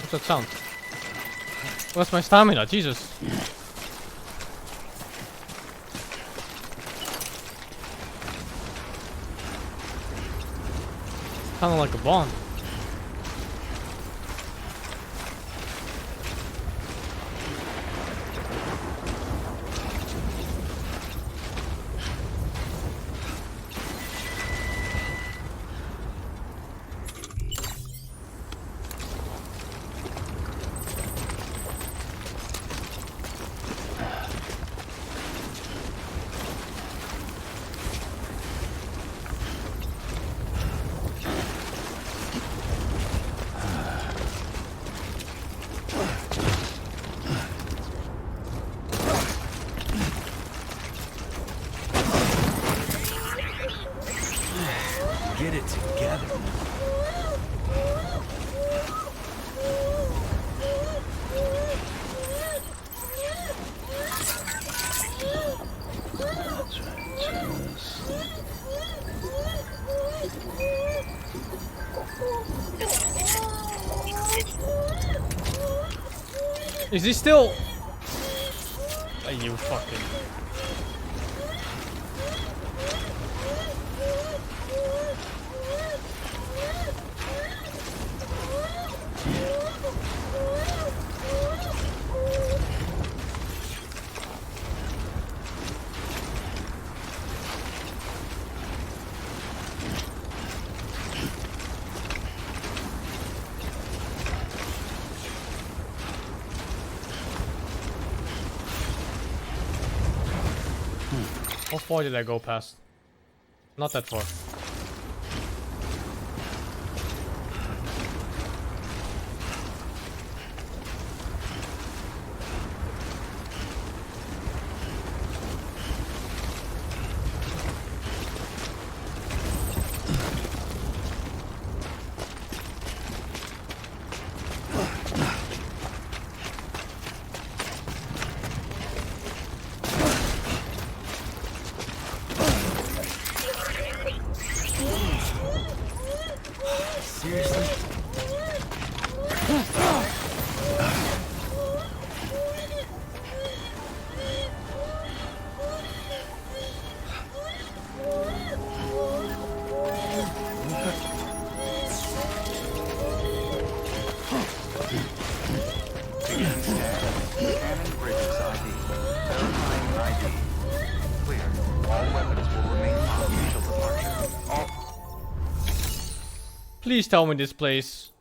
What's that sound? What's my stamina? Jesus. Kinda like a bomb. Get it together. Is he still? Are you fucking? How far did I go past? Not that far. Please tell me this place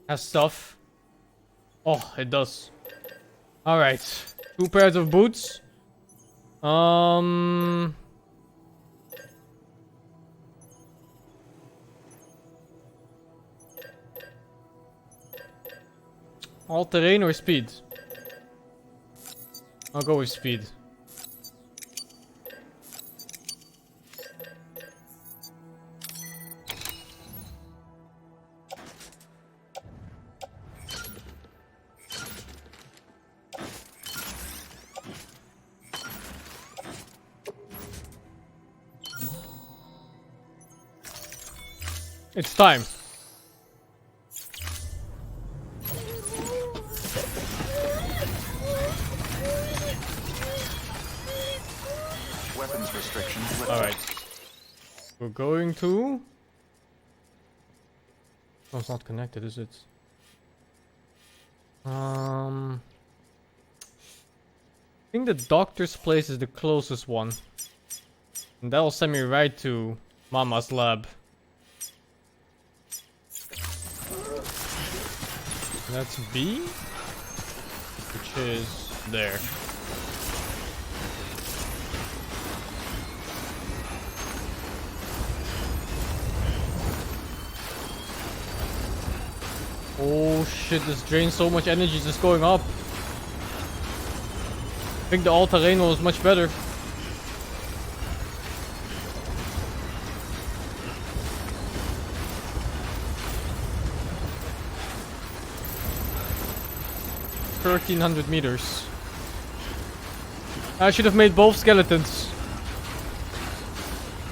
has stuff. Oh, it does. Alright. 2 pairs of boots. All terrain or speed? I'll go with speed. It's time. Weapons restrictions. Alright. We're going to... Oh, it's not connected, is it? I think the doctor's place is the closest one. And that'll send me right to Mama's lab. That's B, which is there. Oh shit, this drains so much energy just going up. I think the all-terrain was much better. $1,300 meters. I should have made both skeletons.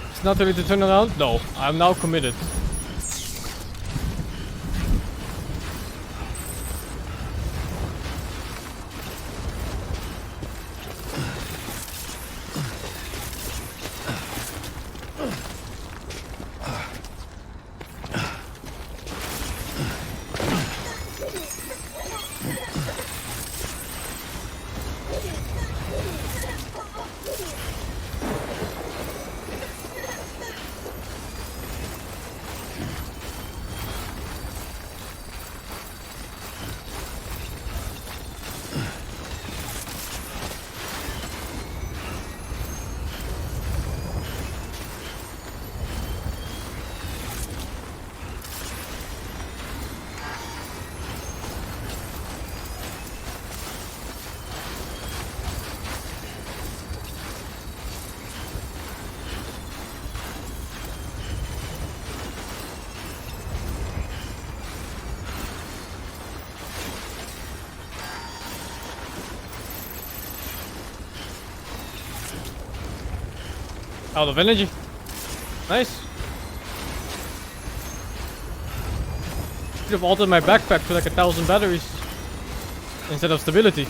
It's not ready to turn around? No, I'm now committed. Out of energy. Nice. Should have altered my backpack to like 1,000 batteries instead of stability.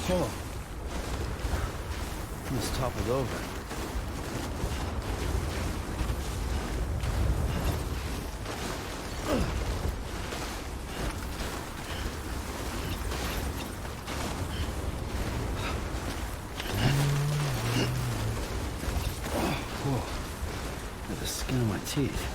Oh. Let's toppled over. Whoa. Got the skin on my teeth.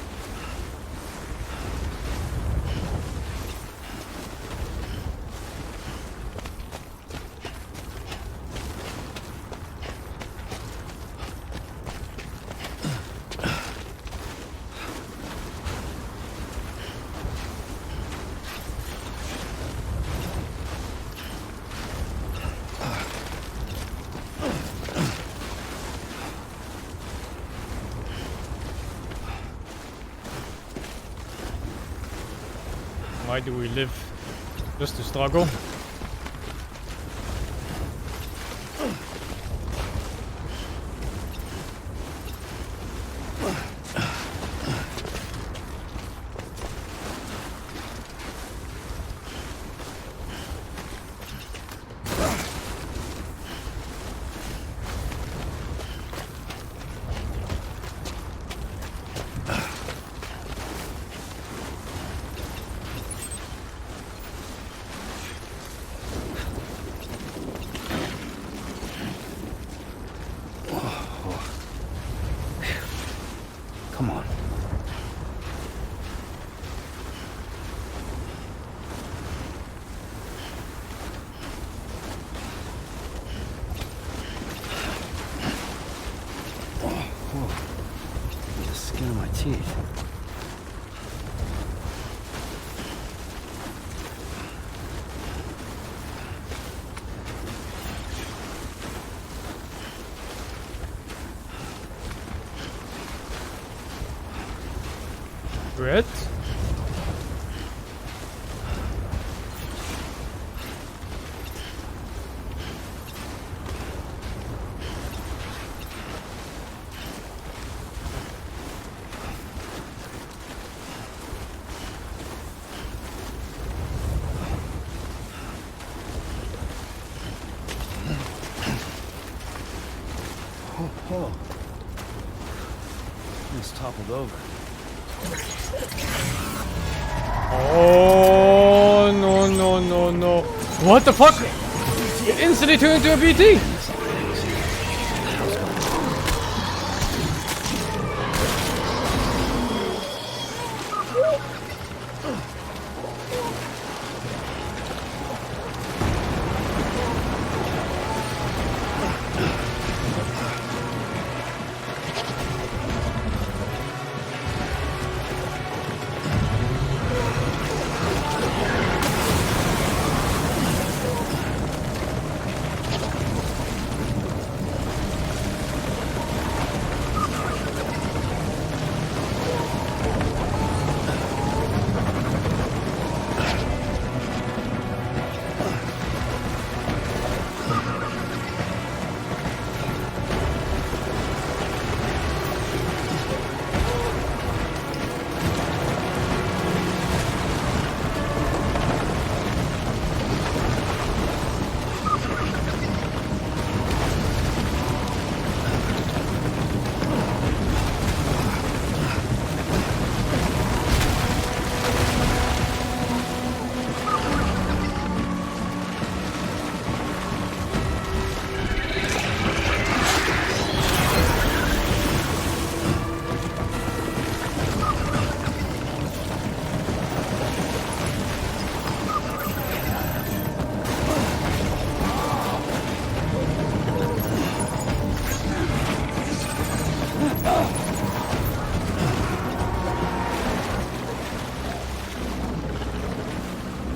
Why do we live? Just to struggle? Come on. Whoa. The skin of my teeth. Red? Oh. It's toppled over. Oh no. What the fuck? It instantly turned into a BT!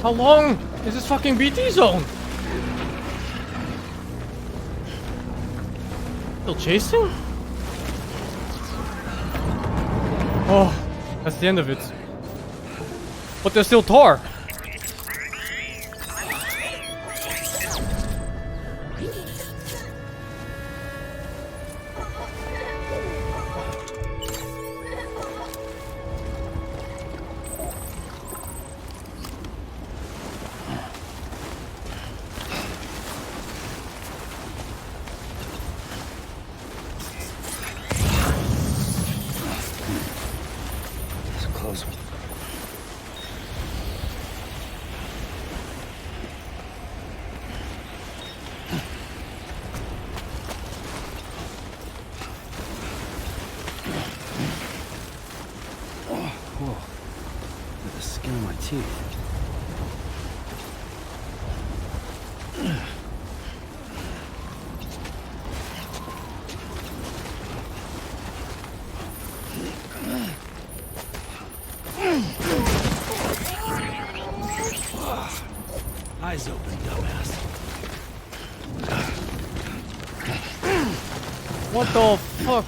How long? This is fucking BT zone. Still chasing? Oh, that's the end of it. But there's still Tar. Eyes open, dumbass. What the fuck?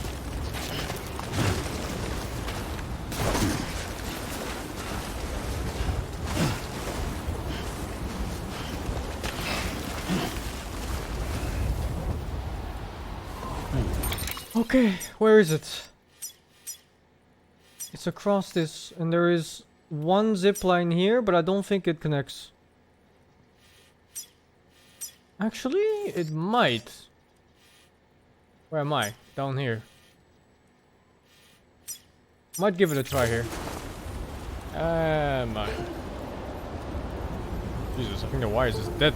Okay, where is it? It's across this, and there is one zip line here, but I don't think it connects. Actually, it might. Where am I? Down here. Might give it a try here. Am I? Jesus, I think the wires is dead.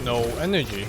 No energy.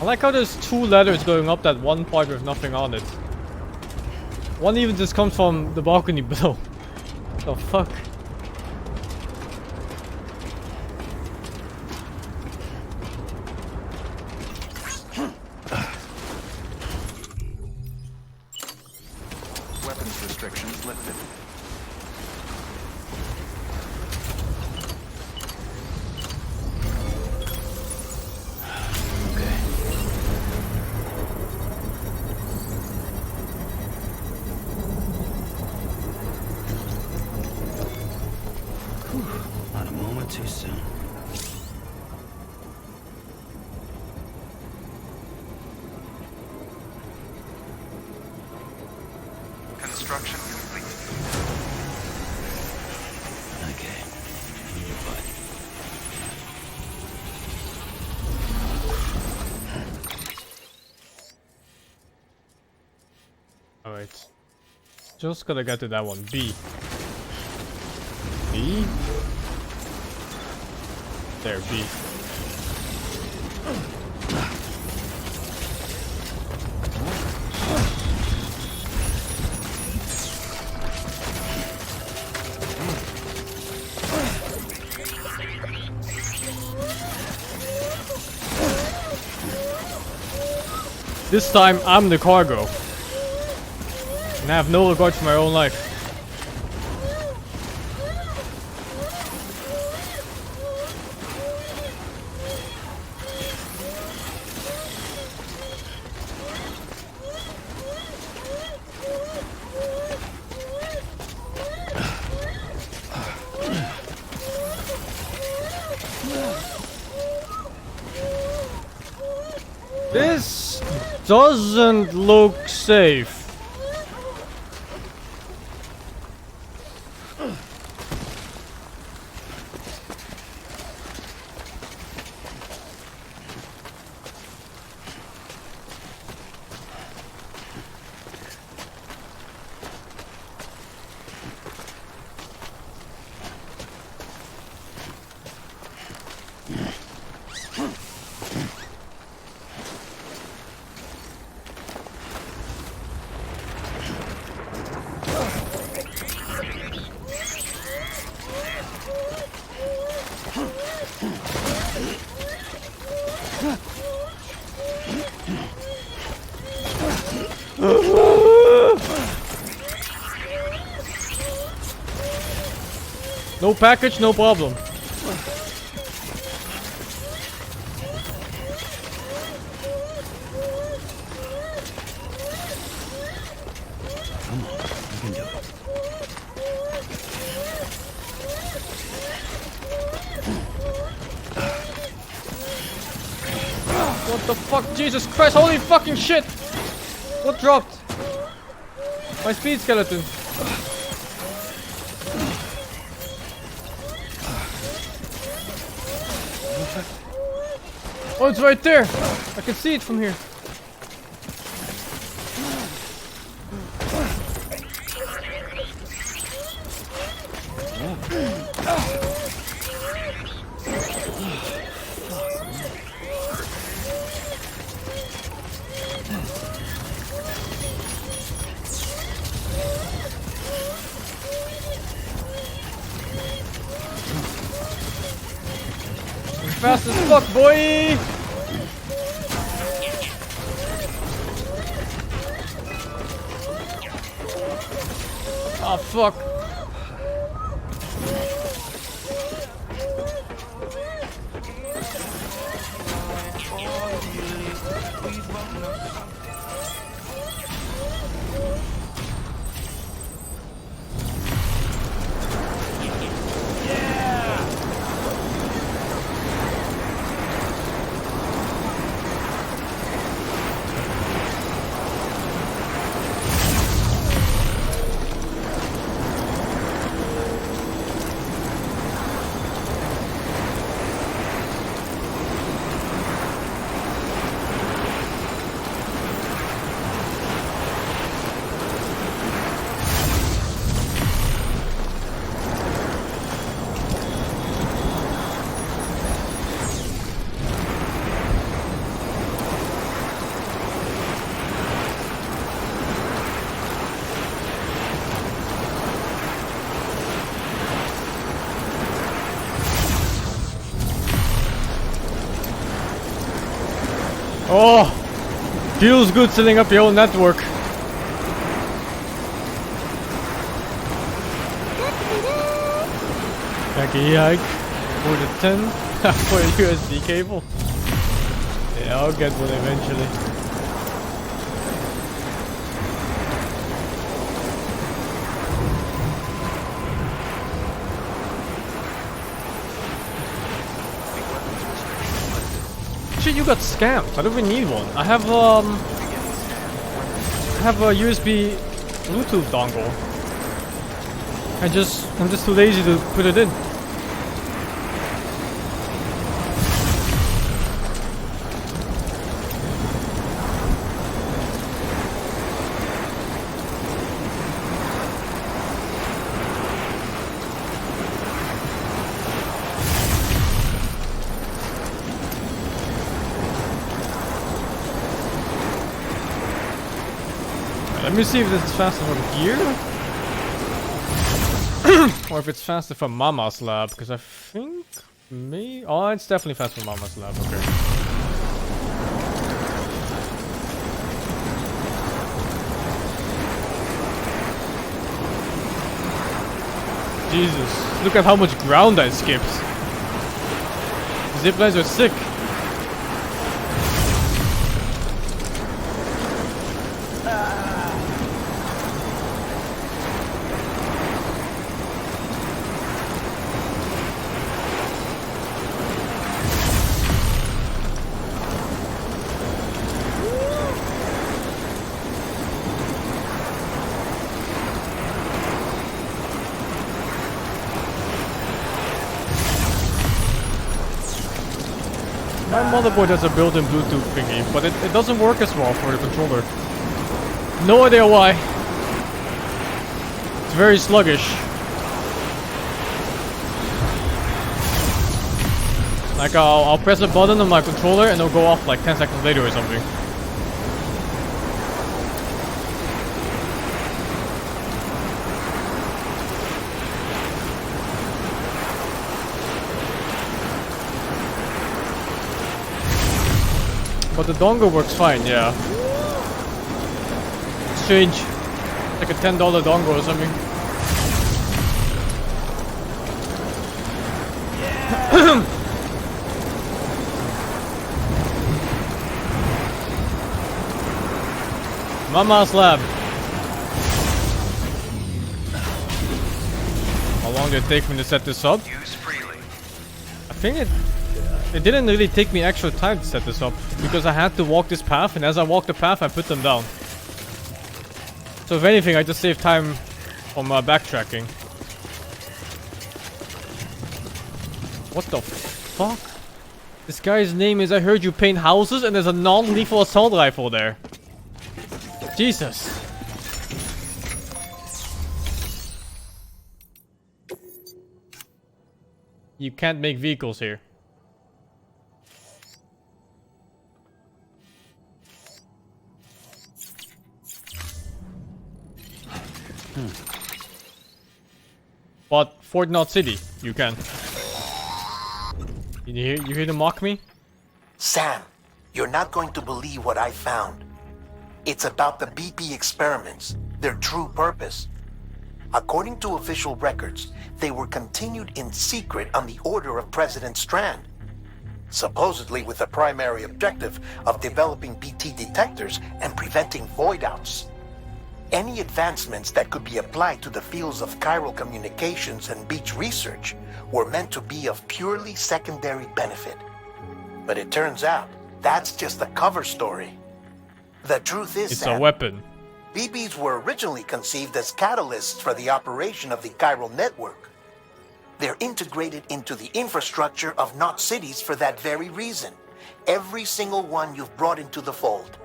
I like how there's two ladders going up that one part with nothing on it. One even just comes from the balcony below. The fuck? Weapons restrictions lifted. Too soon. Construction complete. Okay. Your butt. Alright. Just gotta get to that one. B. B? There, B. This time, I'm the cargo. And I have no regard for my own life. This doesn't look safe. No package, no problem. Come on, you can do it. What the fuck? Jesus Christ, holy fucking shit! What dropped? My speed skeleton. Oh, it's right there! I can see it from here. Fast as fuck, boy! Oh, fuck. Oh, feels good setting up your own network. Like a hike for the 10 for a USB cable. Yeah, I'll get one eventually. Shit, you got scammed. I don't even need one. I have a USB Bluetooth dongle. I'm just too lazy to put it in. Let me see if this is faster from here. Or if it's faster from Mama's lab, because I think... Oh, it's definitely faster from Mama's lab, okay. Jesus, look at how much ground I skipped. Ziplines are sick. My motherboard has a built-in Bluetooth thingy, but it doesn't work as well for the controller. No idea why. It's very sluggish. Like I'll press a button on my controller and it'll go off like 10 seconds later or something. But the dongle works fine, yeah. Strange. Like a $10 dongle or something. Mama's lab. How long did it take me to set this up? Use freely. I think it didn't really take me extra time to set this up, because I had to walk this path, and as I walked the path, I put them down. So if anything, I just saved time from backtracking. What the fuck? This guy's name is I heard you paint houses, and there's a non-lethal assault rifle there. Jesus. You can't make vehicles here. But Fort Knot City, you can. You hear them mock me? Sam, you're not going to believe what I found. It's about the BP experiments, their true purpose. According to official records, they were continued in secret on the order of President Strand, supposedly with the primary objective of developing BT detectors and preventing void-outs. Any advancements that could be applied to the fields of chiral communications and beach research were meant to be of purely secondary benefit. But it turns out, that's just a cover story. The truth is, It's Sam, a weapon. BBs were originally conceived as catalysts for the operation of the chiral network. They're integrated into the infrastructure of Knot cities for that very reason. Every single one you've brought into the fold.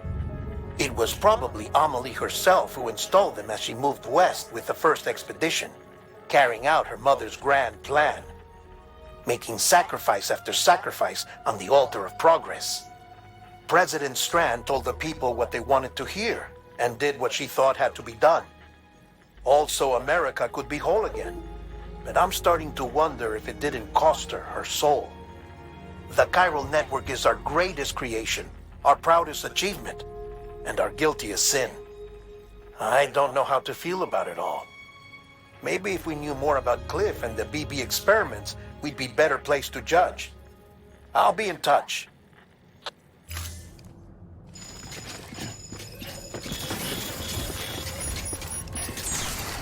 It was probably Amelie herself who installed them as she moved west with the first expedition, carrying out her mother's grand plan, making sacrifice after sacrifice on the altar of progress. President Strand told the people what they wanted to hear and did what she thought had to be done. Also, America could be whole again, but I'm starting to wonder if it didn't cost her her soul. The chiral network is our greatest creation, our proudest achievement, and our guiltiest sin. I don't know how to feel about it all. Maybe if we knew more about Cliff and the BB experiments, we'd be better placed to judge. I'll be in touch.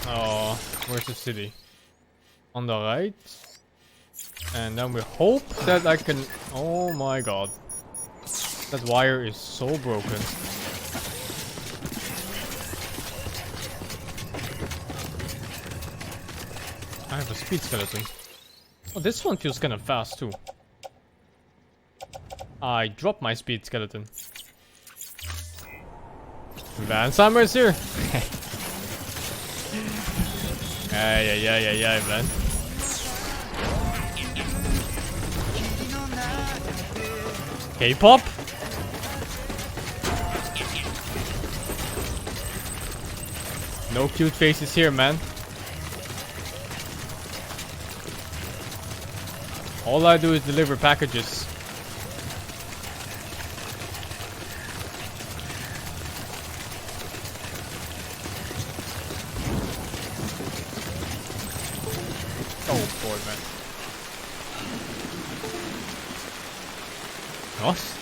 Oh, where's the city? On the right. And then we hope that I can... Oh my god. That wire is so broken. I have a speed skeleton. Oh, this one feels kind of fast too. I dropped my speed skeleton. Van Summer's here. Yeah, man. K-pop? No cute faces here, man. All I do is deliver packages. Oh boy, man. Us?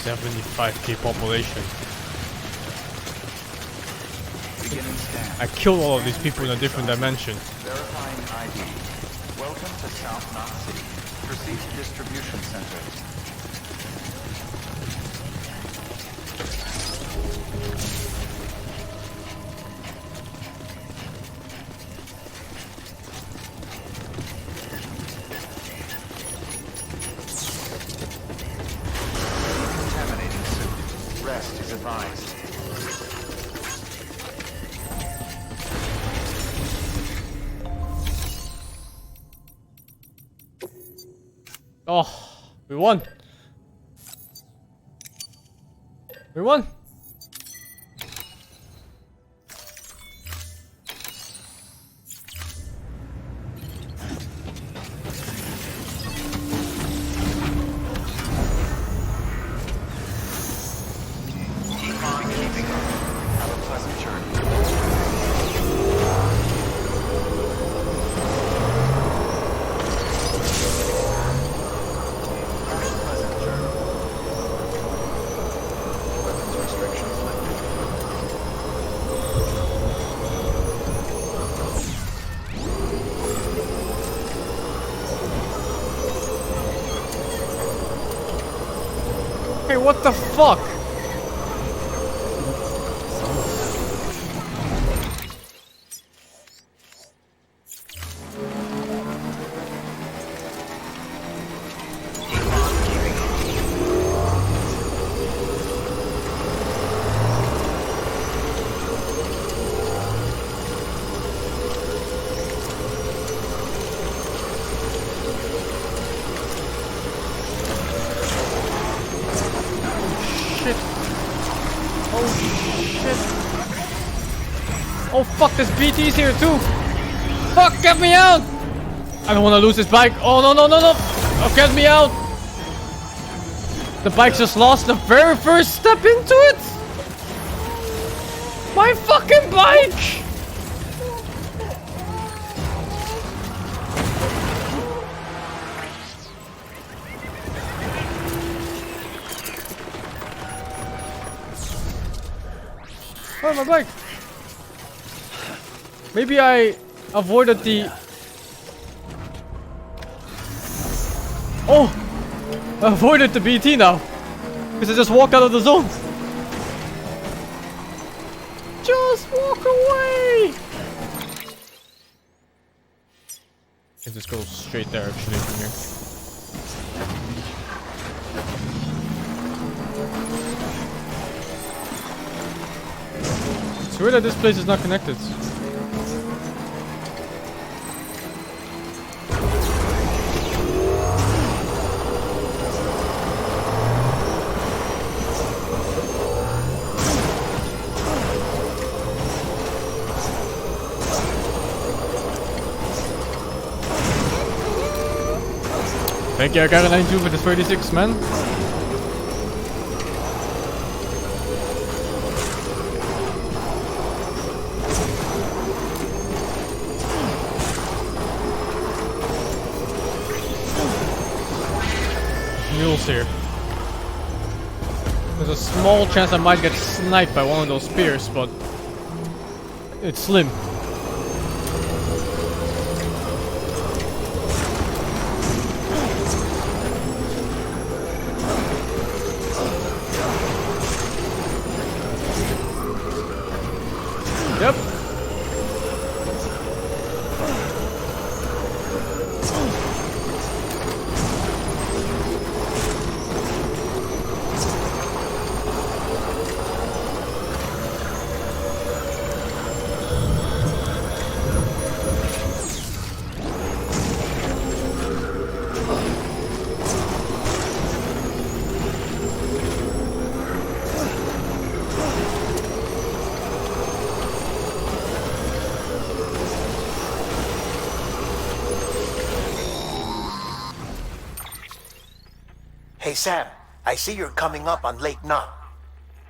$75,000 population. Beginning scan. I killed all of these people in a different dimension. Verifying ID. Welcome to South Knot City. Proceed to distribution center. Decontaminating suit. Rest is advised. Oh, we won. We won. Keep on keeping up. Have a pleasant journey. Weapons restrictions lifted. Hey, what the fuck? Oh fuck, this BT's here too! Fuck, get me out! I don't want to lose this bike. Oh no no no no! Oh, get me out! The bike just lost the very first step into it! My fucking bike! Where's my bike? Maybe I avoided the... Oh! I avoided the BT now. Because I just walked out of the zone. Just walk away! It just goes straight there actually from here. It's weird that this place is not connected. Thank you, I got a 92 for the 36, man. Mules here. There's a small chance I might get sniped by one of those spears, but it's slim. Yep. Hey Sam, I see you're coming up on Lake Knot.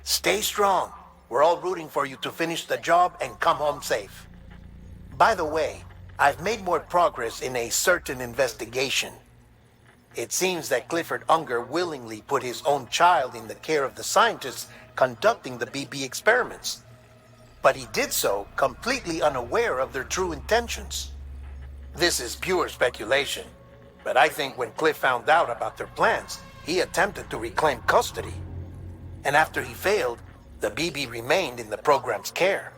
Stay strong. We're all rooting for you to finish the job and come home safe. By the way, I've made more progress in a certain investigation. It seems that Clifford Unger willingly put his own child in the care of the scientists conducting the BB experiments. But he did so completely unaware of their true intentions. This is pure speculation, but I think when Cliff found out about their plans, he attempted to reclaim custody. And after he failed, the BB remained in the program's care.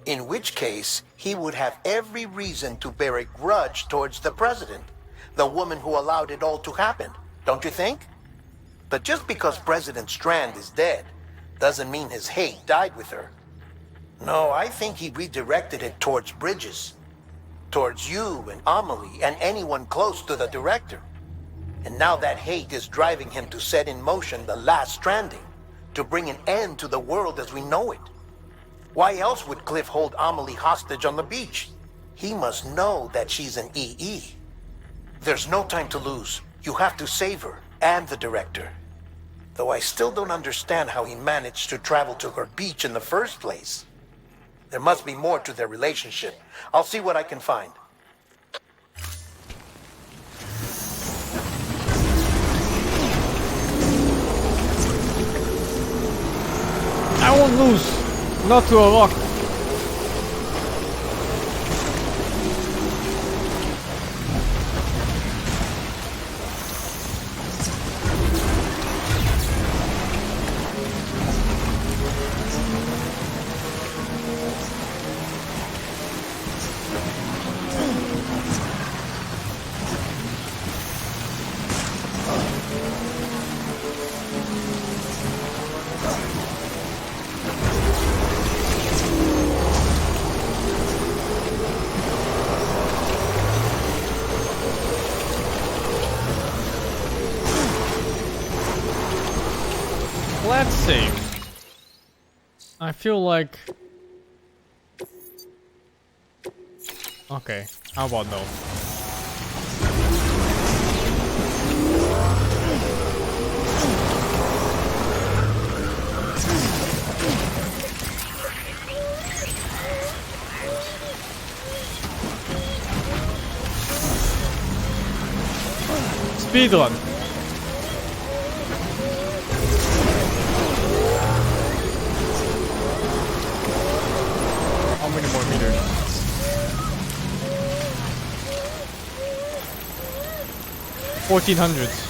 In which case, he would have every reason to bear a grudge towards the president, the woman who allowed it all to happen, don't you think? But just because President Strand is dead, doesn't mean his hate died with her. No, I think he redirected it towards Bridges. Towards you and Amelie and anyone close to the director. And now that hate is driving him to set in motion the last Stranding, to bring an end to the world as we know it. Why else would Cliff hold Amelie hostage on the beach? He must know that she's an EE. There's no time to lose. You have to save her and the director. Though I still don't understand how he managed to travel to her beach in the first place. There must be more to their relationship. I'll see what I can find. I won't lose. Not to a rock. Let's see. I feel like... Okay, how about no? Speedrun. How many more meters? $1,400.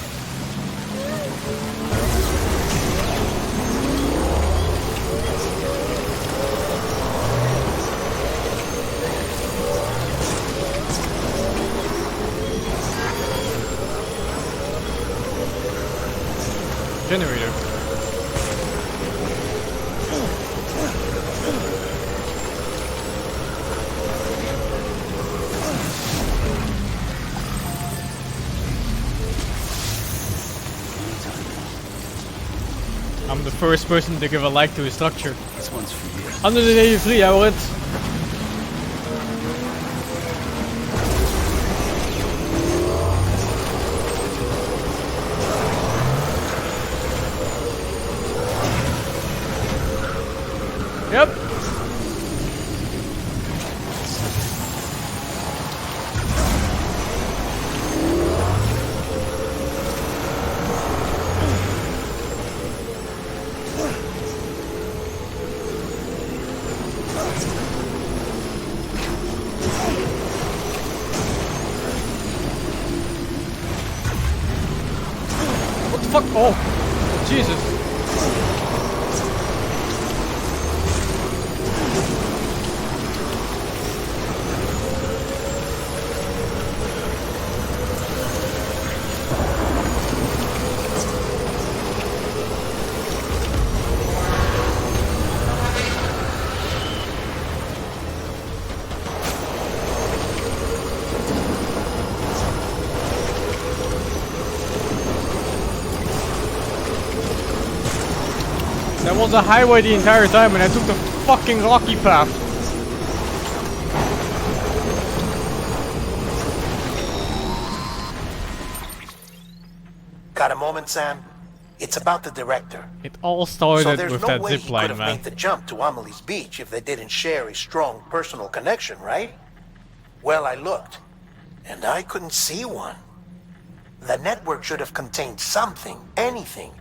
Generator. I'm the first person to give a like to his structure. This one's for you. 183 hours. Yep. What the fuck? Oh, Jesus. That was a highway the entire time and I took the fucking rocky path. Got a moment, Sam? It's about the director. It all So started there's with no that way he could zipline, have man. made the jump to Amelie's beach if they didn't share a strong personal connection, right? Well, I looked, and I couldn't see one. The network should have contained something, anything,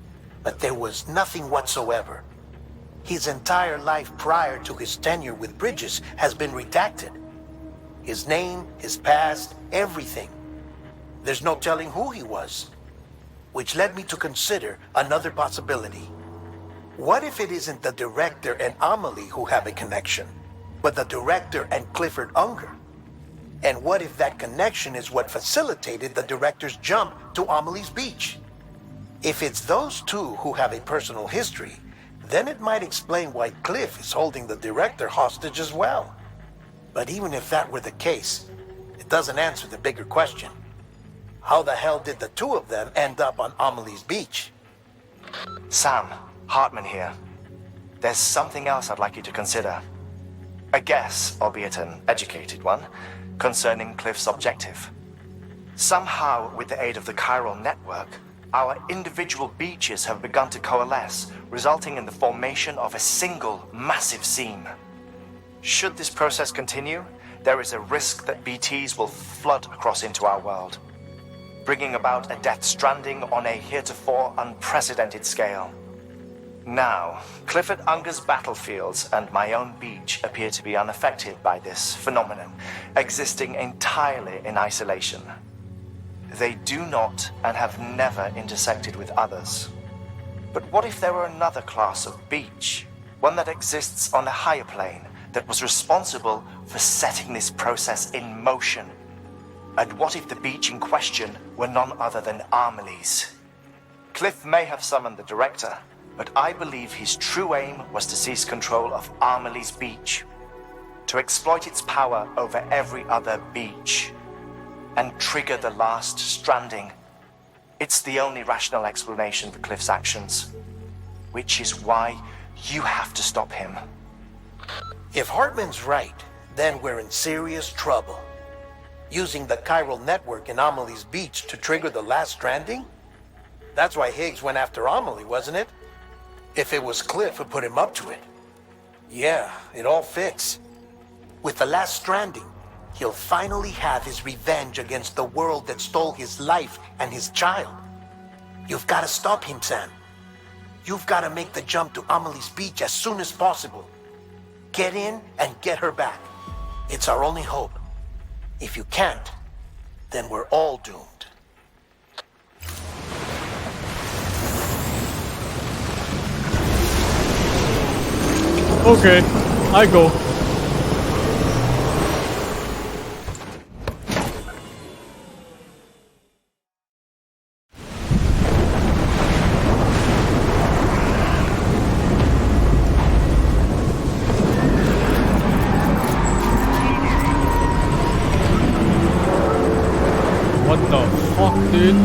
but there was nothing whatsoever. His entire life prior to his tenure with Bridges has been redacted. His name, his past, everything. There's no telling who he was. Which led me to consider another possibility. What if it isn't the director and Amelie who have a connection, but the director and Clifford Unger? And what if that connection is what facilitated the director's jump to Amelie's beach? If it's those two who have a personal history, then it might explain why Cliff is holding the director hostage as well. But even if that were the case, it doesn't answer the bigger question. How the hell did the two of them end up on Amelie's beach? Sam, Hartman here. There's something else I'd like you to consider. A guess, albeit an educated one, concerning Cliff's objective. Somehow, with the aid of the chiral network, our individual beaches have begun to coalesce, resulting in the formation of a single massive seam. Should this process continue, there is a risk that BTs will flood across into our world, bringing about a death stranding on a heretofore unprecedented scale. Now, Clifford Unger's battlefields and my own beach appear to be unaffected by this phenomenon, existing entirely in isolation. They do not and have never intersected with others. But what if there were another class of beach, one that exists on a higher plane, that was responsible for setting this process in motion? And what if the beach in question were none other than Amelie's? Cliff may have summoned the director, but I believe his true aim was to seize control of Amelie's beach, to exploit its power over every other beach, and trigger the last stranding. It's the only rational explanation for Cliff's actions, which is why you have to stop him. If Hartman's right, then we're in serious trouble. Using the chiral network in Amelie's beach to trigger the last stranding? That's why Higgs went after Amelie, wasn't it? If it was Cliff who put him up to it. Yeah, it all fits. With the last stranding, he'll finally have his revenge against the world that stole his life and his child. You've got to stop him, Sam. You've got to make the jump to Amelie's beach as soon as possible. Get in and get her back. It's our only hope. If you can't, then we're all doomed. Okay, I go. What the fuck, dude?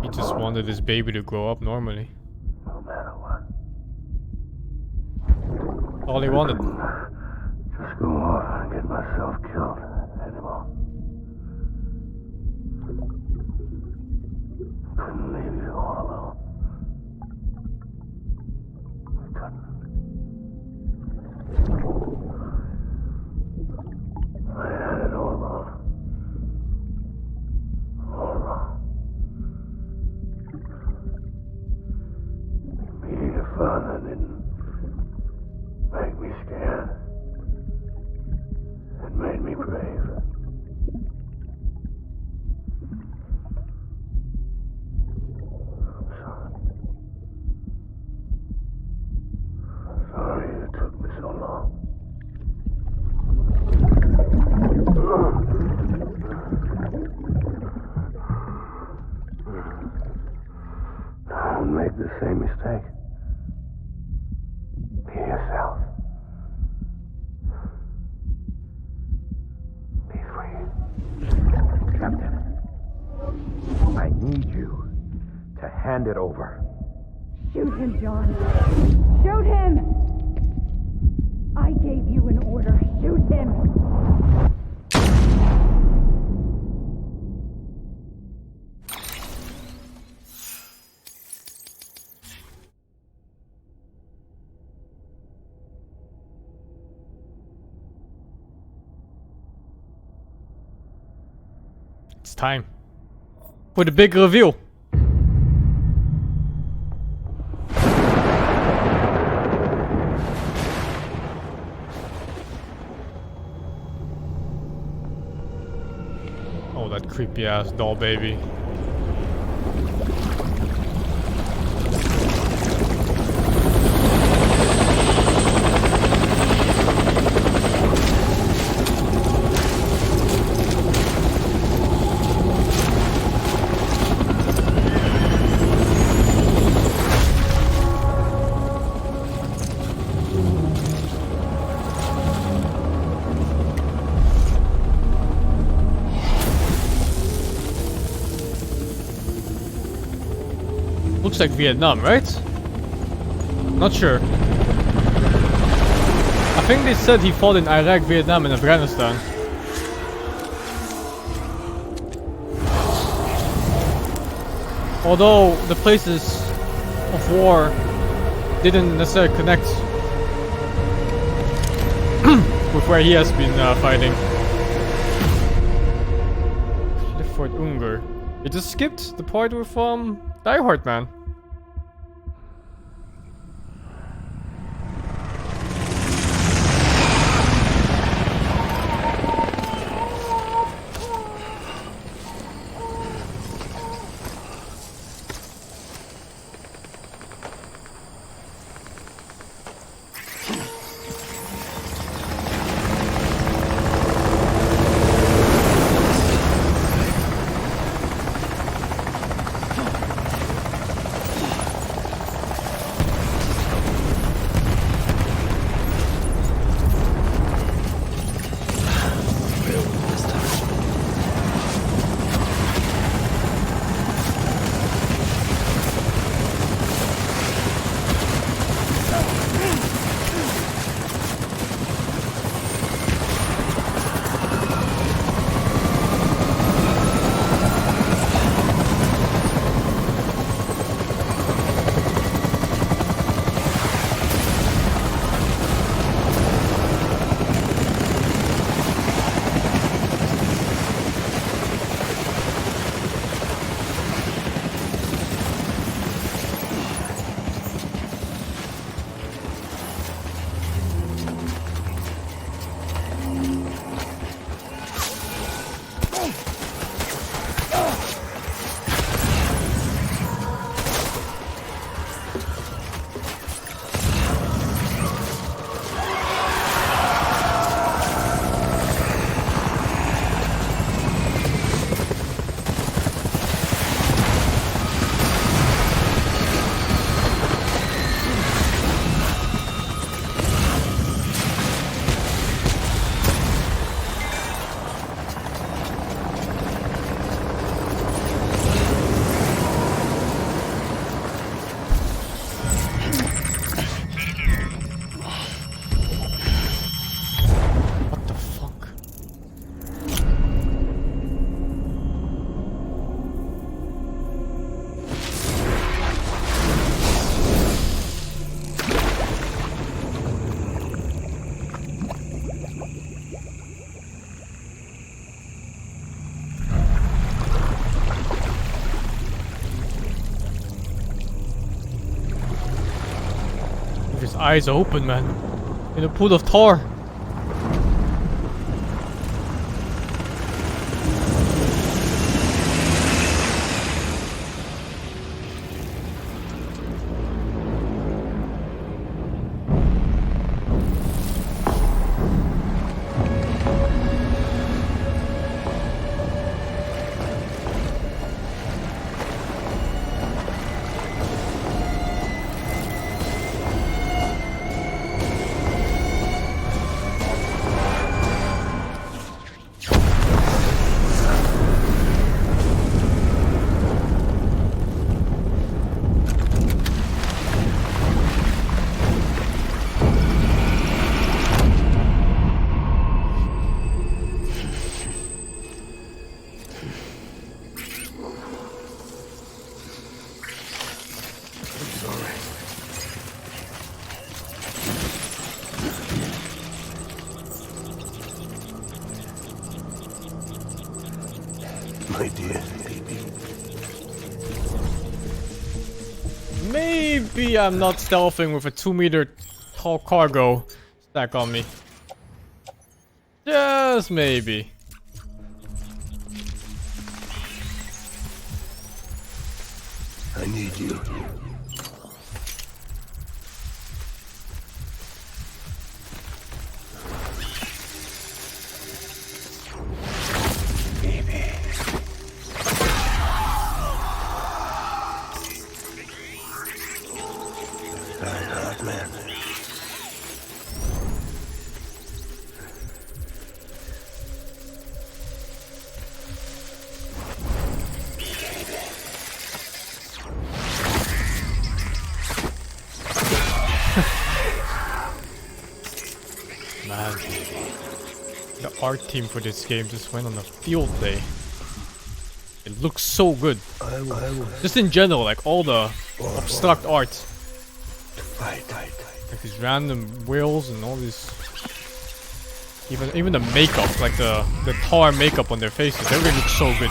He just wanted his baby to grow up normally. No matter what. All he wanted. Just go off and get myself killed anymore. Couldn't leave you all alone. I couldn't. I had it all wrong. All wrong. Being a father didn't make me scared. It made me brave. I'm sorry. I'm sorry make the same mistake. Be yourself. Be free. Captain, I need you to hand it over. Shoot him, John. Shoot him! I gave you an order. Shoot him! It's time for the big reveal. Oh, that creepy ass doll baby. Looks like Vietnam, right? Not sure. I think they said he fought in Iraq, Vietnam, and Afghanistan. Although the places of war didn't necessarily connect with where he has been fighting. Clifford Unger. You just skipped the part with Die Hartman. Eyes open, man. In a pool of tar. maybe I'm not stealthing with a 2-meter tall cargo stack on me. Just maybe. I need you. Baby. Hardman. Man, the art team for this game just went on a field day. It looks so good. Just in general, like all the abstract art. Like these random wheels and all these. Even the makeup, like the tar makeup on their faces, everything looks so good.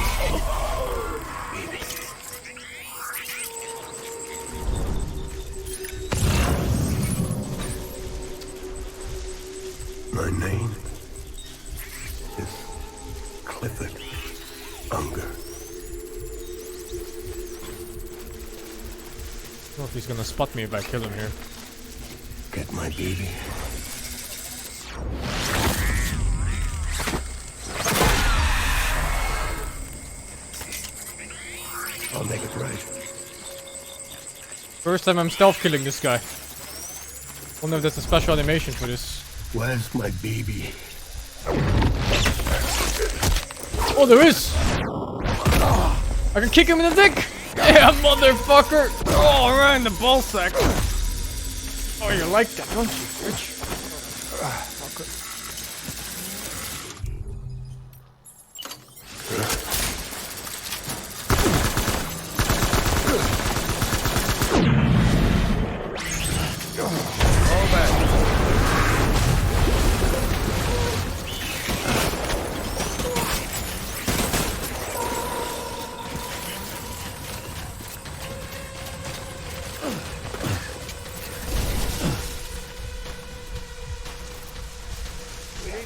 My name is Clifford Unger. I don't know if he's gonna spot me if I kill him here. Get my baby. I'll make it right. First time I'm stealth killing this guy. Wonder if there's a special animation for this. Where's my baby? Oh, there is! I can kick him in the dick! Yeah, motherfucker! Oh, right in the ball sack. Oh, you like that, don't you, bitch? Fucker.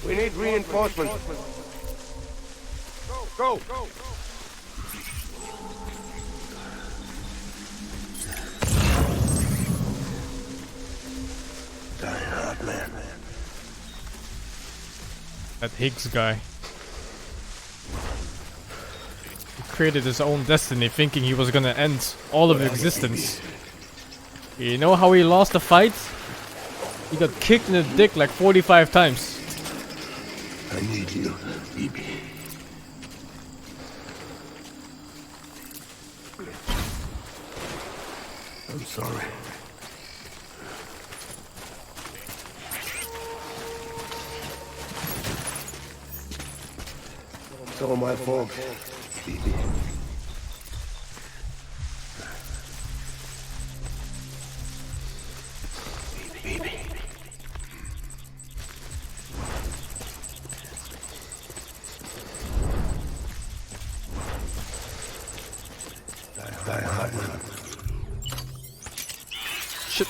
We need reinforcements. Go! Die hard, man. That Higgs guy. He created his own destiny thinking he was gonna end all of existence. You know how he lost the fight? He got kicked in the dick like 45 times. I need you, baby. I'm sorry. It's all my fault, baby. Baby. Die Hardman. Shit.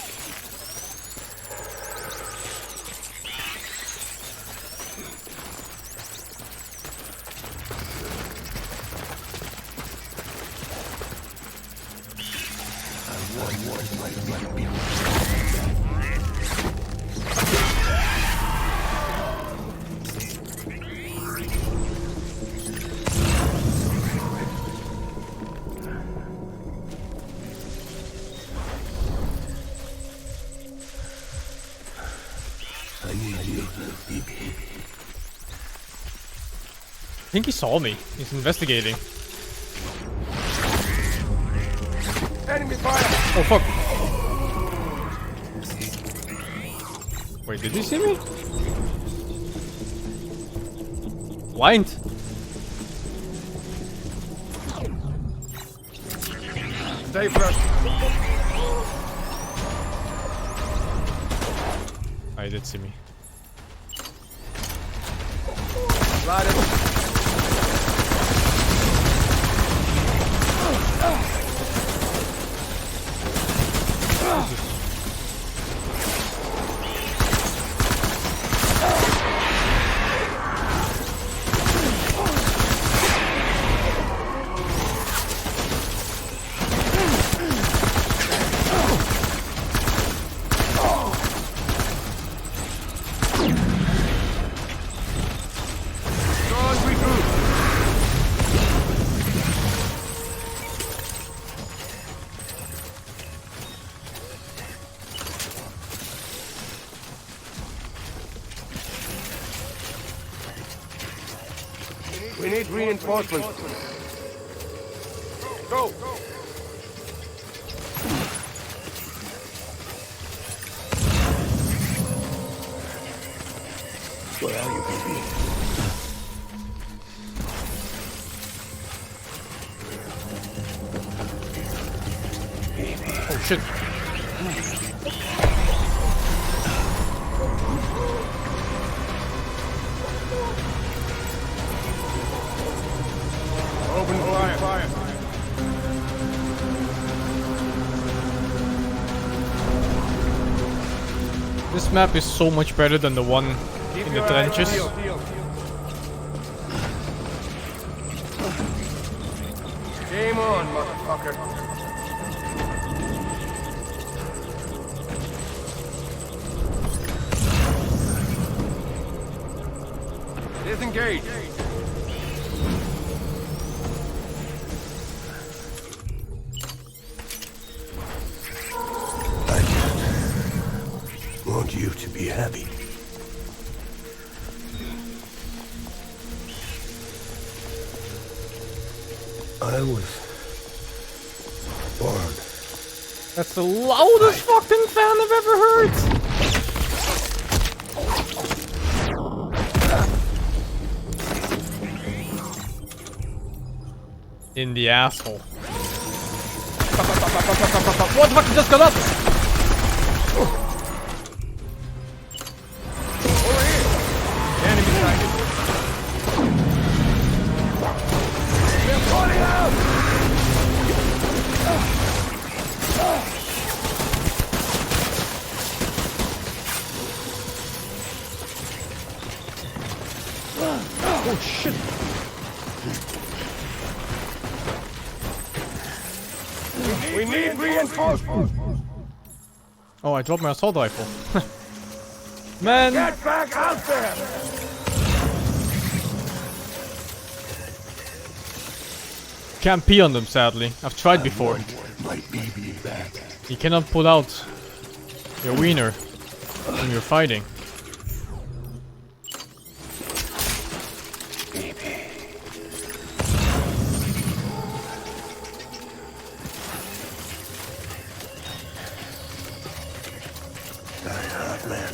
I need you, baby. I think he saw me. He's investigating. Enemy fire! Oh fuck. Wait, did you see me? Blind? Stay fresh. Oh, he did see me. Slide it. We need reinforcements. Go! Where are you, baby? Oh shit. Open fire. This map is so much better than the one in the trenches. Game on, motherfucker. Disengage. I just want you to be happy. I was born. That's the loudest fucking fan I've ever heard! In the asshole. What the fuck just got up? Over here! Enemy sighted. They're falling out! Oh shit. We need reinforcements! Oh, I dropped my assault rifle. Man! Get back out there! Can't pee on them, sadly. I've tried before. My baby back. You cannot pull out your wiener when you're fighting. Hartman.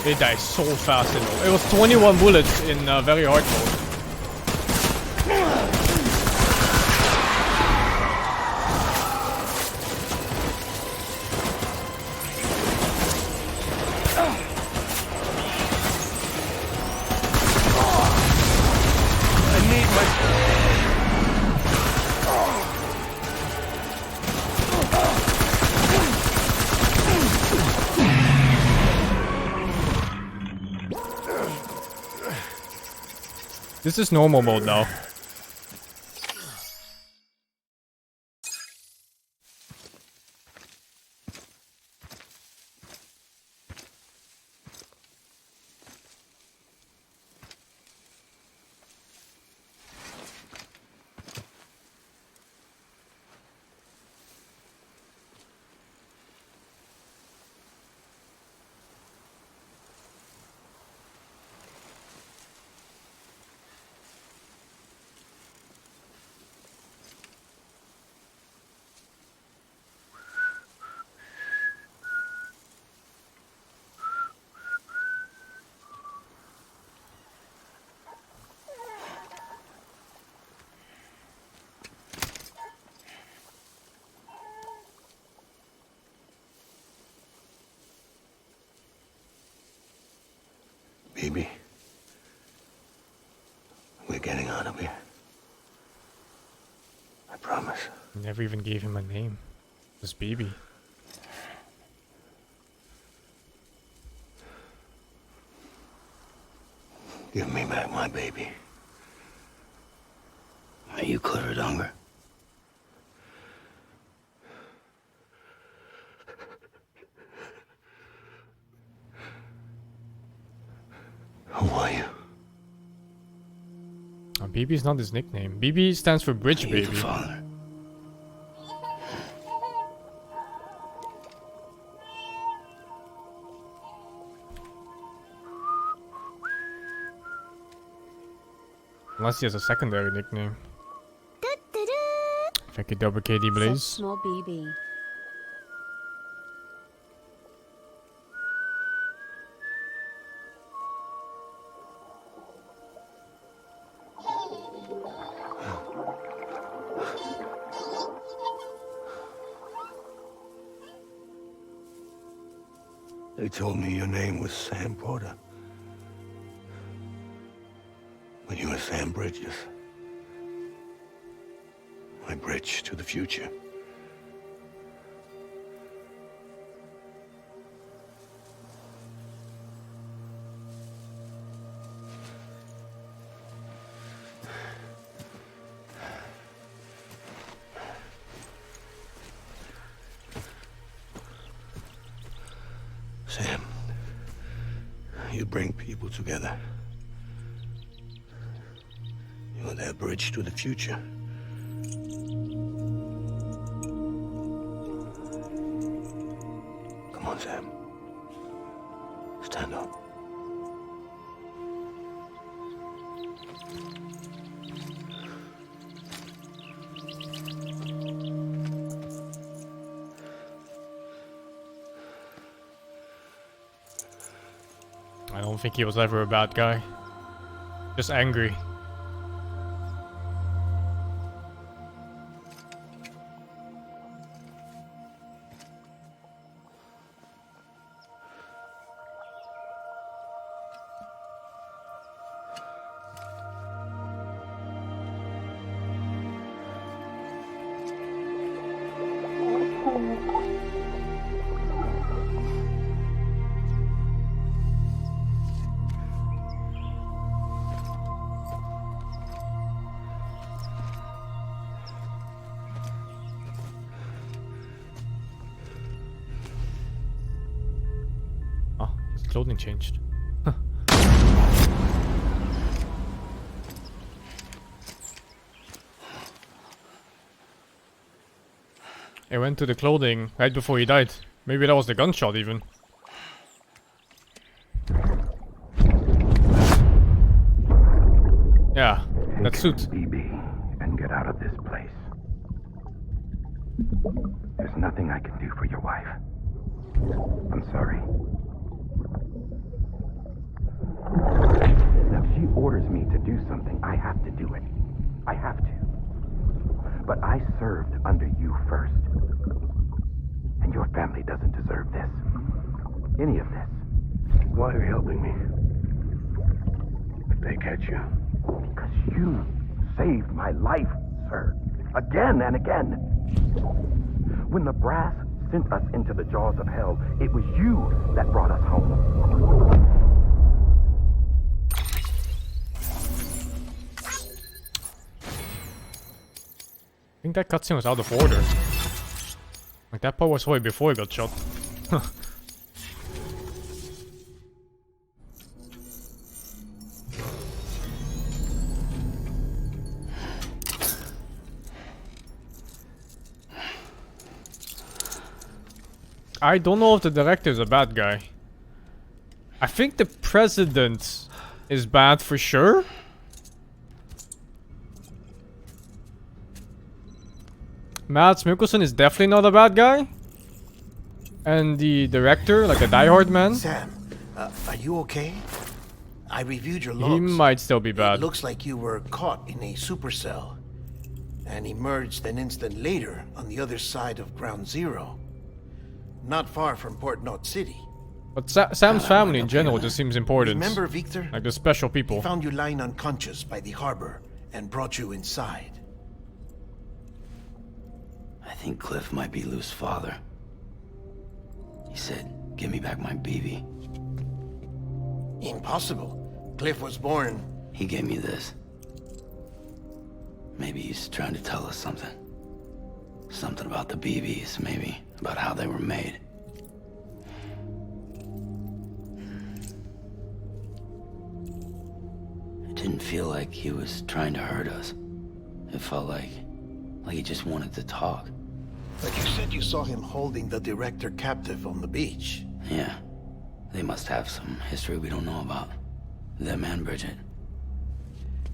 They die so fast. It was 21 bullets in very hard mode. This is normal mode now. Baby, we're getting out of here. I promise. Never even gave him a name. This baby. Give me back my baby. Are you Clifford Unger? BB is not his nickname. BB stands for Bridge Baby. Father. Unless he has a secondary nickname. Thank you, double KD Blaze. Small BB. They told me your name was Sam Porter. But you were Sam Bridges. My bridge to the future. Sam, you bring people together. You're their bridge to the future. Come on, Sam. Stand up. I don't think he was ever a bad guy. Just angry. Clothing changed. Huh. He went to the clothing right before he died. Maybe that was the gunshot even. Yeah, that suit. BB, and get out of this place. There's nothing I can do for your wife. I'm sorry. Now, if she orders me to do something, I have to do it. I have to. But I served under you first. And your family doesn't deserve this. Any of this. Why are you helping me? If they catch you. Because you saved my life, sir. Again and again. When the brass sent us into the jaws of hell, it was you that brought us home. I think that cutscene was out of order. Like that part was way before he got shot. I don't know if the director is a bad guy. I think the president is bad for sure. Mads Mikkelsen is definitely not a bad guy. And the director, like a diehard man, Sam, are you okay? I reviewed your he logs. might still be bad. It looks like you were caught in a supercell and emerged an instant later on the other side of Ground Zero. Not far from Port Knot City. But Sam's family in general just seems important. Remember, Victor? Like the special He people. found you lying unconscious by the harbor and brought you inside. I think Cliff might be Lou's father. He said, give me back my BB. Impossible. Cliff was born. He gave me this. Maybe he's trying to tell us something. Something about the BBs, maybe. About how they were made. It didn't feel like he was trying to hurt us. It felt like he just wanted to talk. But you said you saw him holding the director captive on the beach. Yeah. They must have some history we don't know about. Them and Bridget.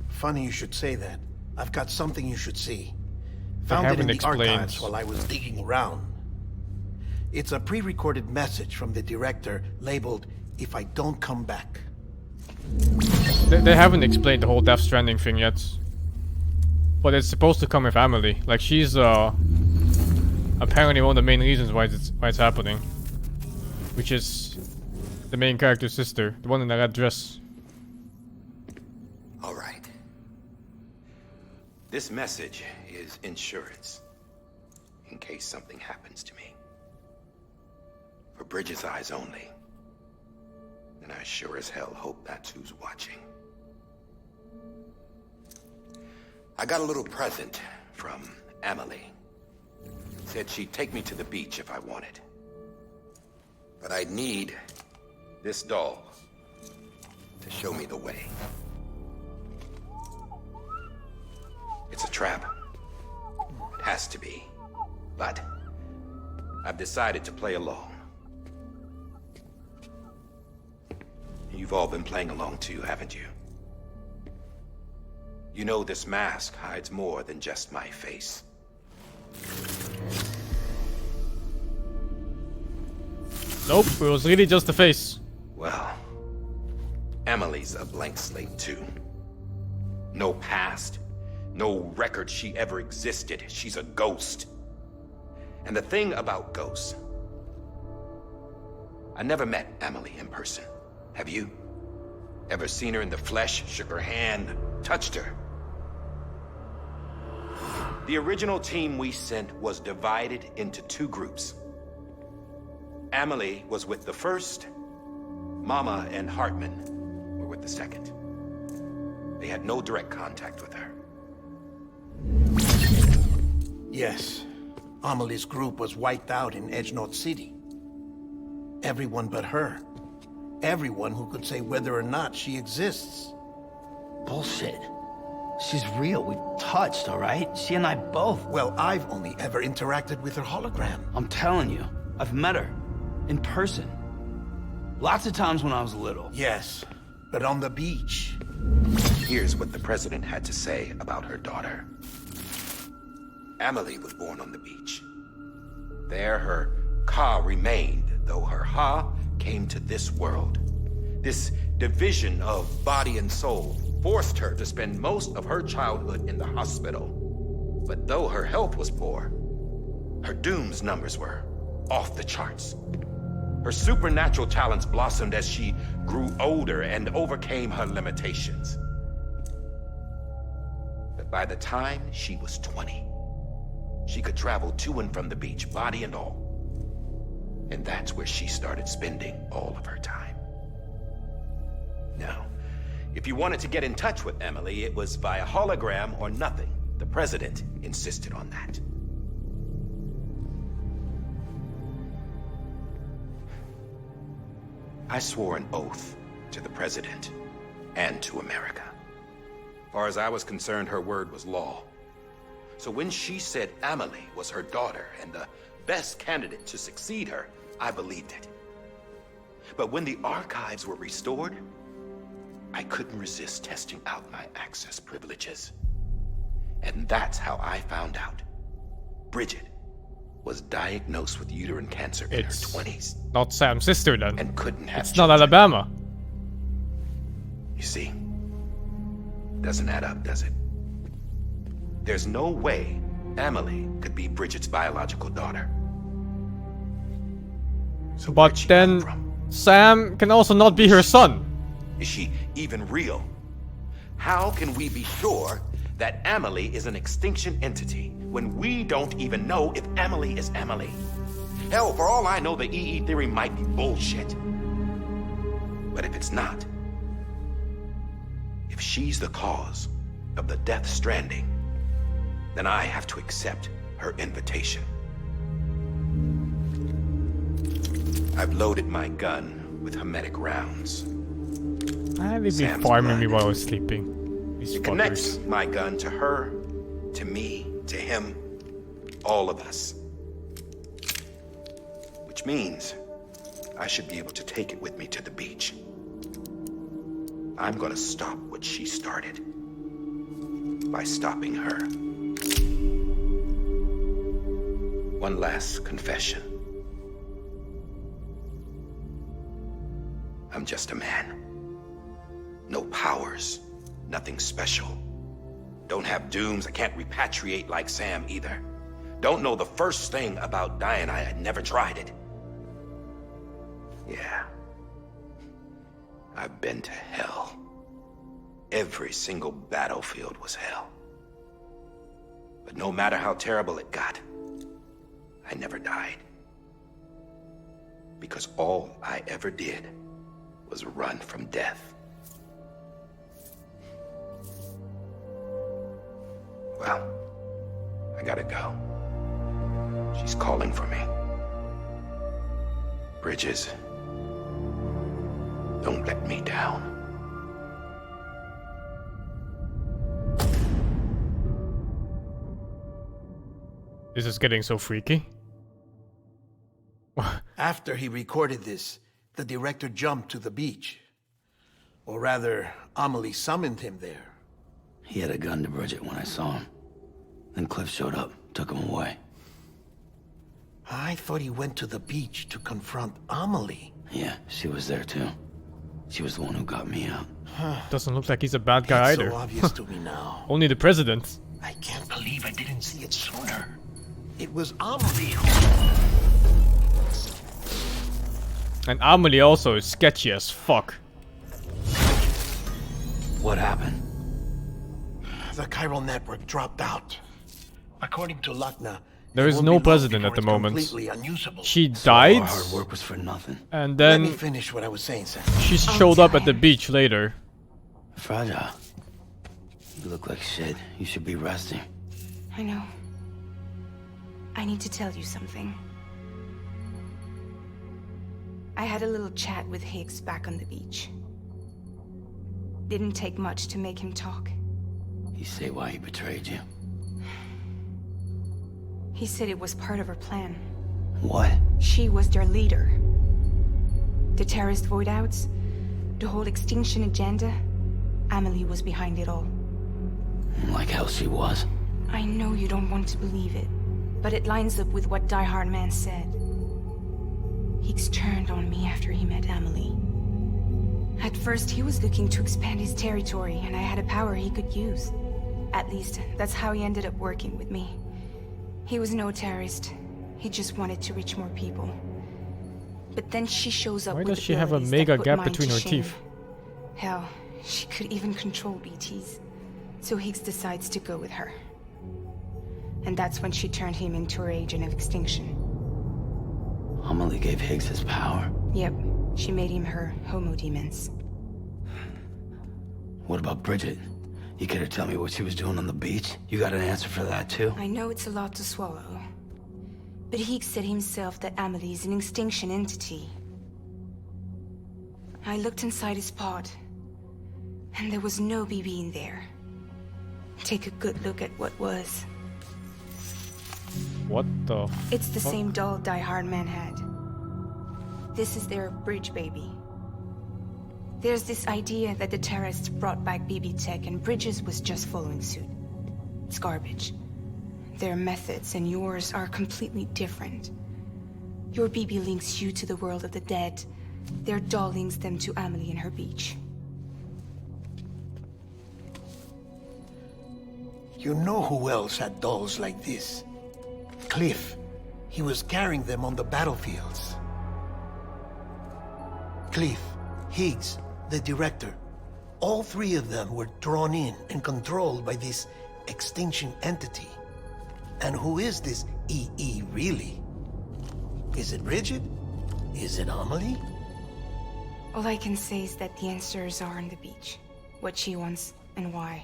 Funny you should say that. I've got something you should see. Found it in the archives while I was digging around. It's a pre-recorded message from the director labeled, "If I don't come back." They haven't explained the whole Death Stranding thing yet. But it's supposed to come with Amelie. Like, she's apparently one of the main reasons why it's happening. Which is the main character's sister, the one in the red dress. All right. This message is insurance. In case something happens to me. For Bridget's eyes only. And I sure as hell hope that's who's watching. I got a little present from Amelie. Said she'd take me to the beach if I wanted. But I'd need this doll to show me the way. It's a trap. It has to be. But I've decided to play along. You've all been playing along too, haven't you? You know this mask hides more than just my face. Nope, it was really just the face. Well, Amelie's a blank slate too. No past, no record she ever existed. She's a ghost. And the thing about ghosts, I never met Amelie in person. Have you? Ever seen her in the flesh, shook her hand, touched her? The original team we sent was divided into two groups. Amelie was with the first. Mama and Hartman were with the second. They had no direct contact with her. Yes. Amelie's group was wiped out in Edge North City. Everyone but her. Everyone who could say whether or not she exists. Bullshit. She's real. We've touched, alright? She and I both. Well, I've only ever interacted with her hologram. I'm telling you, I've met her. In person. Lots of times when I was little. Yes, but on the beach. Here's what the president had to say about her daughter. Amelie was born on the beach. There her Ka remained, though her Ha came to this world. This division of body and soul forced her to spend most of her childhood in the hospital. But though her health was poor, her Doom's numbers were off the charts. Her supernatural talents blossomed as she grew older and overcame her limitations. But by the time she was 20, she could travel to and from the beach, body and all. And that's where she started spending all of her time. Now, if you wanted to get in touch with Amelie, it was via hologram or nothing. The president insisted on that. I swore an oath to the president and to America. As far as I was concerned, her word was law. So when she said Amelie was her daughter and the best candidate to succeed her, I believed it. But when the archives were restored, I couldn't resist testing out my access privileges. And that's how I found out Bridget was diagnosed with uterine cancer in her 20s. Not Sam's sister then. And couldn't have It's children. not Alabama. You see, doesn't add up, does it? There's no way Amelie could be Bridget's biological daughter. So But then Sam can also not be her son. Is she even real? How can we be sure that Amelie is an extinction entity when we don't even know if Amelie is Amelie? Hell, for all I know, the EE theory might be bullshit. But if it's not, if she's the cause of the Death Stranding, then I have to accept her invitation. I've loaded my gun with hermetic rounds. They'd be Sam's farming me blood while I was sleeping. These It fuckers. connects my gun to her, to me, to him, all of us. Which means I should be able to take it with me to the beach. I'm gonna stop what she started by stopping her. One last confession. I'm just a man. No powers, nothing special. Don't have dooms, I can't repatriate like Sam either. Don't know the first thing about dying, I had never tried it. Yeah. I've been to hell. Every single battlefield was hell. But no matter how terrible it got, I never died. Because all I ever did was run from death. Well, I gotta go. She's calling for me. Bridges, don't let me down. This is getting so freaky. After he recorded this, the director jumped to the beach. Or rather, Amelie summoned him there. He had a gun to Bridget when I saw him. Then Cliff showed up, took him away. I thought he went to the beach to confront Amelie. Yeah, she was there too. She was the one who got me out. Doesn't look like he's a bad guy It's either. so obvious to me now. Only the president. I can't believe I didn't see it sooner. It was Amelie. And Amelie also is sketchy as fuck. What happened? The chiral network dropped out. According to Lakna, There is it won't no be long president at before the it's moment. completely unusable. She So all our died, hard work was for nothing. and Let me then finish what I was saying, Sam. she showed up at the beach later. Fragile. You look like shit. You should be resting. I know. I need to tell you something. I had a little chat with Higgs back on the beach. Didn't take much to make him talk. You say why he betrayed you. He said it was part of her plan. What? She was their leader. The terrorist void-outs, the whole extinction agenda, Amelie was behind it all. Like hell she was. I know you don't want to believe it, but it lines up with what Hardman said. Higgs turned on me after he met Amelie. At first, he was looking to expand his territory, and I had a power he could use. At least, that's how he ended up working with me. He was no terrorist. He just wanted to reach more people. But then she shows up Why with does she have a abilities that mega put gap mine between to her shame. teeth? Hell, she could even control BTs. So Higgs decides to go with her. And that's when she turned him into her agent of extinction. Amelie gave Higgs his power. Yep, she made him her homo demons. What about Bridget? You care to tell me what she was doing on the beach? You got an answer for that too? I know it's a lot to swallow. But Higgs said himself that Amelie is an extinction entity. I looked inside his pod, and there was no BB in there. Take a good look at what was. What the It's the fuck? same doll Hardman had. This is their bridge baby. There's this idea that the terrorists brought back BB tech and Bridges was just following suit. It's garbage. Their methods and yours are completely different. Your BB links you to the world of the dead. Their doll links them to Amelie and her beach. You know who else had dolls like this? Cliff. He was carrying them on the battlefields. Cliff, Higgs, the director. All three of them were drawn in and controlled by this extinction entity. And who is this EE really? Is it Bridget? Is it Amelie? All I can say is that the answers are on the beach. What she wants and why.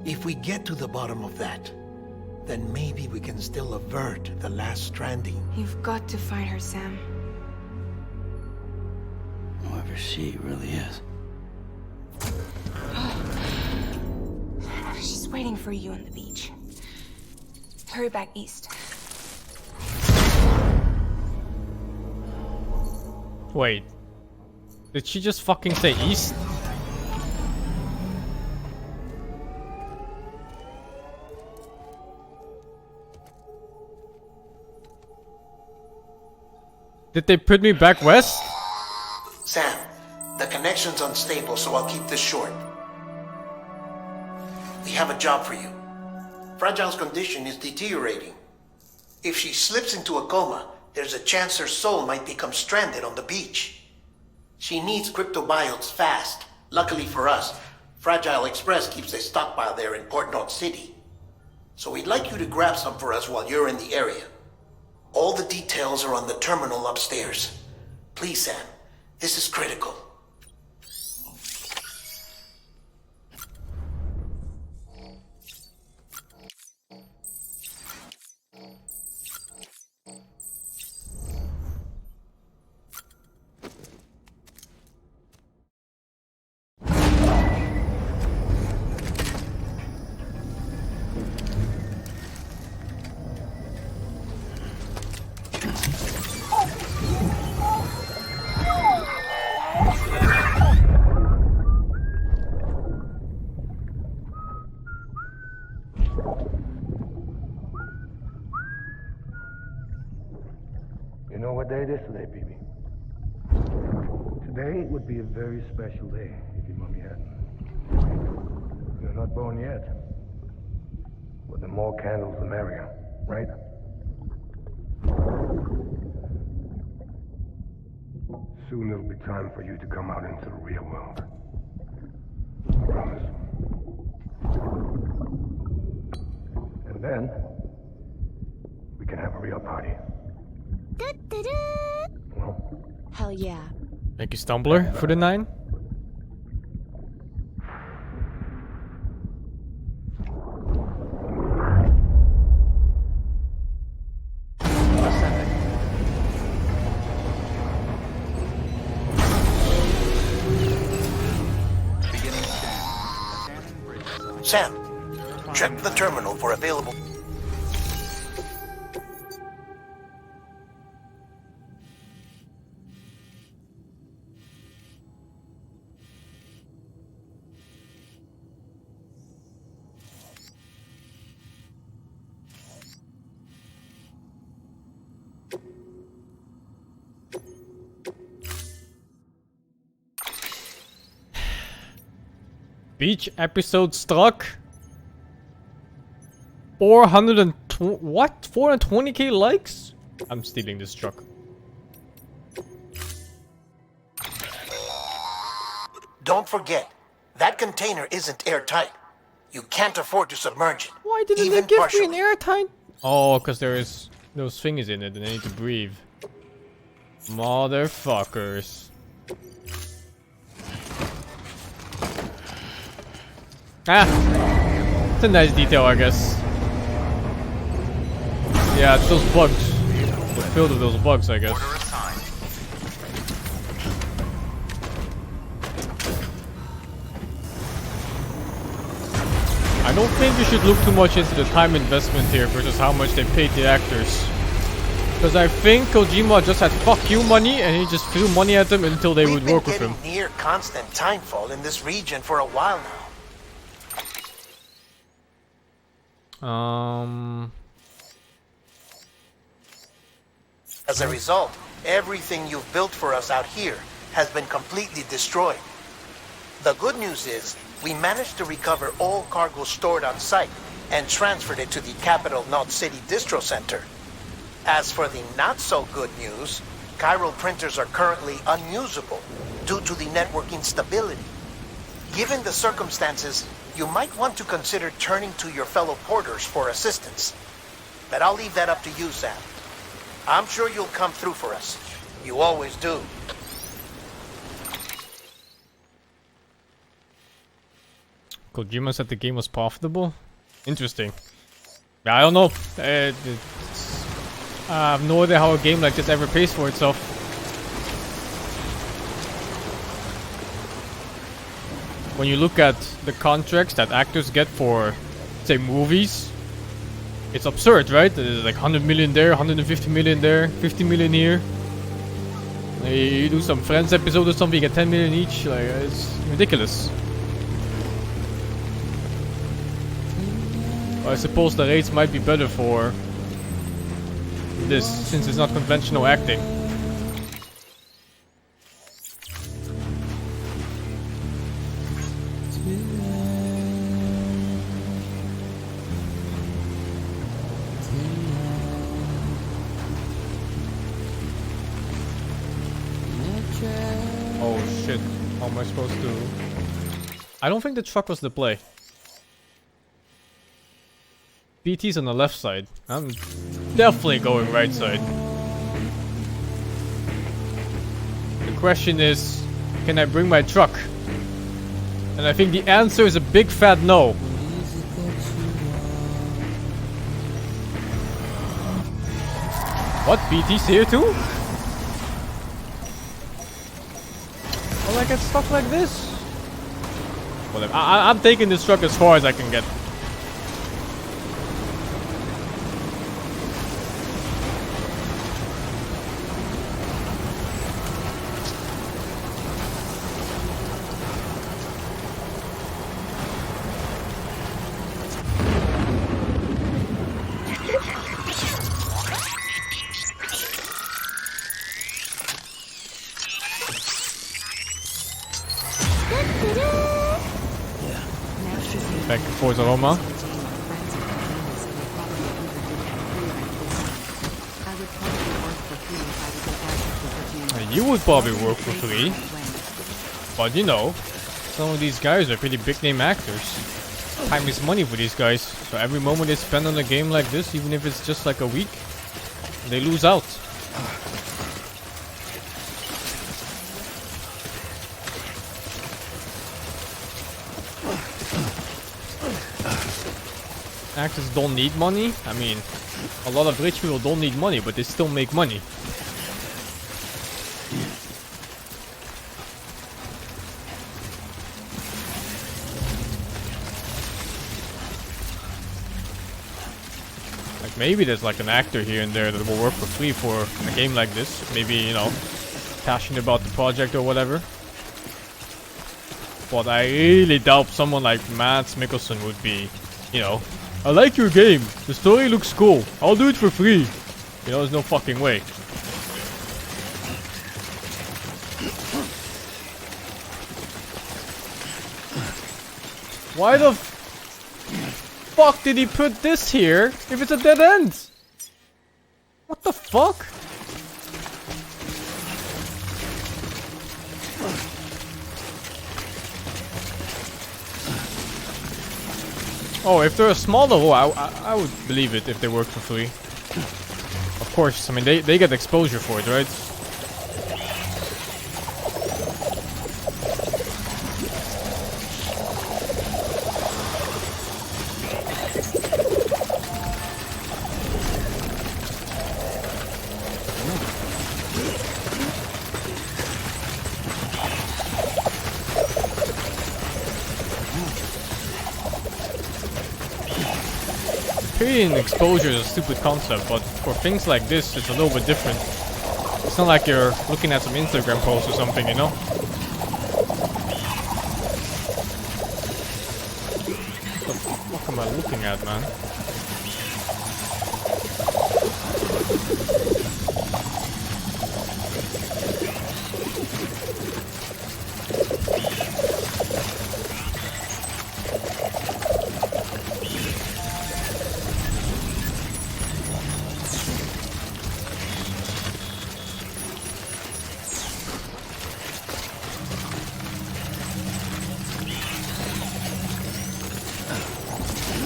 If we get to the bottom of that, then maybe we can still avert the last stranding. You've got to find her, Sam. Whoever she really is. She's waiting for you on the beach. Hurry back east. Wait. Did she just fucking say east? Did they put me back west? Sam, the connection's unstable, so I'll keep this short. We have a job for you. Fragile's condition is deteriorating. If she slips into a coma, there's a chance her soul might become stranded on the beach. She needs cryptobiotes fast. Luckily for us, Fragile Express keeps a stockpile there in Port Knot City. So we'd like you to grab some for us while you're in the area. All the details are on the terminal upstairs. Please, Sam, this is critical. You know what day it is today, BB? Today would be a very special day if your mommy hadn't. You're not born yet. But the more candles, the merrier, right? Soon it'll be time for you to come out into the real world. I promise. And then, we can have a real party. Well, Hell yeah. Thank you, Stumbler, for the 9. Sam, check the terminal for available... Beach episode struck. 420 what? 420k likes? I'm stealing this truck. Don't forget, that container isn't airtight. You can't afford to submerge it. Why didn't even they give partially. me an airtight? Oh, because there is those things in it and I need to breathe. Motherfuckers. Ah, it's a nice detail, I guess. Yeah, it's those bugs. We're filled with those bugs, I guess. I don't think you should look too much into the time investment here versus how much they paid the actors. Because I think Kojima just had fuck you money and he just threw money at them until they would work with him. We've been getting near constant timefall in this region for a while now. As a result, everything you've built for us out here has been completely destroyed. The good news is, we managed to recover all cargo stored on site and transferred it to the capital Knot City Distro Center. As for the not-so-good news, chiral printers are currently unusable due to the network instability. Given the circumstances, you might want to consider turning to your fellow porters for assistance. But I'll leave that up to you, Sam. I'm sure you'll come through for us. You always do. Kojima said the game was profitable? Interesting. I don't know. I have no idea how a game like this ever pays for itself. when you look at the contracts that actors get for, say, movies, it's absurd, right? There's like 100 million there, 150 million there, 50 million here. You do some Friends episode or something, you get 10 million each. Like, it's ridiculous. I suppose the rates might be better for this, since it's not conventional acting. Oh shit, how am I supposed to... I don't think the truck was the play. BT's on the left side. I'm definitely going right side. The question is, can I bring my truck? And I think the answer is a big fat no. What? BT's here too? Well, I get stuck like this? Whatever. I'm taking this truck as far as I can get. Back and forth aroma. You would probably work for free. But you know, some of these guys are pretty big name actors. Time is money for these guys. So every moment they spend on a game like this, even if it's just like a week, they lose out. Actors don't need money. I mean, a lot of rich people don't need money, but they still make money. Like maybe there's like an actor here and there that will work for free for a game like this. Maybe, you know, passionate about the project or whatever. But I really doubt someone like Mads Mikkelsen would be, you know, I like your game. The story looks cool. I'll do it for free. You know, there's no fucking way. Why the fuck did he put this here if it's a dead end? What the fuck? Oh, if they're a smaller hole, I would believe it if they work for free. Of course, I mean, they get exposure for it, right? Paying exposure is a stupid concept, but for things like this, it's a little bit different. It's not like you're looking at some Instagram post or something, you know? What the fuck am I looking at, man?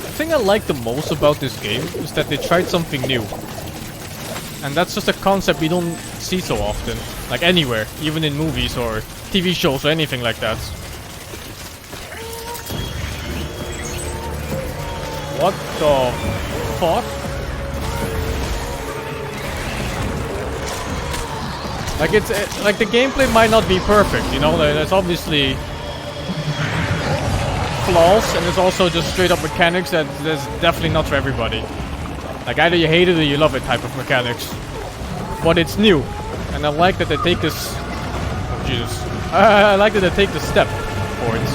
The thing I like the most about this game is that they tried something new. And that's just a concept we don't see so often. Like anywhere, even in movies or TV shows or anything like that. What the fuck? Like like the gameplay might not be perfect, you know, there's obviously flaws, and it's also just straight up mechanics that's definitely not for everybody. Like either you hate it or you love it type of mechanics. But it's new, and I like that they take this. Oh Jesus! I like that they take the step for it.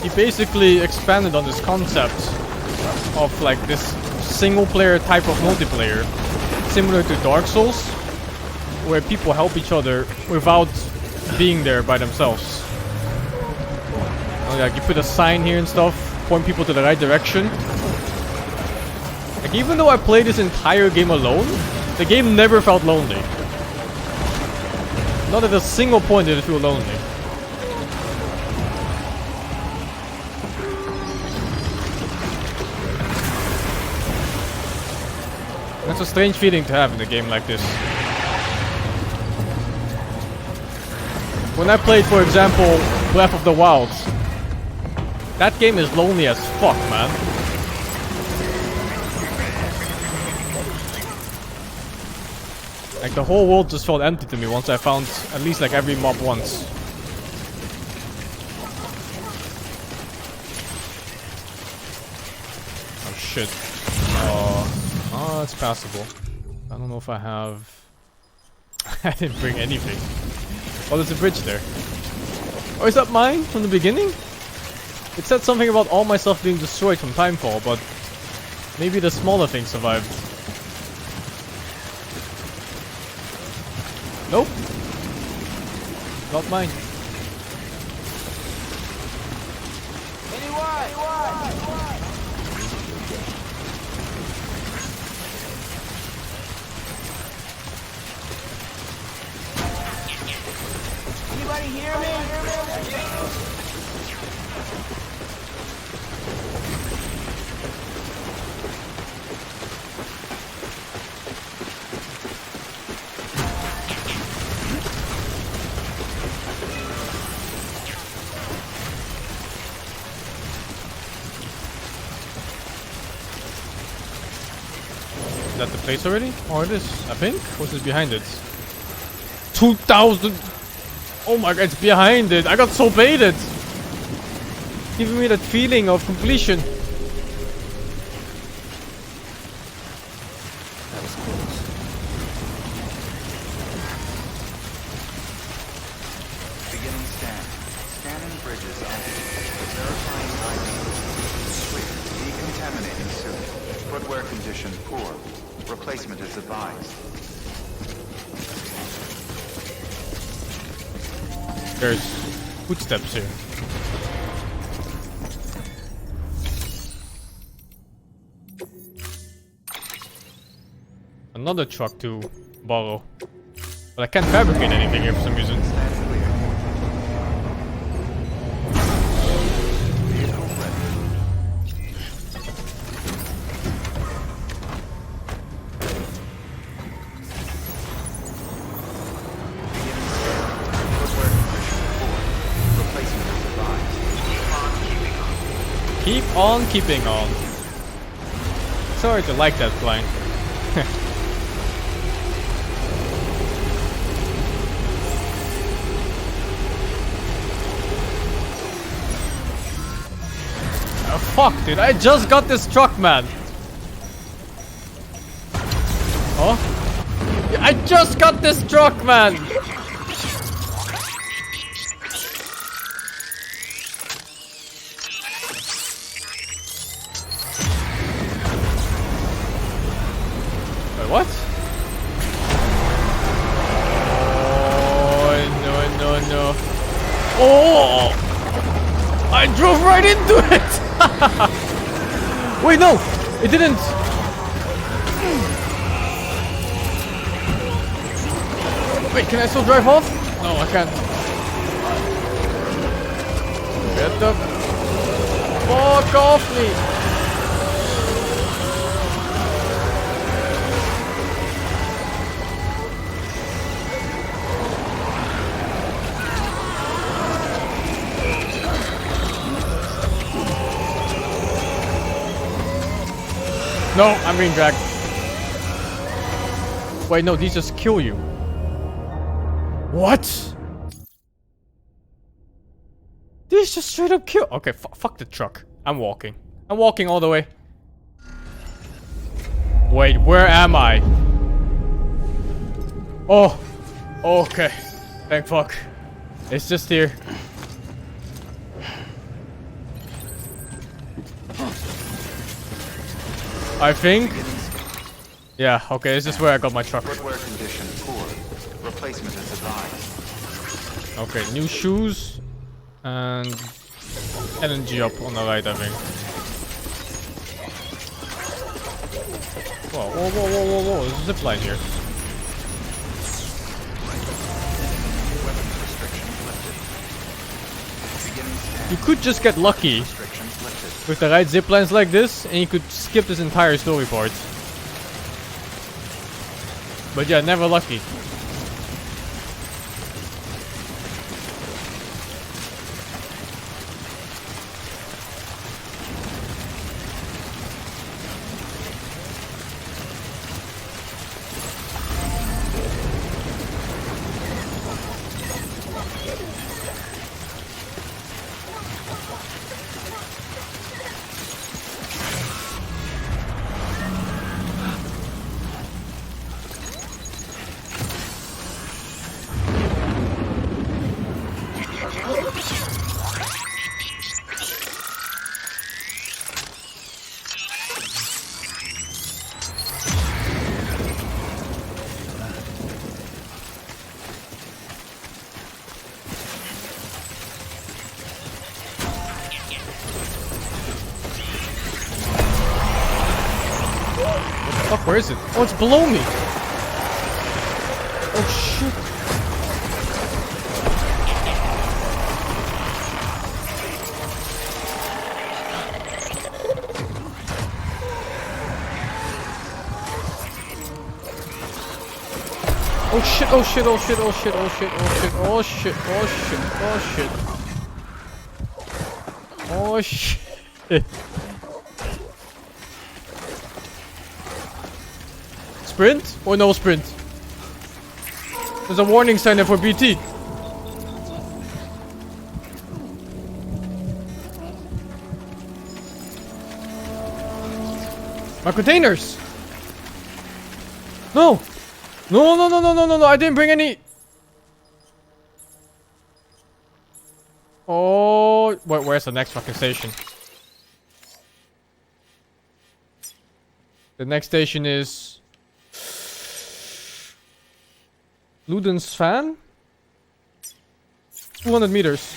He basically expanded on this concept of like this single player type of multiplayer, similar to Dark Souls, where people help each other without being there by themselves. Like you put a sign here and stuff, point people to the right direction. Like even though I played this entire game alone, the game never felt lonely. Not at a single point did it feel lonely. That's a strange feeling to have in a game like this. When I played, for example, Breath of the Wild, that game is lonely as fuck, man. Like the whole world just felt empty to me once I found at least like every mob once. Oh shit. Oh, it's passable. I don't know if I have... I didn't bring anything. Oh, there's a bridge there. Oh, is that mine from the beginning? It said something about all my stuff being destroyed from Timefall, but maybe the smaller thing survived. Nope. Not mine. Anybody hear me? Is that the place already? Oh, it is. I think? What's this behind it? 2,000! Oh my god, it's behind it. I got so baited. Giving me that feeling of completion. That was close. Beginning scan. Scanning bridges empty. Verifying ID. Clear. Decontaminating suit. Footwear condition poor. Replacement is advised. There's footsteps here. Another truck to borrow. But I can't fabricate anything here for some reason. Keep on keeping on. Sorry to like that line. Oh fuck, dude, I just got this truck, man. Oh? I just got this truck, man. What? Oh, no. Oh! I drove right into it! Wait, no! It didn't! Wait, can I still drive off? No, I can't. Get the fuck off me! No, I'm being dragged. Wait, no, these just kill you. What? These just straight up kill. Okay, fuck the truck. I'm walking. I'm walking all the way. Wait, where am I? Oh, okay. Thank fuck. It's just here. I think. Yeah, okay, this is where I got my truck. Footwear condition poor. Replacement is advised. Okay, new shoes. And energy up on the right, I think. Whoa, whoa, whoa, whoa, whoa, whoa. There's a zip line here. You could just get lucky with the right zip lines like this, and you could skip this entire story part. But yeah, never lucky. Fuck, where is it? Oh, it's below me. Oh shit. Oh shit, oh shit, oh shit, oh shit, oh shit, oh shit, oh shit, oh shit, oh shit. Oh shit. Sprint or no sprint? There's a warning sign there for BT. My containers! No! No, no, no, no, no, no, no, I didn't bring any. Oh, where's the next fucking station? The next station is Luden's fan? 200 meters.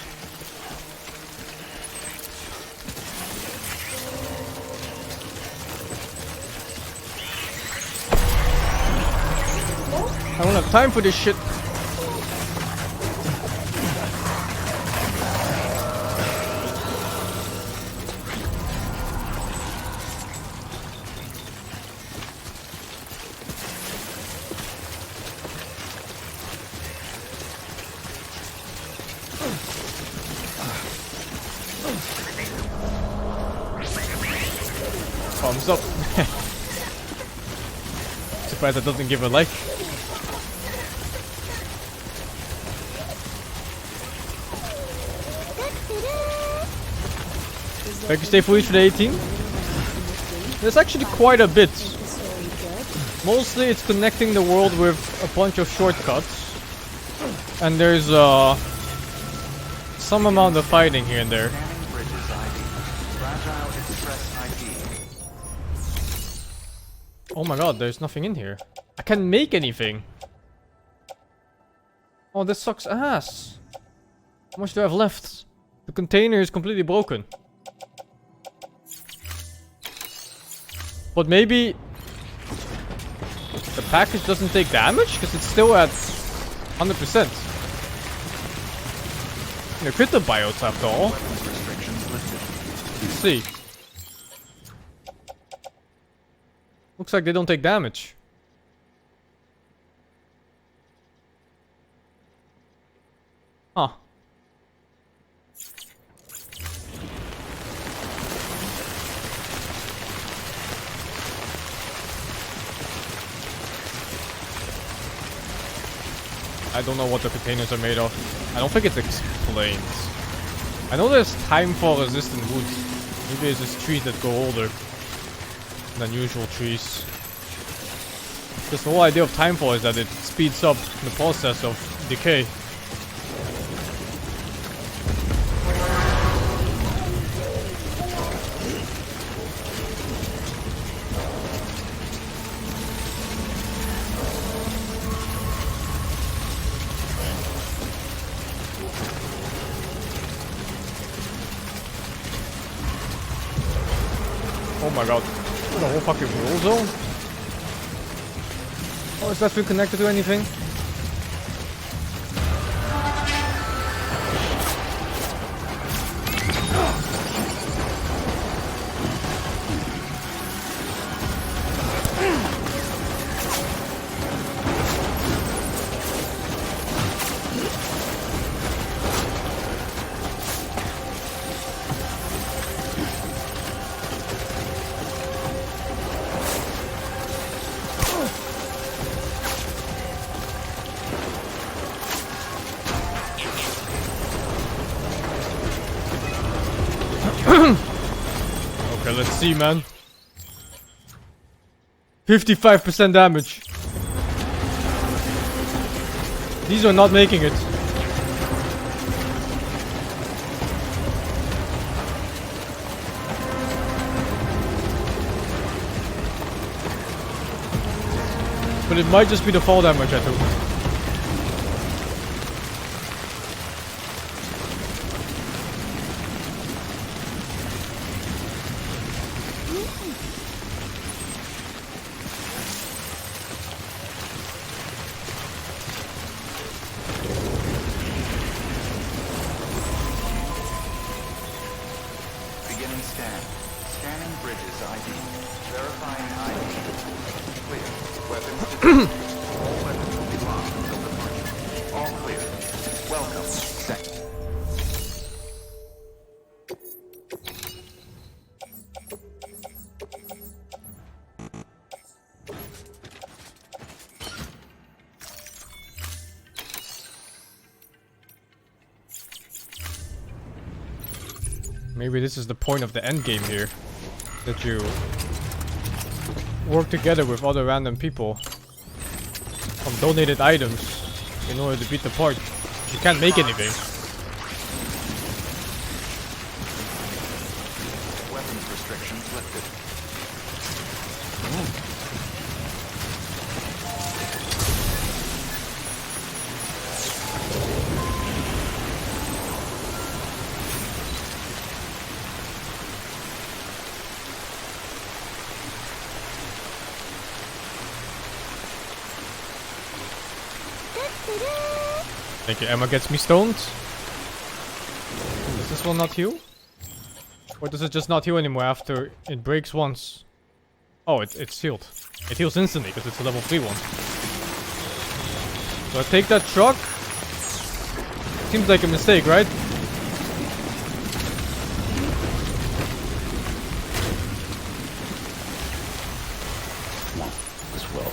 I don't have time for this shit. Thumbs up. Surprised that doesn't give a like. Thank you, stay foolish for the 18. There's actually quite a bit. Mostly it's connecting the world with a bunch of shortcuts. And there's some amount of fighting here and there. Oh my god, there's nothing in here. I can't make anything. Oh, this sucks ass. How much do I have left? The container is completely broken. But maybe the package doesn't take damage because it's still at 100%. They're crit biotes after all. Let's see. Looks like they don't take damage. Huh. I don't know what the containers are made of. I don't think it explains. I know there's Timefall resistant wood. Maybe it's just trees that go older than usual trees. Because the whole idea of Timefall is that it speeds up the process of decay. Oh my god. The whole fucking war zone? Oh, is that thing connected to anything? Okay, let's see, man. 55% damage. These are not making it. But it might just be the fall damage I took. Beginning scan. Scanning bridges ID. Verifying ID. Clear. Weapons detected. All weapons will be locked until departure. All clear. Welcome. Second. Maybe this is the point of the end game here. That you work together with other random people on donated items in order to beat the part. You can't make anything. Weapons restrictions lifted. Thank you. Emma gets me stoned. Does this one not heal? Or does it just not heal anymore after it breaks once? Oh, it's healed. It heals instantly because it's a level 3 one. So I take that truck. Seems like a mistake, right? As well.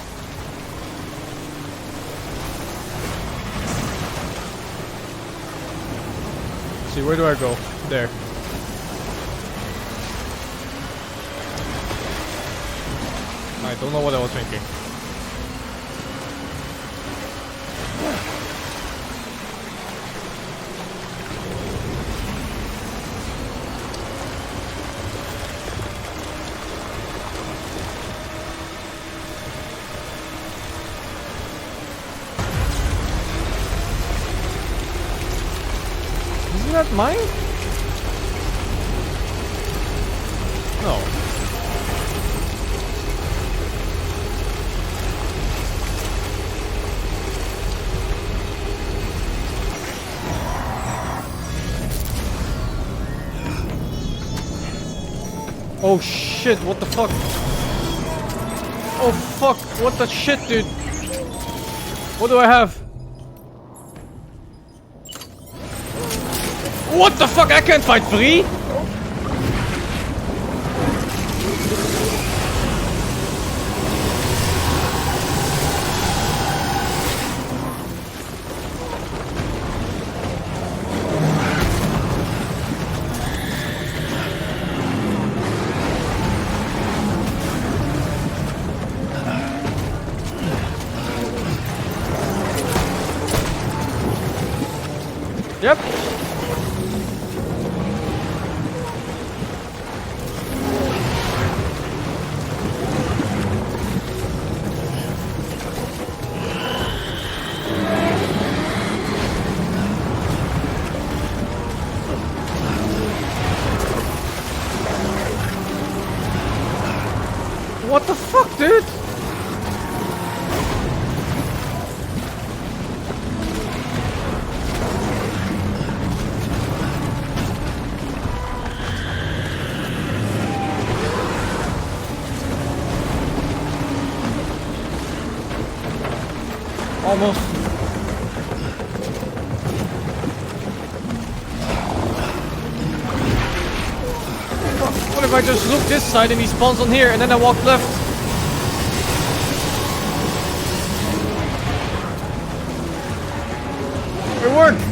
See, where do I go? There. I don't know what I was thinking. Isn't that mine? No. Oh shit, what the fuck? Oh fuck, what the shit, dude? What do I have? What the fuck? I can't fight free? What the fuck, dude? Almost. What if I just look this side and he spawns on here and then I walk left? It worked!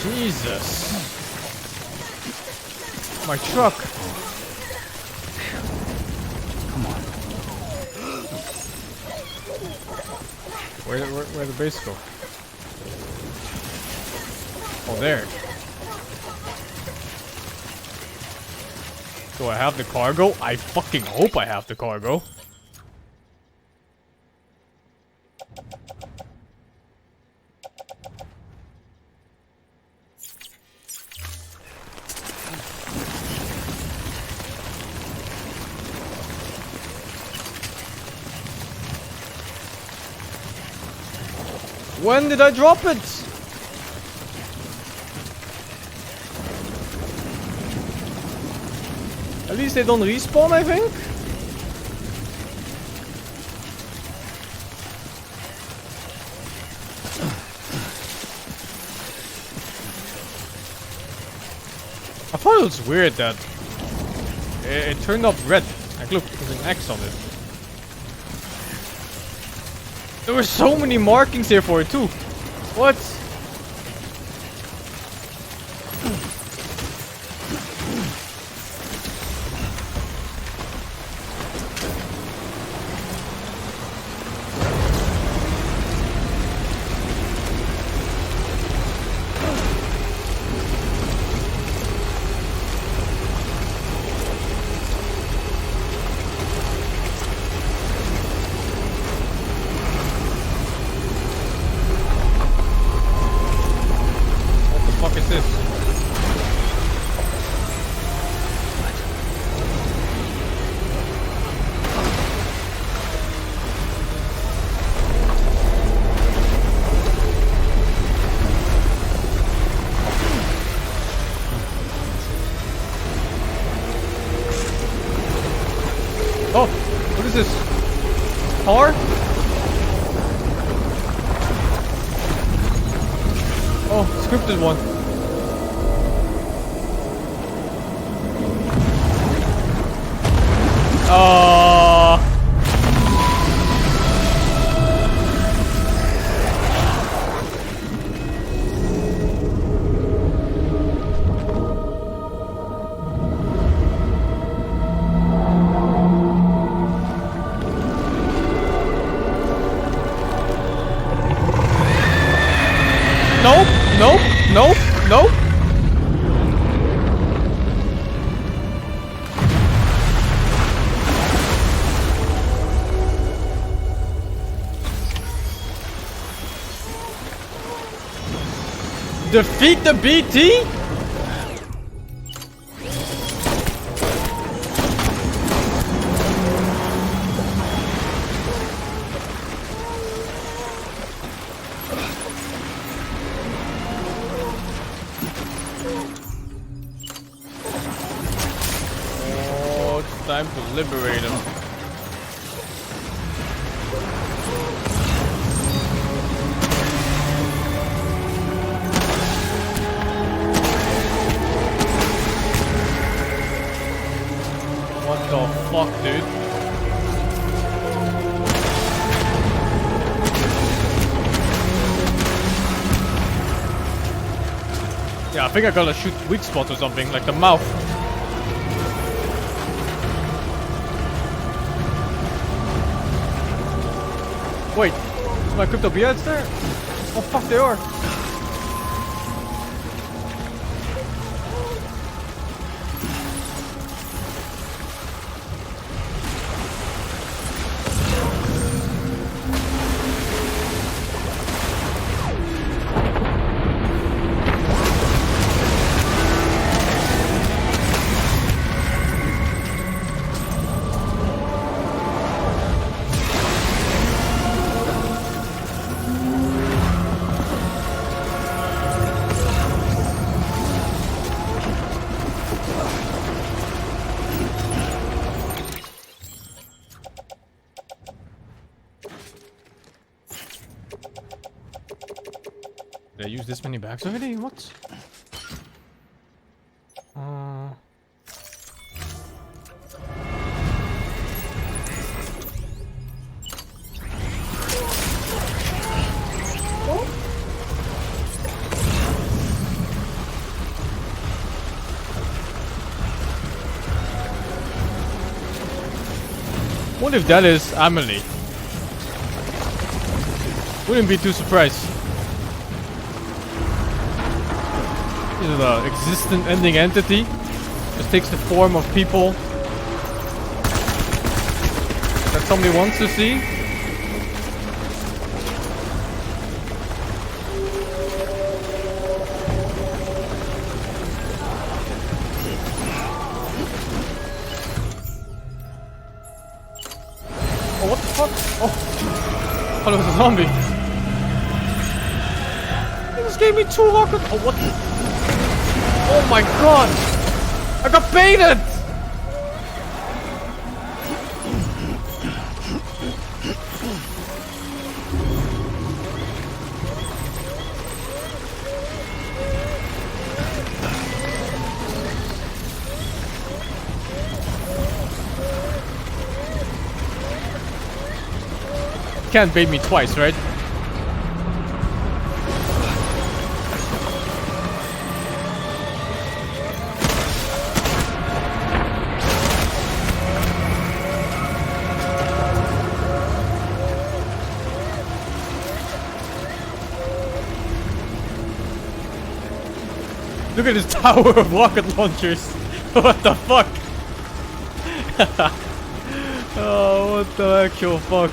Jesus. My truck. Come on. Where the base go? Oh, there. Do I have the cargo? I fucking hope I have the cargo. When did I drop it? At least they don't respawn, I think. I thought it was weird that it turned up red. Like, look, there's an X on it. There were so many markings here for it too. What? Oh, what is this? Car? Oh, scripted one. Nope, nope, nope, nope. Defeat the BT? Time to liberate him. What the fuck, dude? Yeah, I think I gotta shoot weak spot or something, like the mouth. Wait, is my crypto beards there? Oh fuck, they are. use this many bags already? What? What if that is Amelie? Wouldn't be too surprised. This is an existent ending entity. Just takes the form of people that somebody wants to see. Oh, what the fuck? Oh, I thought it was a zombie. He just gave me 2 rockets. Oh, what? Oh my god! I got baited! Can't bait me twice, right? Look at this tower of rocket launchers. What the fuck? Oh, what the actual fuck?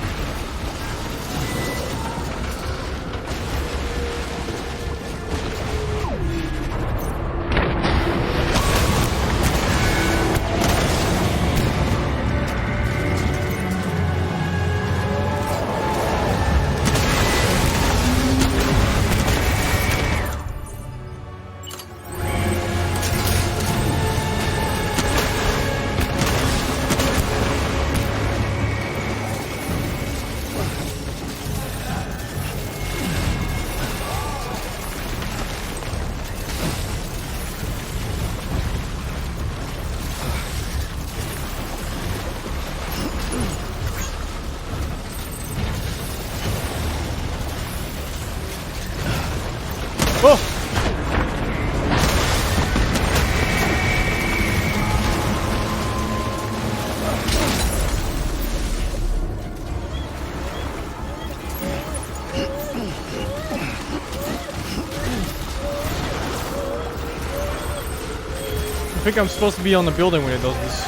I think I'm supposed to be on the building when it does this.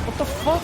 What the fuck?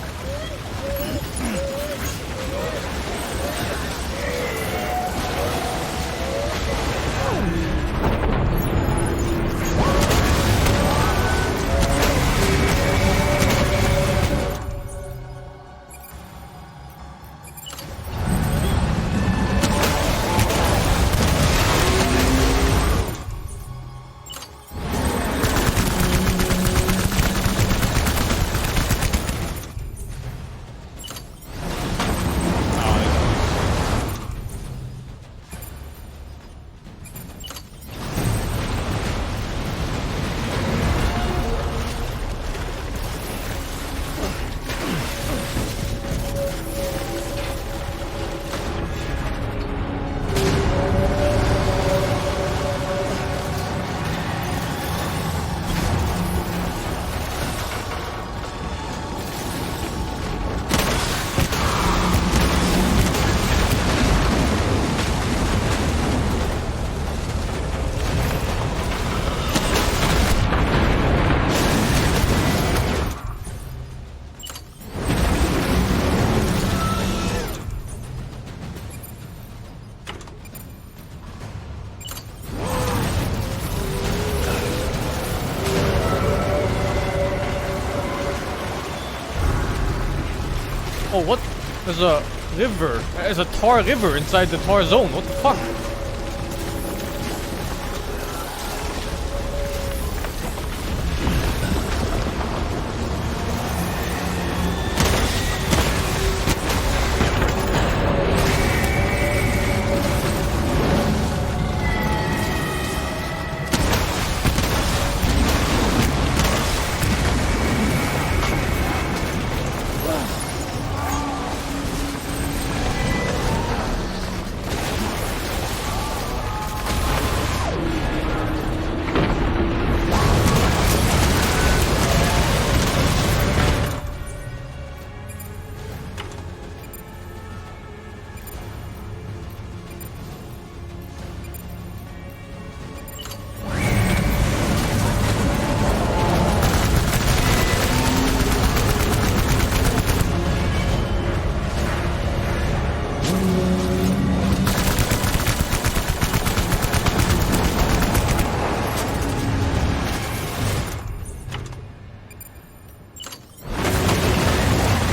Oh, what? There's a river. There's a tar river inside the tar zone. What the fuck?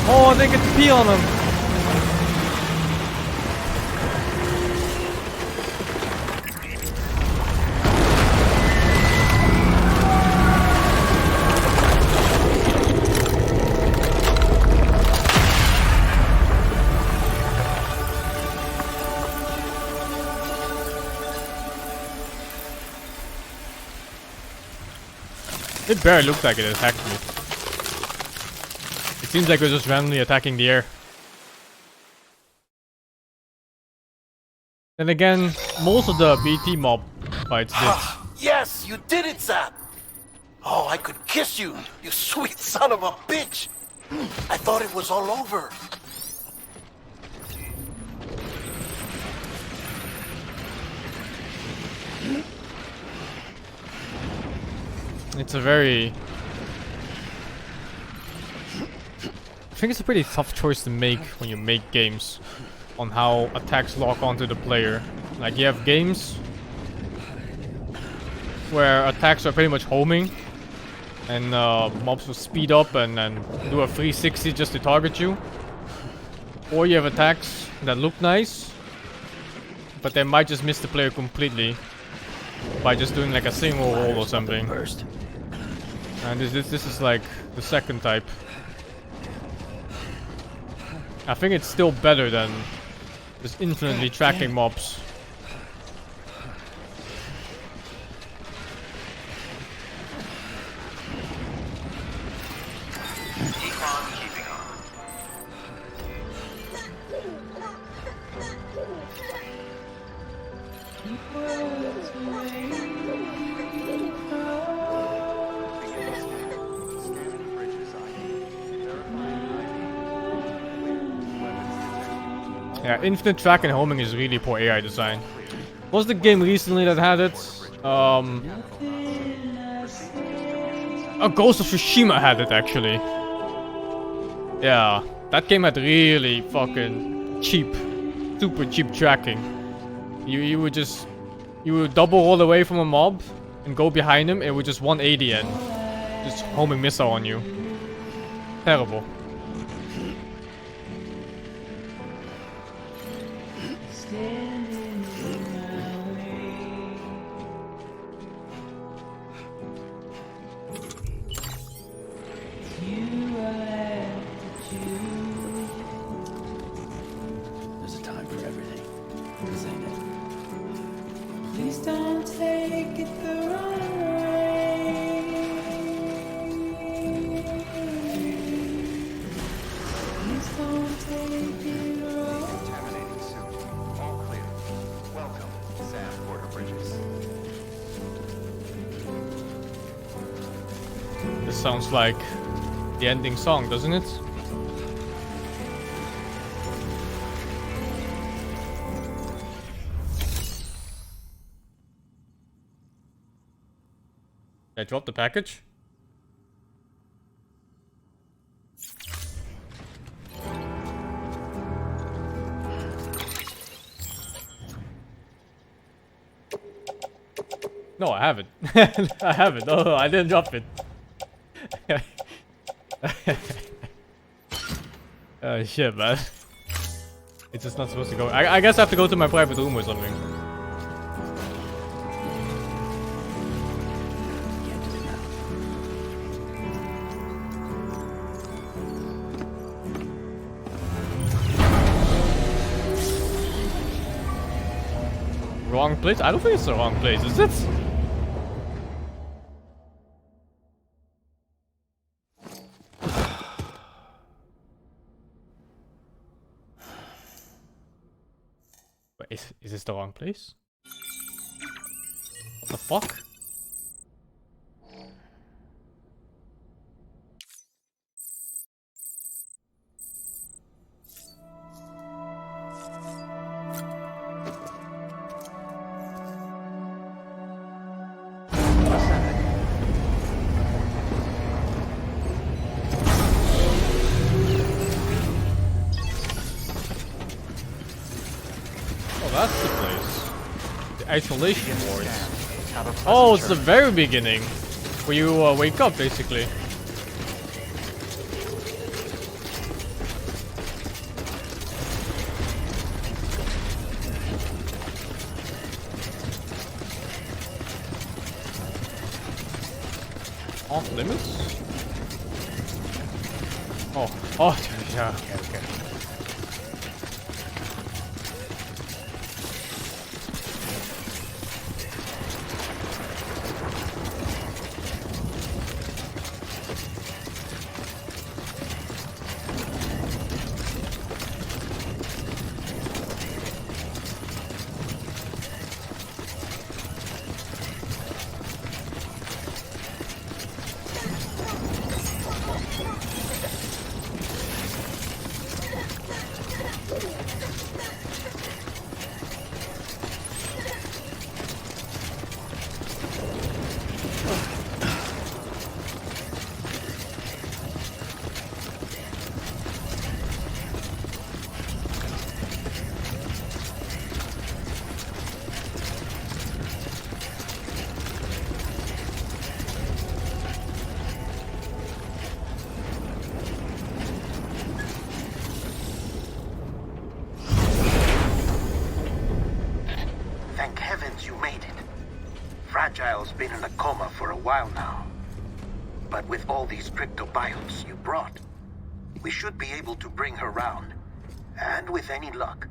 Oh, they get to pee on him. It barely looked like it attacked me. It seems like it was just randomly attacking the air. Then again, most of the BT mob fights did. Yes, you did it, Zap! Oh, I could kiss you, you sweet son of a bitch! I thought it was all over. It's a very... I think it's a pretty tough choice to make when you make games on how attacks lock onto the player. Like, you have games where attacks are pretty much homing and mobs will speed up and do a 360 just to target you. Or you have attacks that look nice, but they might just miss the player completely by just doing like a single roll or something. And this is like the second type. I think it's still better than just infinitely tracking mobs. Yeah, infinite track and homing is really poor AI design. Was the game recently that had it? Ghost of Tsushima had it actually. Yeah, that game had really fucking cheap, super cheap tracking. You would double roll away from a mob and go behind him. It would just 180 and just homing missile on you. Terrible. There's a time for everything. This ain't it. Please don't take it the wrong way. Please don't take it wrong. Terminating soon. All clear. Welcome, Sam Porter Bridges. This sounds like the ending song, doesn't it? Did I drop the package? No, I haven't. I haven't. No, I didn't drop it. Shit, man. It's just not supposed to go. I guess I have to go to my private room or something. Wrong place? I don't think it's the wrong place, is it? Is this the wrong place? What the fuck? Oh, that's the place. The isolation wards. Oh, it's the very beginning. Where you wake up, basically. Off limits? Oh, yeah, okay. Thank heavens you made it. Fragile's been in a coma for a while now. But with all these cryptobiotes you brought, we should be able to bring her round. And with any luck,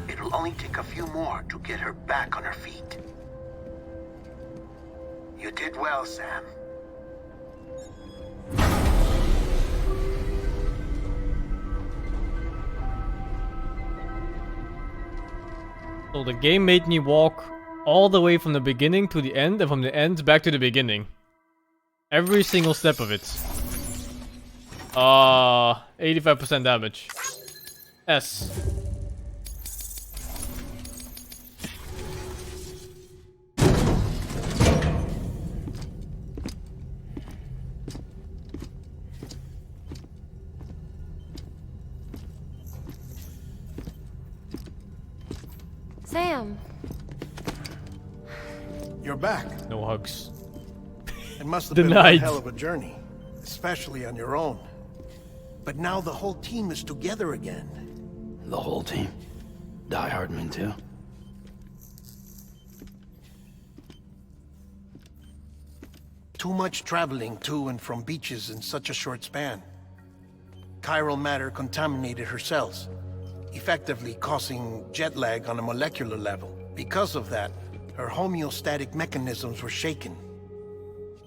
it'll only take a few more to get her back on her feet. You did well, Sam. So the game made me walk all the way from the beginning to the end, and from the end back to the beginning. Every single step of it. 85% damage. S. Sam. You're back. No hugs. It must have been Denied. one hell of a journey, especially on your own. But now the whole team is together again. The whole team? Die Hardman too? Too much traveling to and from beaches in such a short span. Chiral matter contaminated her cells, effectively causing jet lag on a molecular level. Because of that, her homeostatic mechanisms were shaken.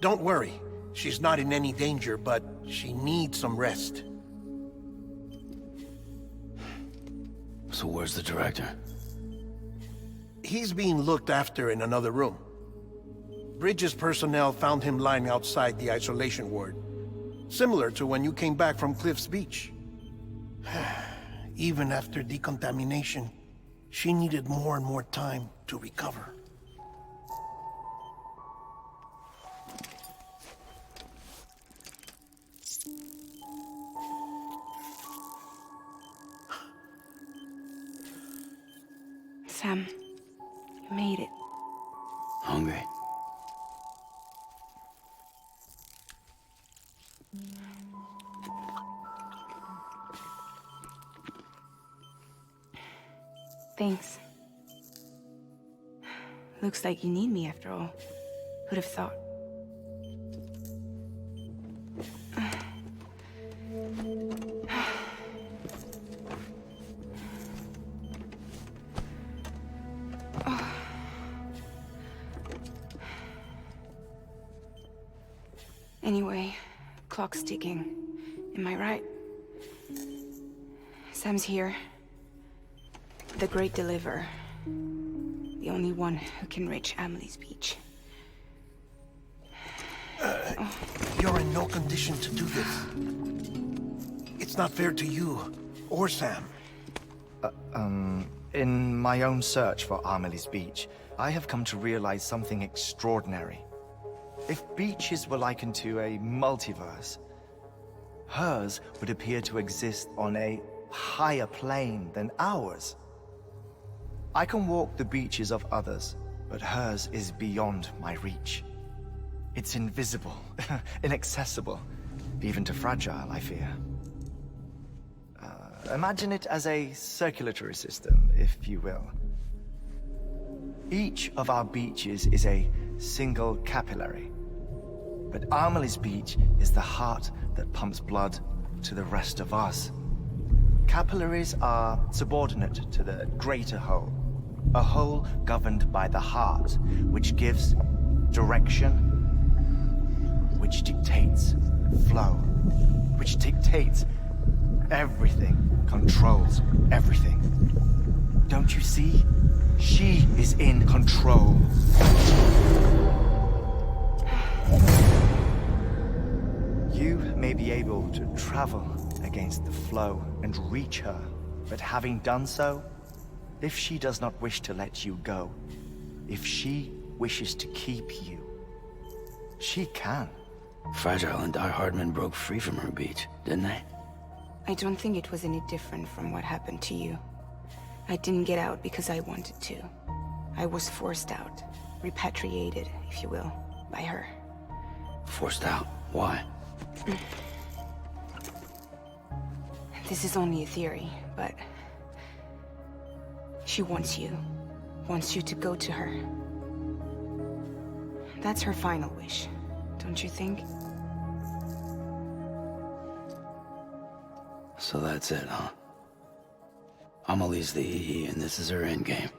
Don't worry, she's not in any danger, but she needs some rest. So where's the director? He's being looked after in another room. Bridges personnel found him lying outside the isolation ward, similar to when you came back from Cliff's beach. Even after decontamination, she needed more and more time to recover. Sam, you made it. Hungry? Thanks. Looks like you need me after all. Who'd have thought? Anyway, clock's ticking. Am I right? Sam's here. The Great Deliverer. The only one who can reach Amelie's beach. You're in no condition to do this. It's not fair to you, or Sam. In my own search for Amelie's beach, I have come to realize something extraordinary. If beaches were likened to a multiverse, hers would appear to exist on a higher plane than ours. I can walk the beaches of others, but hers is beyond my reach. It's invisible, inaccessible, even to fragile, I fear. Imagine it as a circulatory system, if you will. Each of our beaches is a single capillary. But Amelie's beach is the heart that pumps blood to the rest of us. Capillaries are subordinate to the greater whole. A whole governed by the heart, which gives direction, which dictates flow, which dictates everything, controls everything. Don't you see? She is in control. You may be able to travel against the flow and reach her, but having done so, if she does not wish to let you go, if she wishes to keep you, she can. Fragile and Hardman broke free from her beach, didn't they? I don't think it was any different from what happened to you. I didn't get out because I wanted to. I was forced out, repatriated, if you will, by her. Forced out? Why? This is only a theory, but she wants you to go to her. That's her final wish, don't you think? So that's it, huh? Amelie's the EE, and this is her endgame.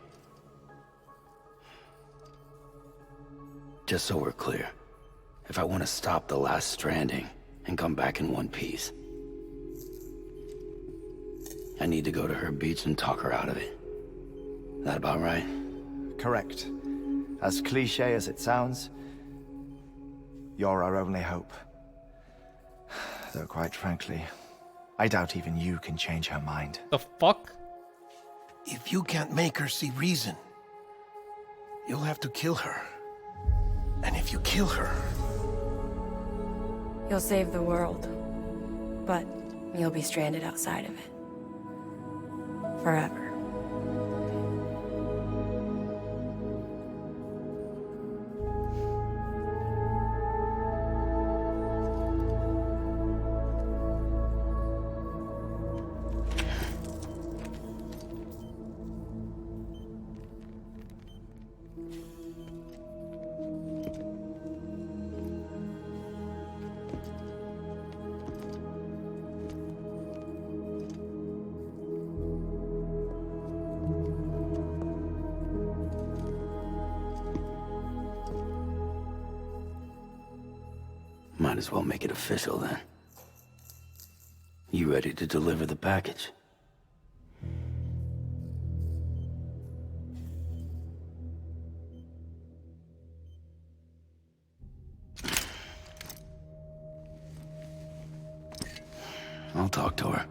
Just so we're clear, if I want to stop the last Stranding and come back in one piece, I need to go to her beach and talk her out of it. That about right? Correct. As cliché as it sounds, you're our only hope. Though quite frankly, I doubt even you can change her mind. The fuck? If you can't make her see reason, you'll have to kill her. And if you kill her... You'll save the world, but you'll be stranded outside of it. Forever. Might as well make it official then. You ready to deliver the package? I'll talk to her.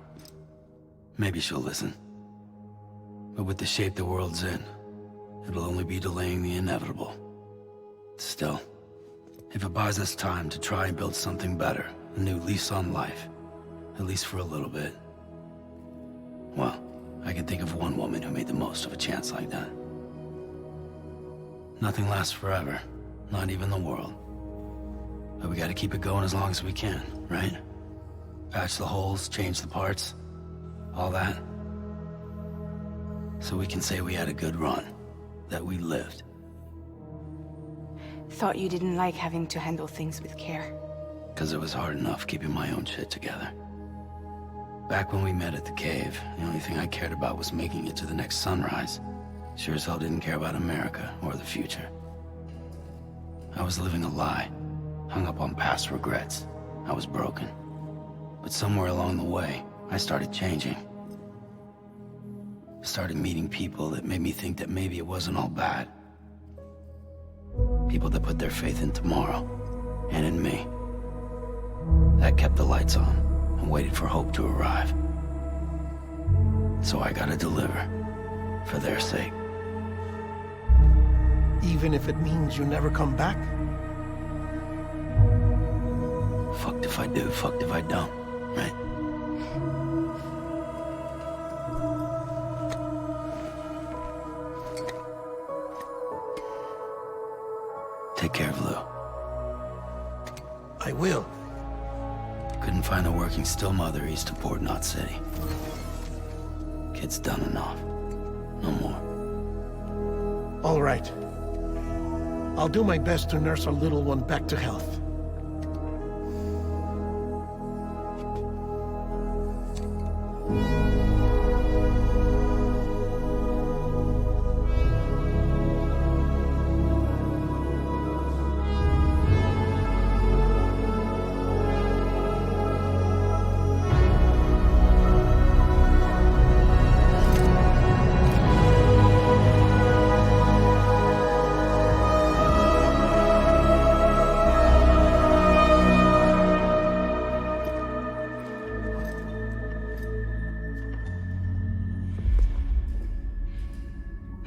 Maybe she'll listen. But with the shape the world's in, it'll only be delaying the inevitable. Still, if it buys us time to try and build something better, a new lease on life, at least for a little bit, well, I can think of one woman who made the most of a chance like that. Nothing lasts forever, not even the world. But we gotta keep it going as long as we can, right? Patch the holes, change the parts, all that. So we can say we had a good run, that we lived. Thought you didn't like having to handle things with care. 'Cause it was hard enough keeping my own shit together. Back when we met at the cave, the only thing I cared about was making it to the next sunrise. Sure as hell didn't care about America or the future. I was living a lie, hung up on past regrets. I was broken. But somewhere along the way, I started changing. Started meeting people that made me think that maybe it wasn't all bad. People that put their faith in tomorrow, and in me. That kept the lights on, and waited for hope to arrive. So I gotta deliver, for their sake. Even if it means you never come back? Fucked if I do, fucked if I don't, right? Take care of Lou. I will. Couldn't find a working still mother east of Port Knot City. Kid's done enough. No more. All right. I'll do my best to nurse our little one back to health.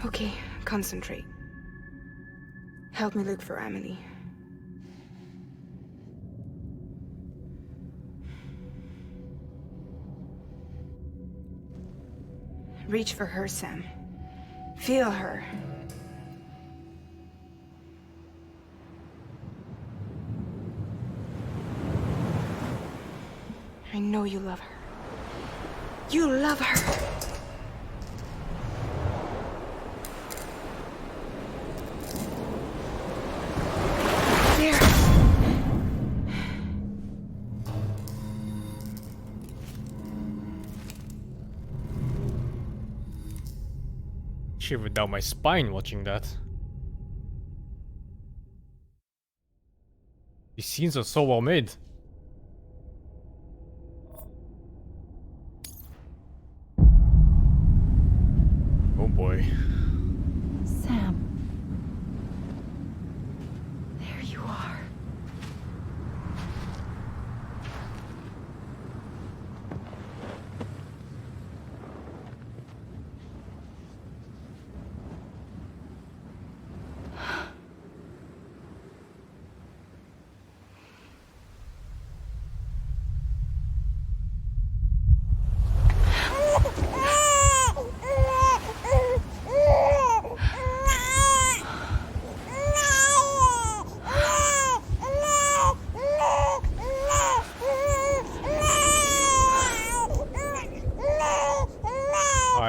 Okay, concentrate. Help me look for Amelie. Reach for her, Sam. Feel her. I know you love her. You love her! Shivered down my spine watching that. These scenes are so well made. Oh boy. Sam. There you are.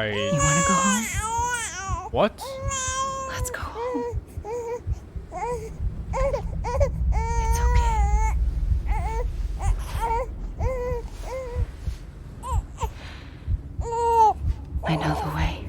You wanna go home? What? Let's go home. It's okay. I know the way.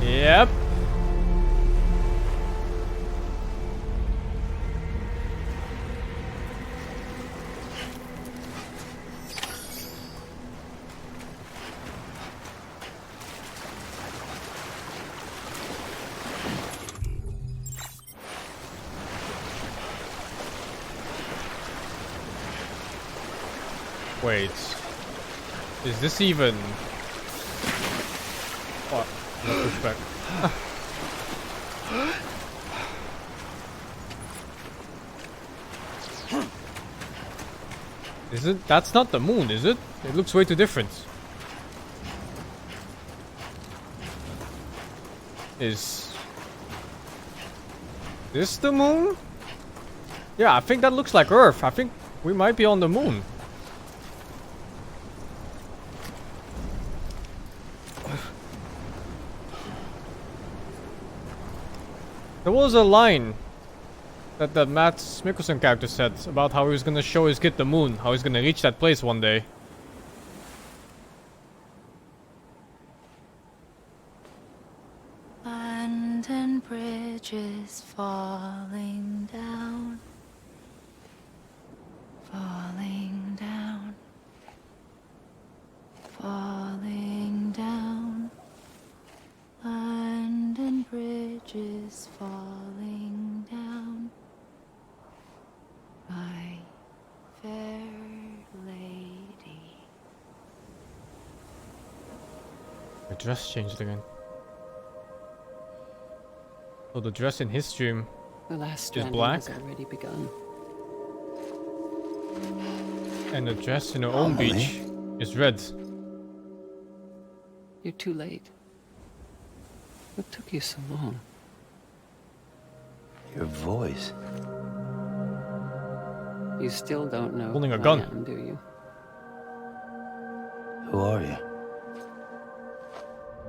Yep. Wait. Is this even... What? No pushback. Is it? That's not the moon, is it? It looks way too different. Is this the moon? Yeah, I think that looks like Earth. I think we might be on the moon. There was a line that Matt Mikkelsen character said about how he was gonna show his kid the moon, how he's gonna reach that place one day. London Bridge is falling down. Falling down. Falling down. London Bridge is falling down. My fair lady. The dress changed again. So the dress in his dream The last is stranding black, has already begun. and the dress in her own beach is red. You're too late. What took you so long? Your voice. You still don't know Holding a who gun. I am, do you? Who are you?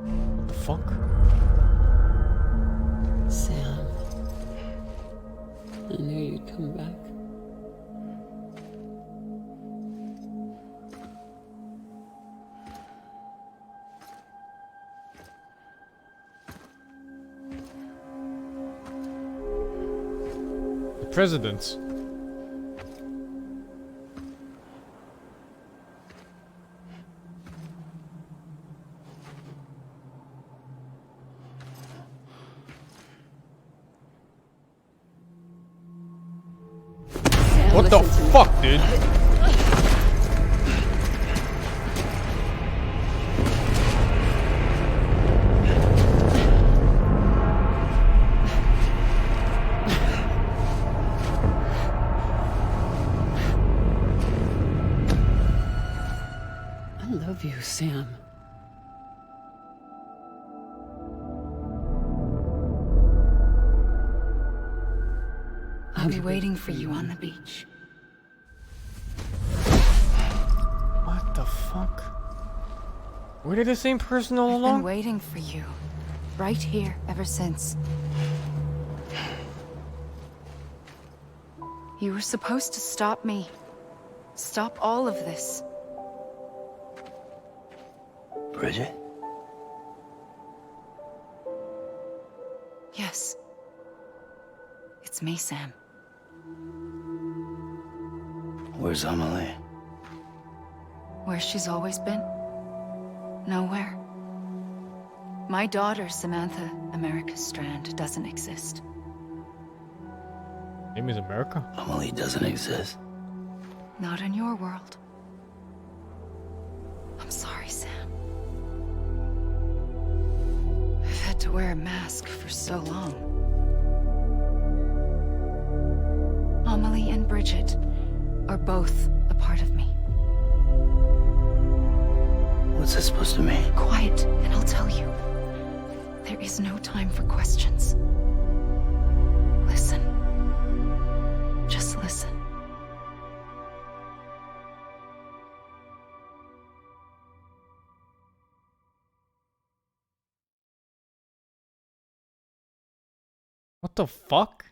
What the fuck? Sam. I knew you'd come back. The president. Sam, What the listen to me. fuck, dude? I love you, Sam. I'll be waiting for you on the beach. What the fuck? Were they the same person all I've been along? waiting for you. Right here, ever since. You were supposed to stop me. Stop all of this. Bridget? Yes. It's me, Sam. Where's Amelie? Where she's always been. Nowhere. My daughter, Samantha America Strand, doesn't exist. Name is America? Amelie doesn't exist. Not in your world. I'm sorry, Sam. I've had to wear a mask for so long. Amelie and Bridget are both a part of me. What's that supposed to mean? Quiet, and I'll tell you. There is no time for questions. Listen. Just listen. What the fuck?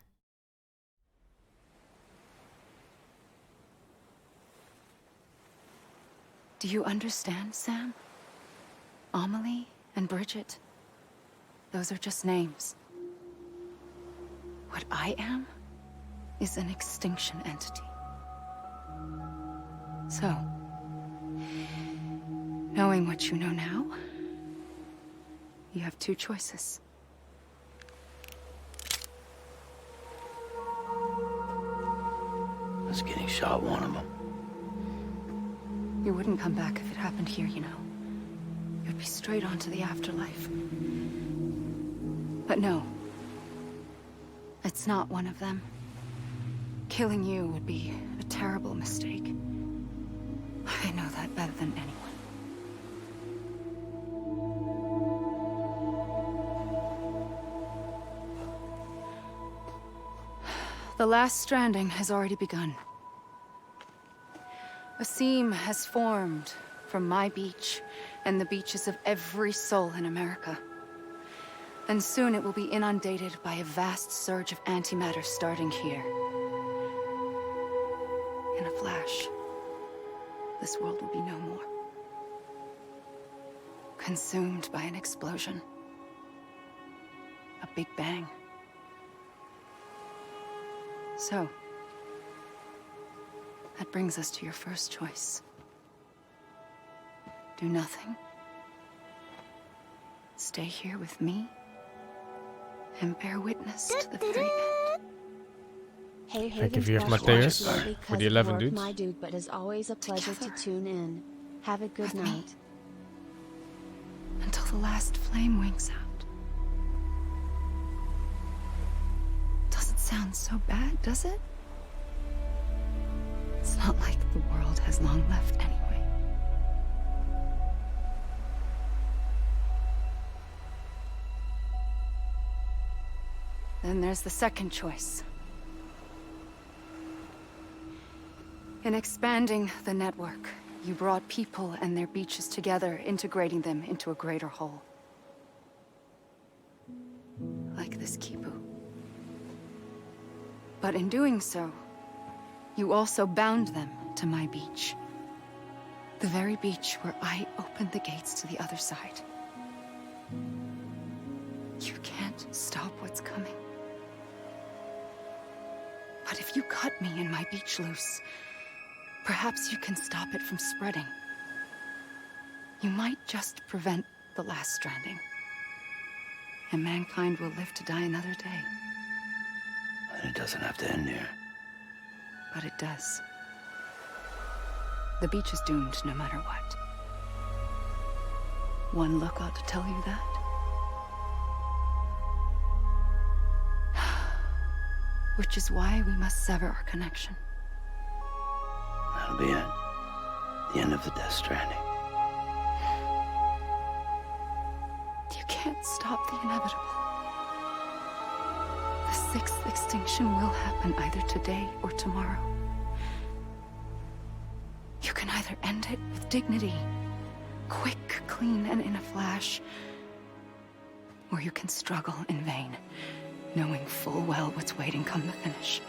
Do you understand, Sam? Amelie and Bridget. Those are just names. What I am is an extinction entity. So, knowing what you know now, you have two choices. Us getting shot, one of them. You wouldn't come back if it happened here, you know. You'd be straight on to the afterlife. But no. It's not one of them. Killing you would be a terrible mistake. I know that better than anyone. The last stranding has already begun. A seam has formed from my beach and the beaches of every soul in America. And soon it will be inundated by a vast surge of antimatter starting here. In a flash, this world will be no more. Consumed by an explosion. A big bang. So, that brings us to your first choice. Do nothing. Stay here with me and bear witness to the very end. Hey, Thank you Haven's for your Brush Mateus, was lovely for the cousin 11 work, dudes. my dude, but it's always a pleasure to tune in. Have a good night. Until the last flame winks out. Doesn't sound so bad, does it? It's not like the world has long left anyway. Then there's the second choice. In expanding the network, you brought people and their beaches together, integrating them into a greater whole. Like this Kipu. But in doing so, you also bound them to my beach. The very beach where I opened the gates to the other side. You can't stop what's coming. But if you cut me and my beach loose, perhaps you can stop it from spreading. You might just prevent the last stranding. And mankind will live to die another day. And it doesn't have to end here. But it does. The beach is doomed no matter what. One look ought to tell you that. Which is why we must sever our connection. That'll be it. The end of the Death Stranding. You can't stop the inevitable. The sixth extinction will happen either today or tomorrow. You can either end it with dignity, quick, clean, and in a flash, or you can struggle in vain, knowing full well what's waiting come the finish.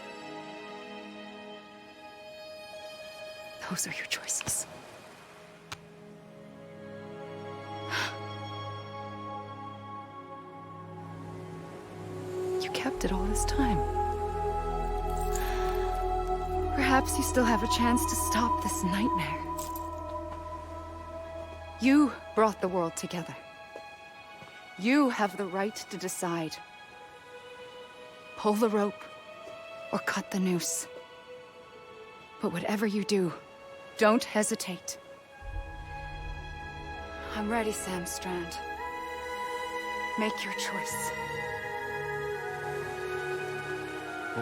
Those are your choices. You kept it all this time. Perhaps you still have a chance to stop this nightmare. You brought the world together. You have the right to decide. Pull the rope or cut the noose. But whatever you do, don't hesitate. I'm ready, Sam Strand. Make your choice.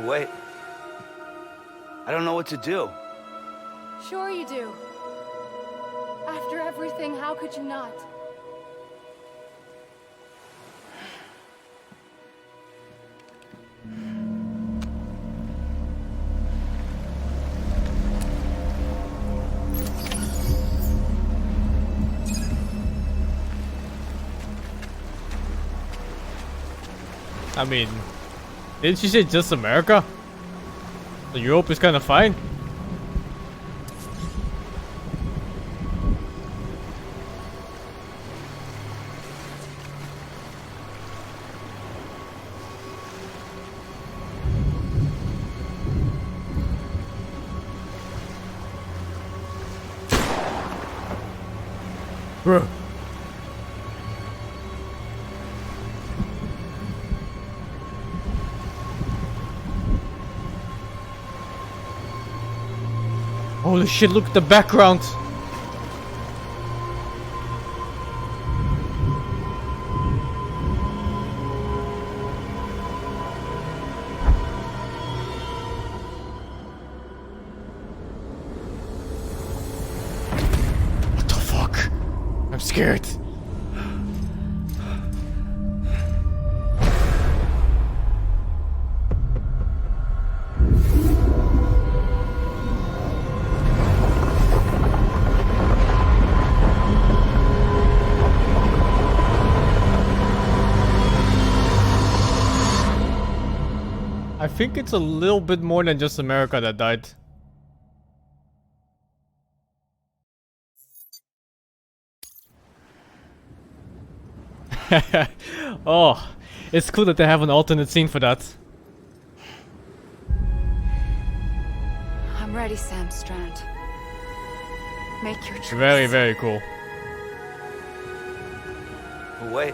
Wait. I don't know what to do. Sure you do. After everything, how could you not? I mean, didn't you say just America? So Europe is kind of fine. Bro. Holy shit, look at the background. What the fuck? I'm scared. think it's a little bit more than just America that died. Oh, it's cool that they have an alternate scene for that. I'm ready, Sam Strand. Make your choice. Very, very cool. But wait.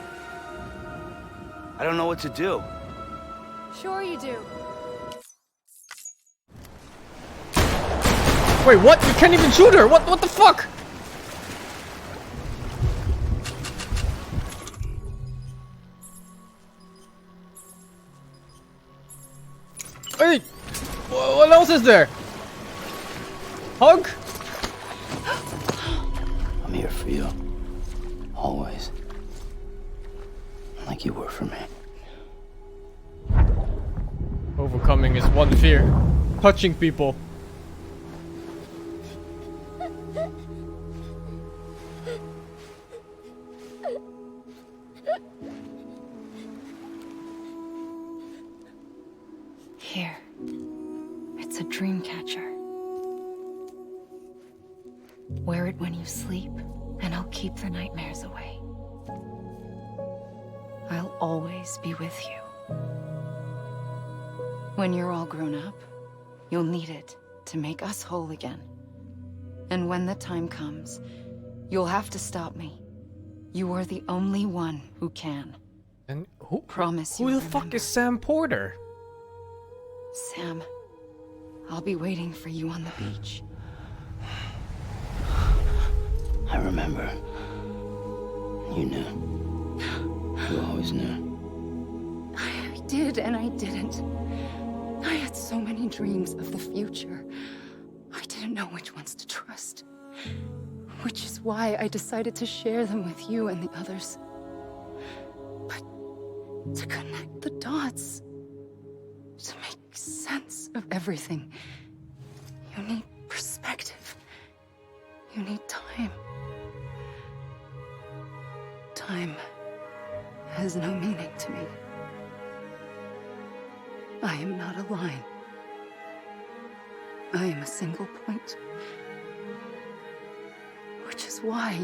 I don't know what to do. Sure you do. Wait, what? You can't even shoot her! What the fuck? Hey! What else is there? Hug? I'm here for you. Always. Like you were for me. Overcoming is one fear. Touching people. Here. It's a dream catcher. Wear it when you sleep, and I'll keep the nightmares away. I'll always be with you. When you're all grown up, you'll need it to make us whole again. And when the time comes, you'll have to stop me. You are the only one who can. And who? Promise you. Who the fuck is Sam Porter? Sam, I'll be waiting for you on the beach. I remember. You knew. You always knew. I did and I didn't. I had so many dreams of the future. I didn't know which ones to trust. Which is why I decided to share them with you and the others. But to connect the dots, to make sense of everything, you need perspective. You need time. Time has no meaning to me. I am not a line. I am a single point. Which is why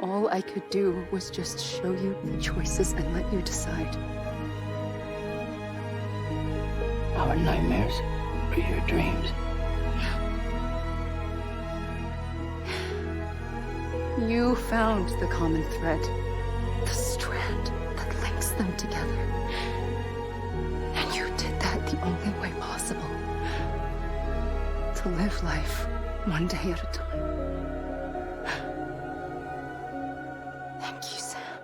all I could do was just show you the choices and let you decide. Our nightmares or your dreams? You found the common thread, the strand that links them together. And you did that the only way possible. To live life one day at a time. Thank you, Sam.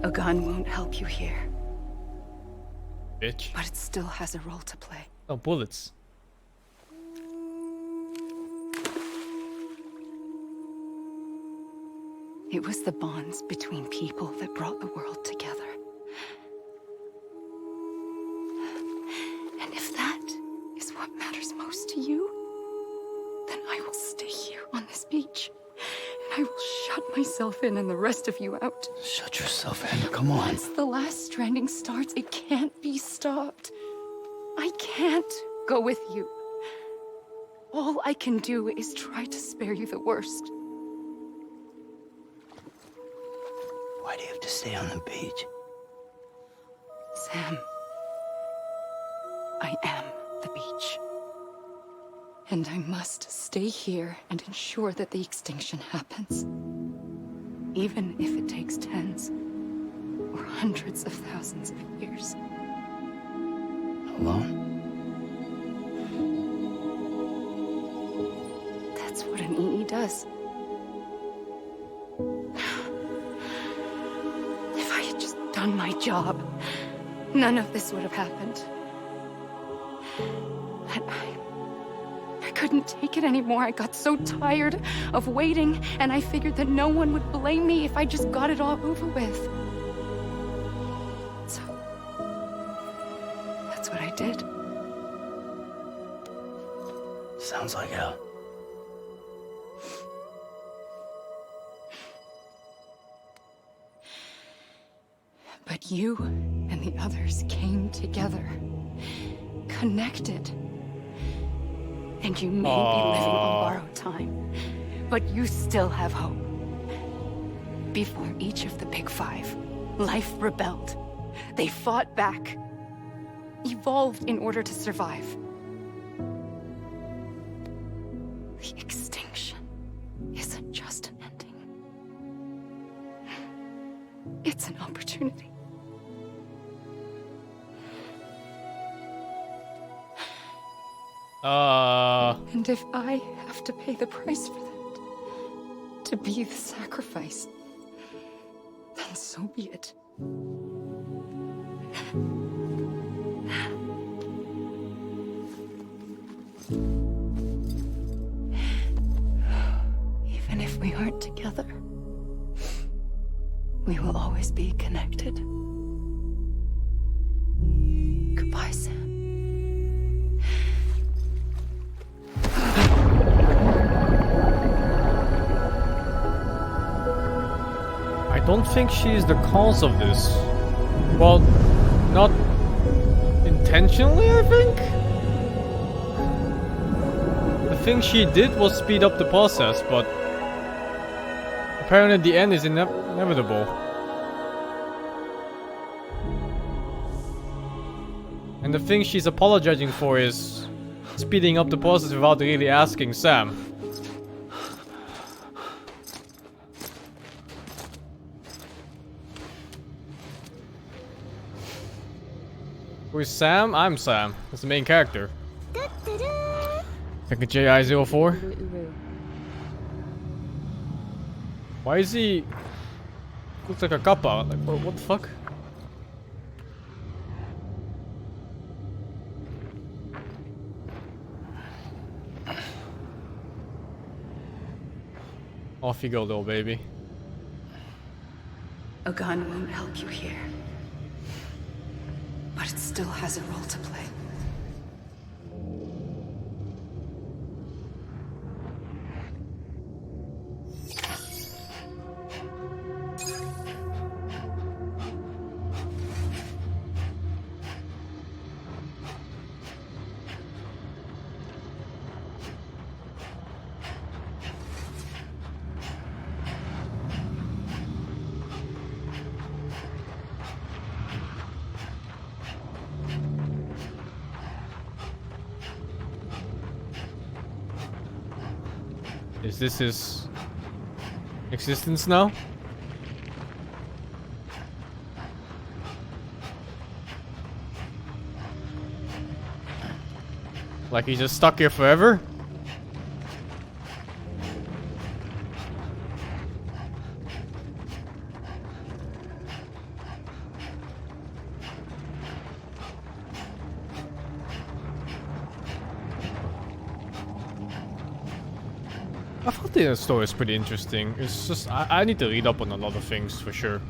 A gun won't help you here. Bitch. But it still has a role to play. Oh, bullets. It was the bonds between people that brought the world together. And if that is what matters most to you, then I will stay here on this beach. And I will shut myself in and the rest of you out. Shut yourself in, come on. Once the last stranding starts, it can't be stopped. I can't go with you. All I can do is try to spare you the worst. Why do you have to stay on the beach? Sam, I am the beach. And I must stay here and ensure that the extinction happens. Even if it takes tens or hundreds of thousands of years. Alone? That's what an EE does. If I had just done my job, none of this would have happened. But I couldn't take it anymore. I got so tired of waiting, and I figured that no one would blame me if I just got it all over with. So, that's what I did. Sounds like hell. You and the others came together, connected. And you may be living on borrowed time, but you still have hope. Before each of the Big Five, life rebelled. They fought back, evolved in order to survive. The extinction isn't just an ending. It's an opportunity. And if I have to pay the price for that, to be the sacrifice, then so be it. Even if we aren't together, we will always be connected. Goodbye, Sam. I don't think she's the cause of this. Well, not intentionally, I think? The thing she did was speed up the process, but apparently the end is inevitable. And the thing she's apologizing for is speeding up the process without really asking Sam. Who is Sam? I'm Sam. That's the main character. Like a JI-04. Why is he... looks like a kappa. Like, what the fuck? Off you go, little baby. A gun won't help you here. But it still has a role to play. Is this his existence now? Like he's just stuck here forever? I thought the story is pretty interesting. It's just, I need to read up on a lot of things for sure.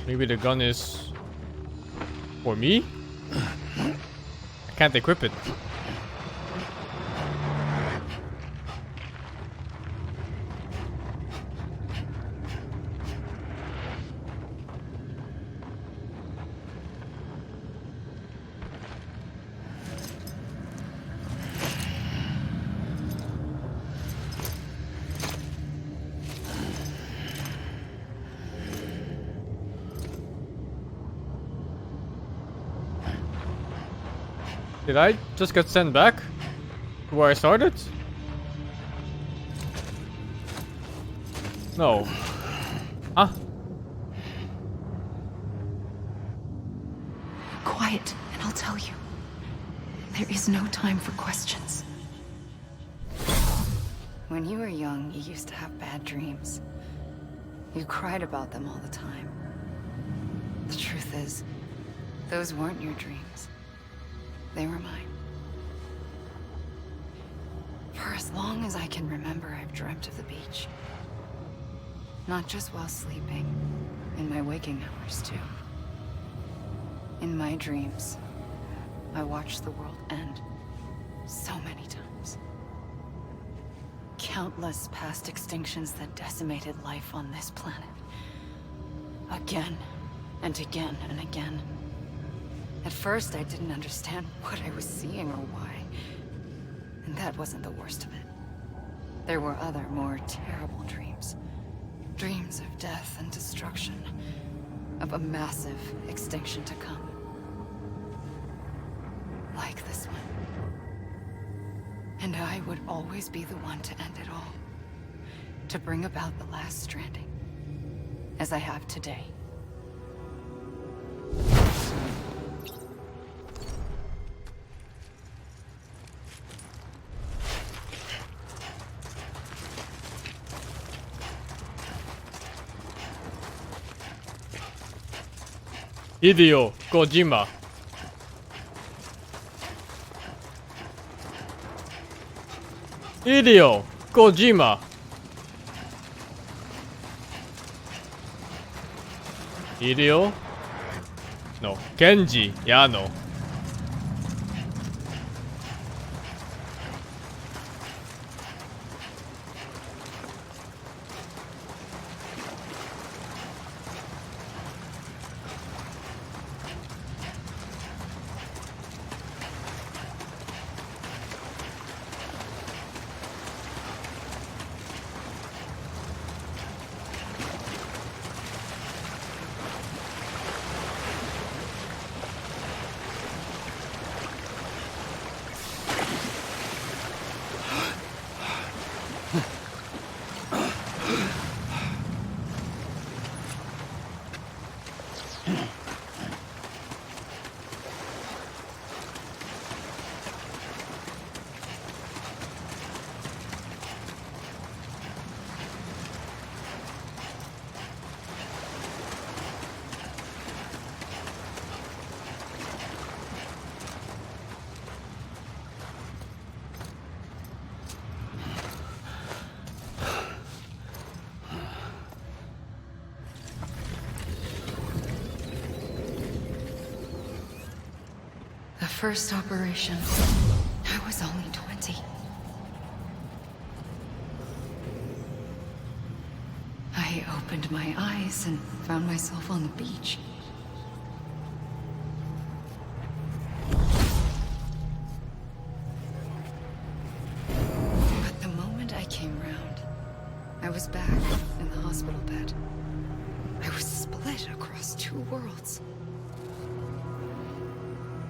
Maybe the gun is for me? I can't equip it. Did I just get sent back to where I started? No. Huh? Quiet, and I'll tell you. There is no time for questions. When you were young, you used to have bad dreams. You cried about them all the time. The truth is, those weren't your dreams. They were mine. For as long as I can remember, I've dreamt of the beach. Not just while sleeping, in my waking hours too. In my dreams, I watched the world end so many times. Countless past extinctions that decimated life on this planet. Again, and again, and again. At first, I didn't understand what I was seeing or why. And that wasn't the worst of it. There were other, more terrible dreams. Dreams of death and destruction. Of a massive extinction to come. Like this one. And I would always be the one to end it all. To bring about the last stranding. As I have today. Hideo Kojima. Hideo Kojima. Hideo? No, Kenji Yano. First operation, I was only 20. I opened my eyes and found myself on the beach. But the moment I came round, I was back in the hospital bed. I was split across two worlds.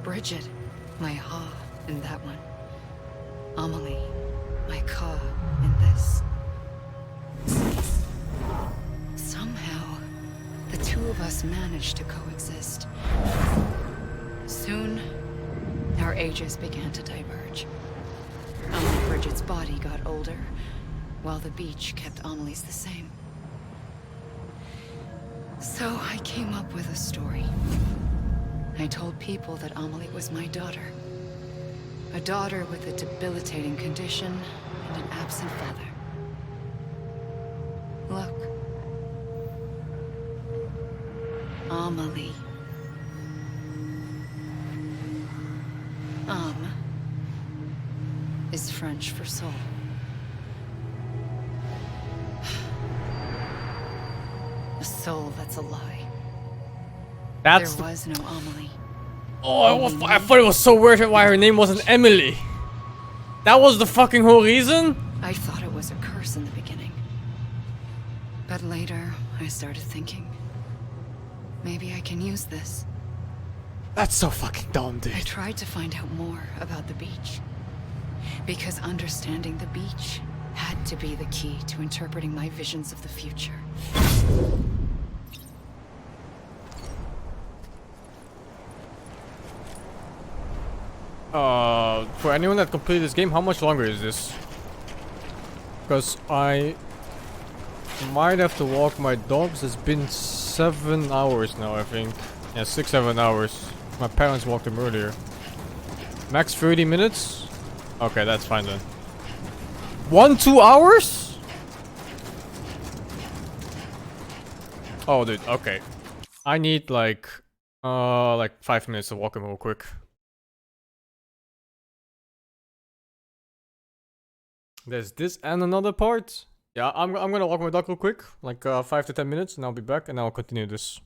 Bridget, my Ha in that one. Amelie, my Ka in this. Somehow, the two of us managed to coexist. Soon, our ages began to diverge. Amelie Bridget's body got older, while the beach kept Amelie's the same. So I came up with a story. I told people that Amelie was my daughter. A daughter with a debilitating condition and an absent father. Look. Amelie. Is French for soul. A soul that's a lie. There was no Amelie. Oh, I thought it was so weird why her name wasn't Emily. That was the fucking whole reason? I thought it was a curse in the beginning. But later, I started thinking, maybe I can use this. That's so fucking dumb, dude. I tried to find out more about the beach. Because understanding the beach had to be the key to interpreting my visions of the future. For anyone that completed this game, how much longer is this? Because I might have to walk my dogs. It's been 7 hours now, I think. Yeah, 6-7 hours. My parents walked them earlier. Max 30 minutes? Okay, that's fine then. 2 hours? Oh, dude, okay. I need like 5 minutes to walk him real quick. There's this and another part. Yeah, I'm gonna walk my dog real quick, like 5 to 10 minutes, and I'll be back, and I'll continue this.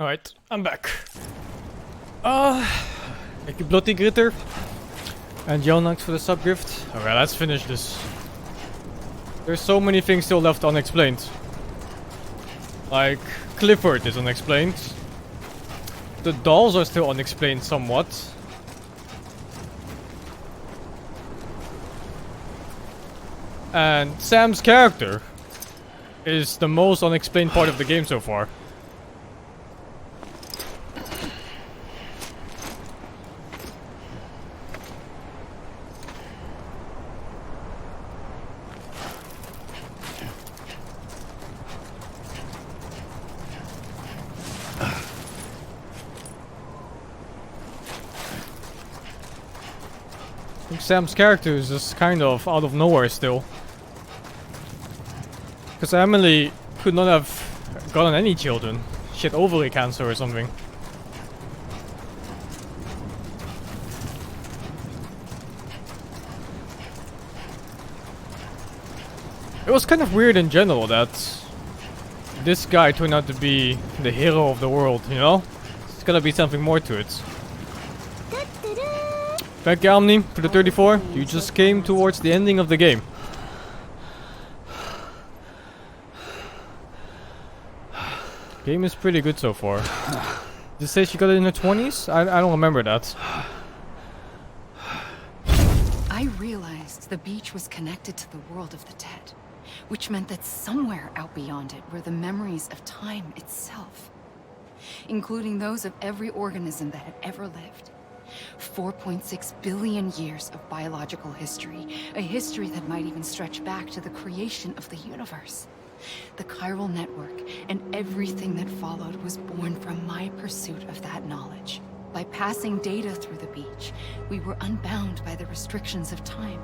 Alright, I'm back. Thank you, Bloody Gritter. And Jonax for the subgift. Alright, let's finish this. There's so many things still left unexplained. Like, Clifford is unexplained. The dolls are still unexplained somewhat. And Sam's character is the most unexplained part of the game so far. Sam's character is just kind of out of nowhere still. Because Amelie could not have gotten any children. She had ovary cancer or something. It was kind of weird in general that this guy turned out to be the hero of the world, you know? There's gotta be something more to it. Thank you, Amelie, for the 34. You just came towards the ending of the game. Game is pretty good so far. Did you say she got it in her 20s? I don't remember that. I realized the beach was connected to the world of the dead, which meant that somewhere out beyond it were the memories of time itself, including those of every organism that had ever lived. 4.6 billion years of biological history, a history that might even stretch back to the creation of the universe. The chiral network and everything that followed was born from my pursuit of that knowledge. By passing data through the beach, we were unbound by the restrictions of time.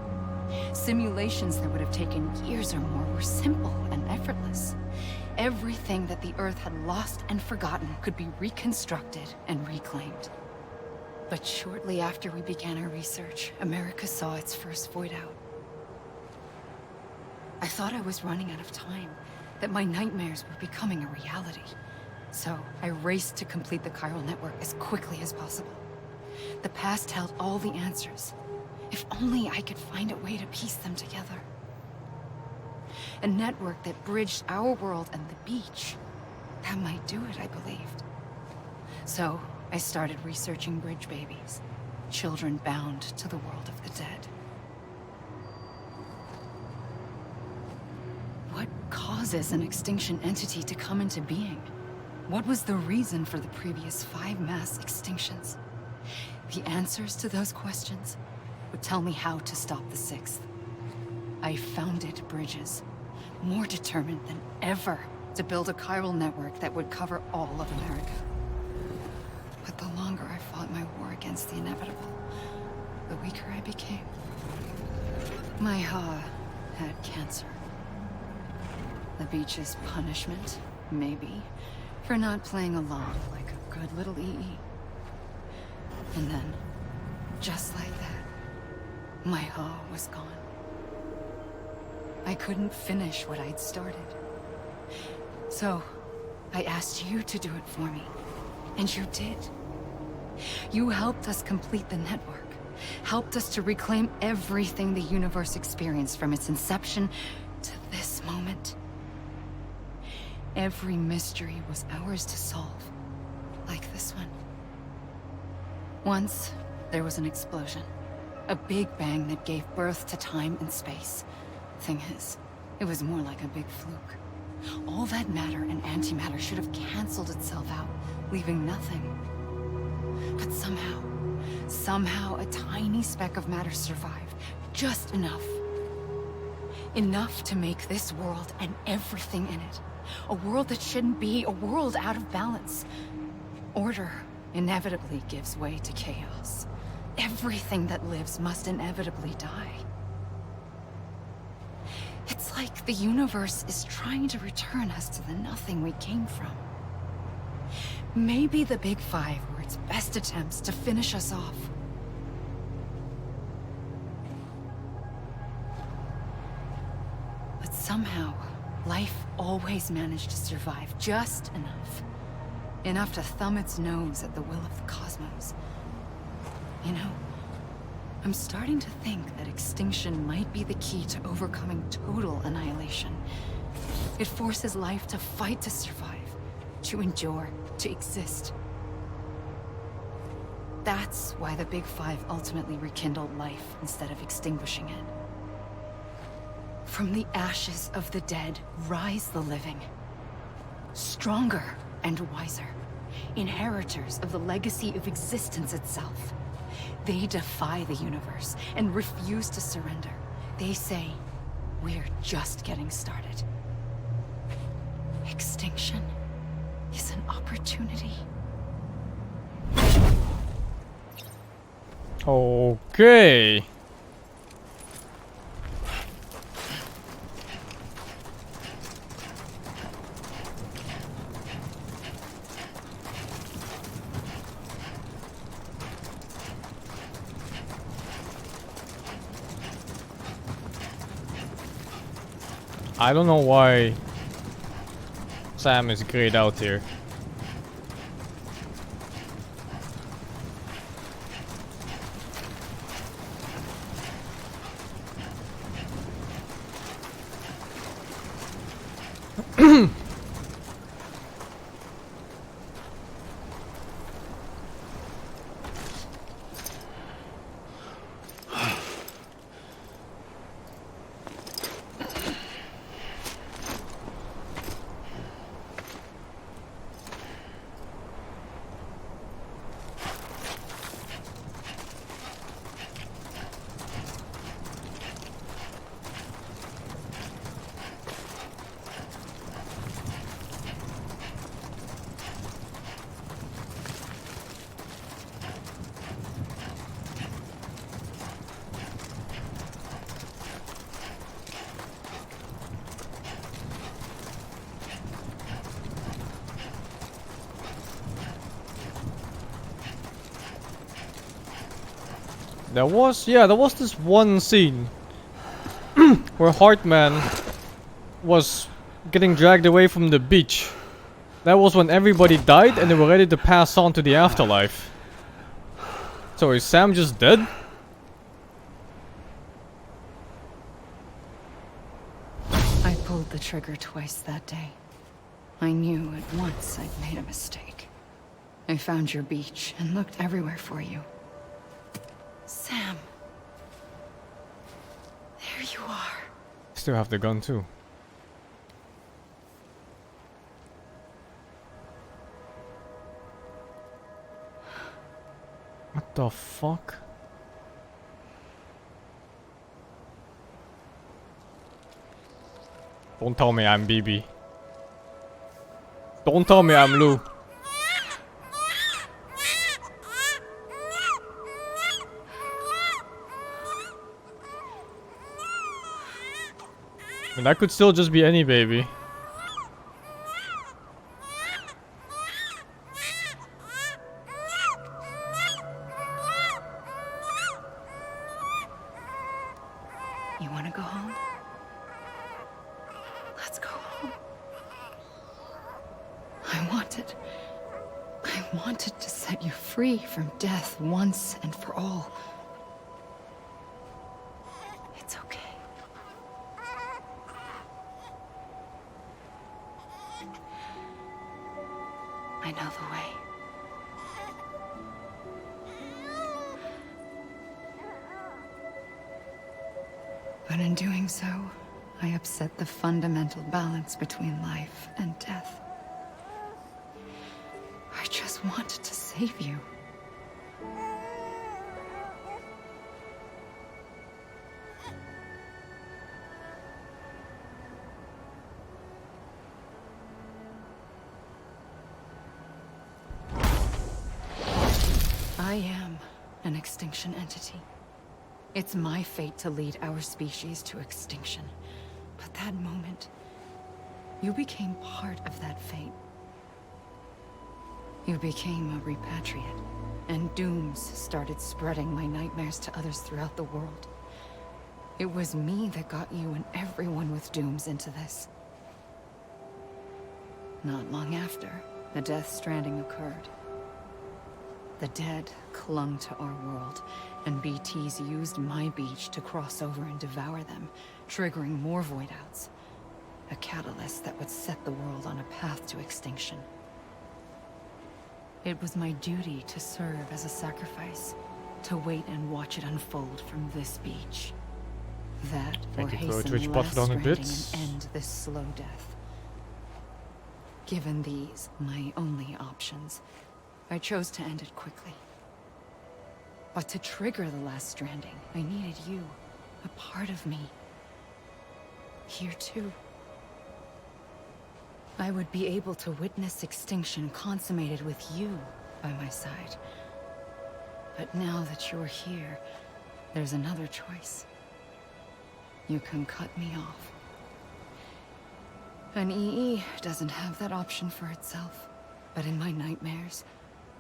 Simulations that would have taken years or more were simple and effortless. Everything that the Earth had lost and forgotten could be reconstructed and reclaimed. But shortly after we began our research, America saw its first void out. I thought I was running out of time, that my nightmares were becoming a reality. So I raced to complete the chiral network as quickly as possible. The past held all the answers. If only I could find a way to piece them together. A network that bridged our world and the beach. That might do it, I believed. So I started researching bridge babies, children bound to the world of the dead. What causes an extinction entity to come into being? What was the reason for the previous 5 mass extinctions? The answers to those questions would tell me how to stop the 6th. I founded bridges, more determined than ever to build a chiral network that would cover all of America. But the longer I fought my war against the inevitable, the weaker I became. My Ha had cancer. The beach's punishment, maybe, for not playing along like a good little EE. And then, just like that, my Ha was gone. I couldn't finish what I'd started. So, I asked you to do it for me. And you did. You helped us complete the network. Helped us to reclaim everything the universe experienced from its inception to this moment. Every mystery was ours to solve. Like this one. Once, there was an explosion. A big bang that gave birth to time and space. Thing is, it was more like a big fluke. All that matter and antimatter should have canceled itself out, leaving nothing. But somehow a tiny speck of matter survived. Just enough. Enough to make this world and everything in it. A world that shouldn't be, a world out of balance. Order inevitably gives way to chaos. Everything that lives must inevitably die. It's like the universe is trying to return us to the nothing we came from. Maybe the Big Five were its best attempts to finish us off. But somehow, life always managed to survive just enough. Enough to thumb its nose at the will of the cosmos. You know, I'm starting to think that extinction might be the key to overcoming total annihilation. It forces life to fight to survive, to endure, to exist. That's why the Big Five ultimately rekindled life instead of extinguishing it. From the ashes of the dead rise the living. Stronger and wiser. Inheritors of the legacy of existence itself. They defy the universe and refuse to surrender. They say, we're just getting started. Extinction is an opportunity. Okay. I don't know why Sam is grayed out here. There was this one scene where Hartman was getting dragged away from the beach. That was when everybody died and they were ready to pass on to the afterlife. So is Sam just dead? I pulled the trigger twice that day. I knew at once I'd made a mistake. I found your beach and looked everywhere for you. Sam. There you are. Still have the gun too. What the fuck? Don't tell me I'm BB. Don't tell me I'm Lou. I mean, that could still just be any baby. You want to go home? Let's go home. I wanted to set you free from death once and for all. It's okay. I know the way. But in doing so, I upset the fundamental balance between life and death. I just wanted to save you. I am an extinction entity. It's my fate to lead our species to extinction. But that moment, you became part of that fate. You became a repatriate, and dooms started spreading my nightmares to others throughout the world. It was me that got you and everyone with dooms into this. Not long after, the Death Stranding occurred. The dead clung to our world, and BTs used my beach to cross over and devour them, triggering more void outs. A catalyst that would set the world on a path to extinction. It was my duty to serve as a sacrifice, to wait and watch it unfold from this beach. That, or hasten last Stranding and end this slow death. Given these, my only options, I chose to end it quickly. But to trigger the last Stranding, I needed you, a part of me. Here too. I would be able to witness extinction consummated with you by my side. But now that you're here, there's another choice. You can cut me off. An EE doesn't have that option for itself. But in my nightmares,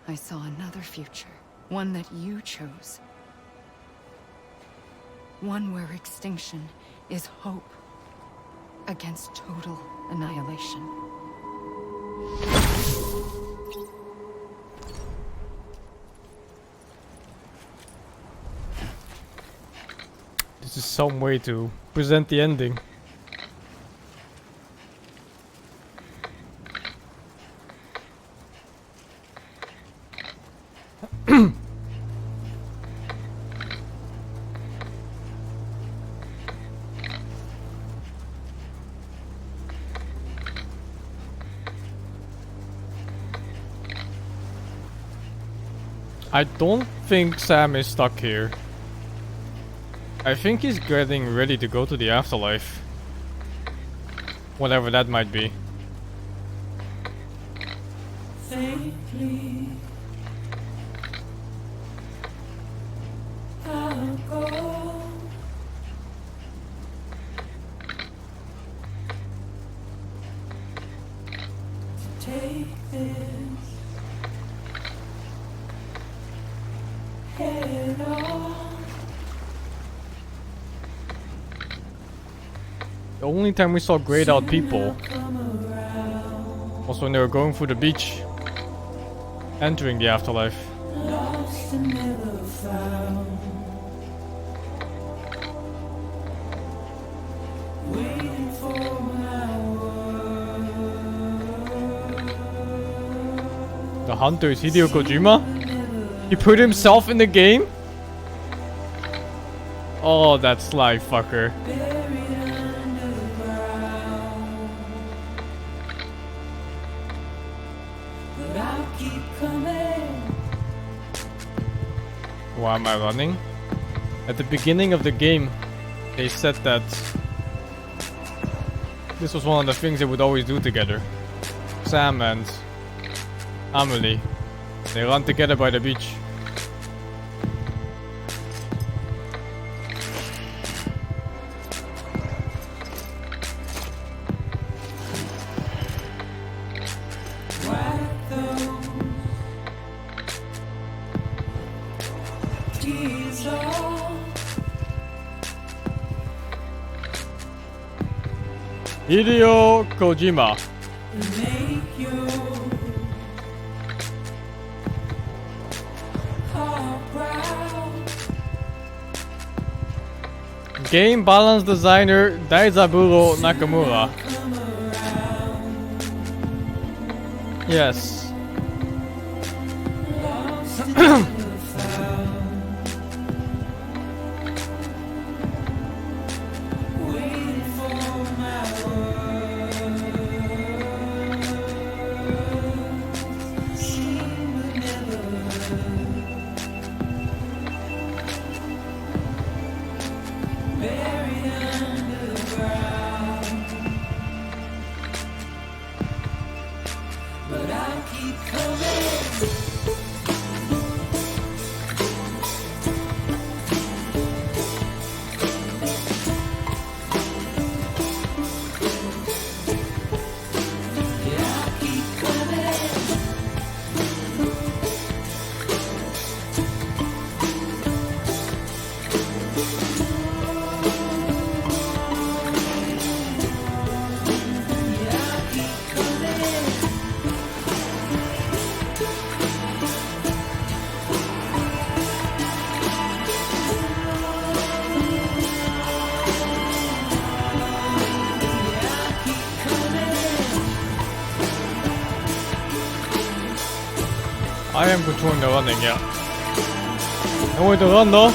I saw another future. One that you chose. One where extinction is hope against total annihilation. This is some way to present the ending. I don't think Sam is stuck here. I think he's getting ready to go to the afterlife. Whatever that might be. Safely, I'll go. To take this head on. The only time we saw grayed out people was when they were going through the beach, entering the afterlife. Lost and never found. Waiting for my word. The hunter is Hideo Kojima? He put himself in the game? Oh, that sly fucker. Why am I running? At the beginning of the game, they said that this was one of the things they would always do together. Sam and Amelie. They run together by the beach. Hideo Kojima. Game balance designer Daizaburo Nakamura. Yes. I am controlling the running, yeah. No way to run though.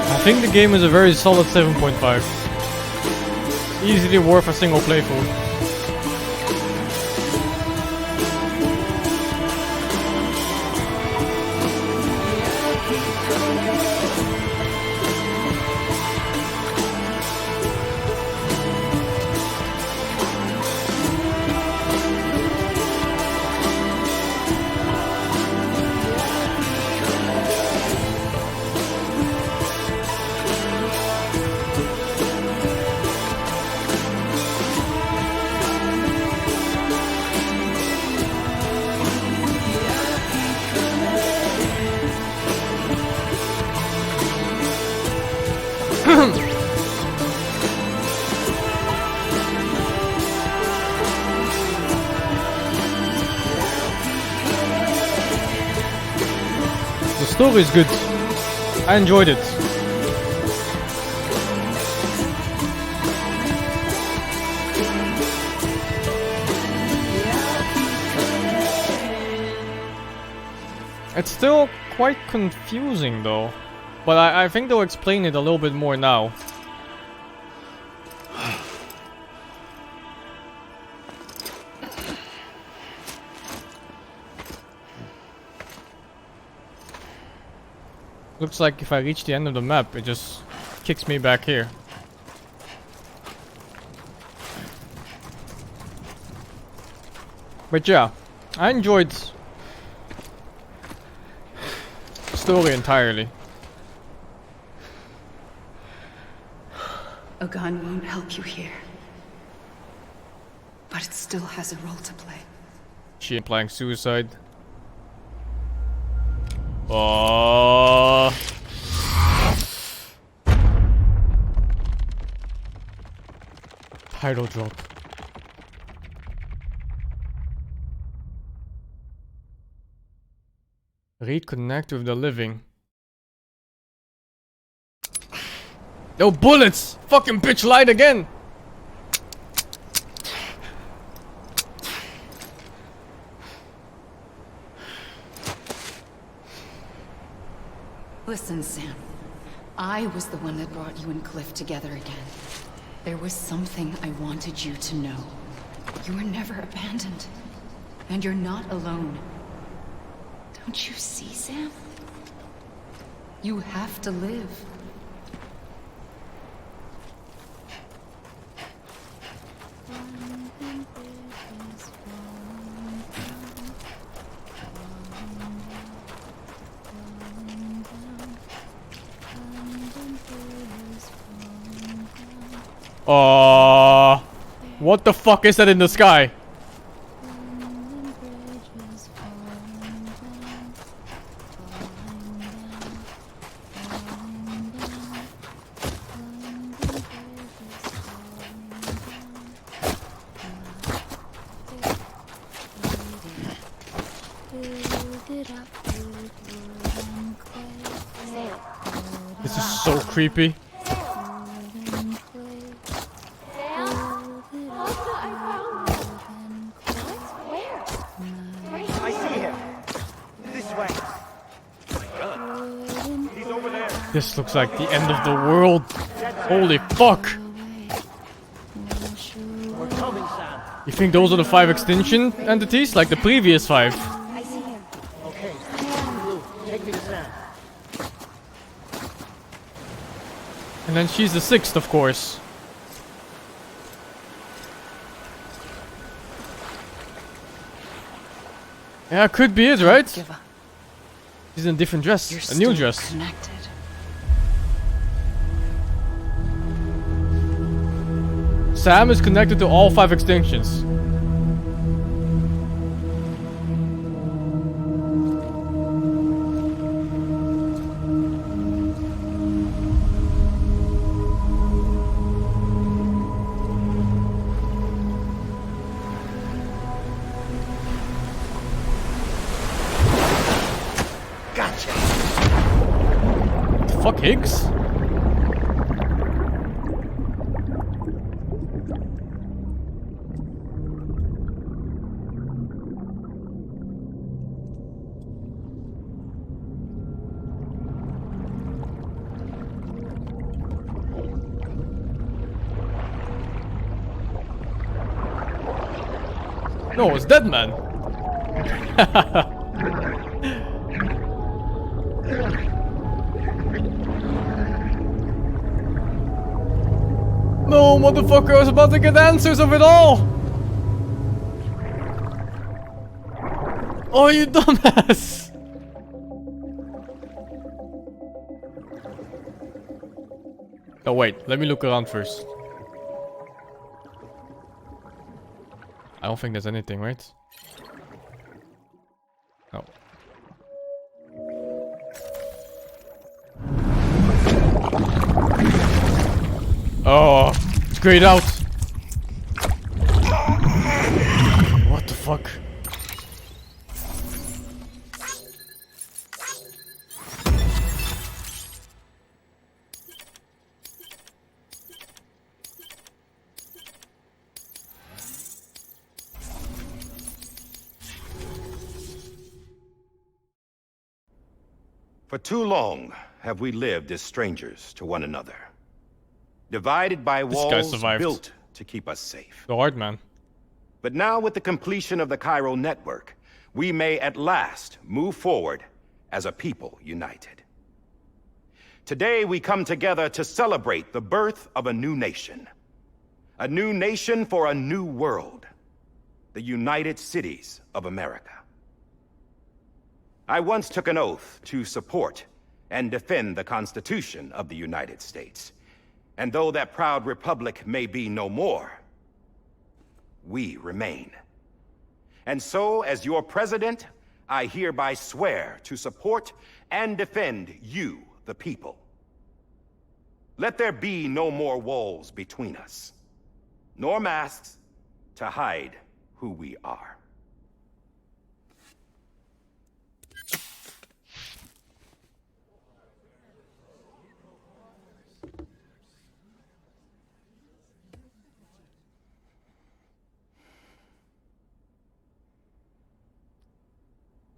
I think the game is a very solid 7.5. Easily worth a single playthrough. The story is good. I enjoyed it. It's still quite confusing though, but I think they'll explain it a little bit more now. Looks like if I reach the end of the map, it just kicks me back here. But yeah, I enjoyed the story entirely. A gun won't help you here. But it still has a role to play. She implying suicide. Oh. Title drop. Reconnect with the living. No bullets! Fucking bitch lied again! Listen, Sam. I was the one that brought you and Cliff together again. There was something I wanted you to know. You were never abandoned. And you're not alone. Don't you see, Sam? You have to live. What the fuck is that in the sky? This is so creepy. This looks like the end of the world. Holy fuck. You think those are the 5 extinction entities? Like the previous 5? I see him. Okay. Lou, take me to Sam. And then she's the 6th, of course. Yeah, could be it, right? She's in a different dress. A new dress. Connected. Sam is connected to all 5 extinctions. fuck, Higgs? No, it's Dead Man. No, motherfucker, I was about to get answers of it all! Oh, you dumbass! Oh, wait, let me look around first. I don't think there's anything, right? No. Oh, it's grayed out. What the fuck? For too long have we lived as strangers to one another. Divided by walls built to keep us safe. The Hardman. But now with the completion of the chiral network, we may at last move forward as a people united. Today we come together to celebrate the birth of a new nation. A new nation for a new world. The United Cities of America. I once took an oath to support and defend the Constitution of the United States. And though that proud republic may be no more, we remain. And so, as your president, I hereby swear to support and defend you, the people. Let there be no more walls between us, nor masks to hide who we are.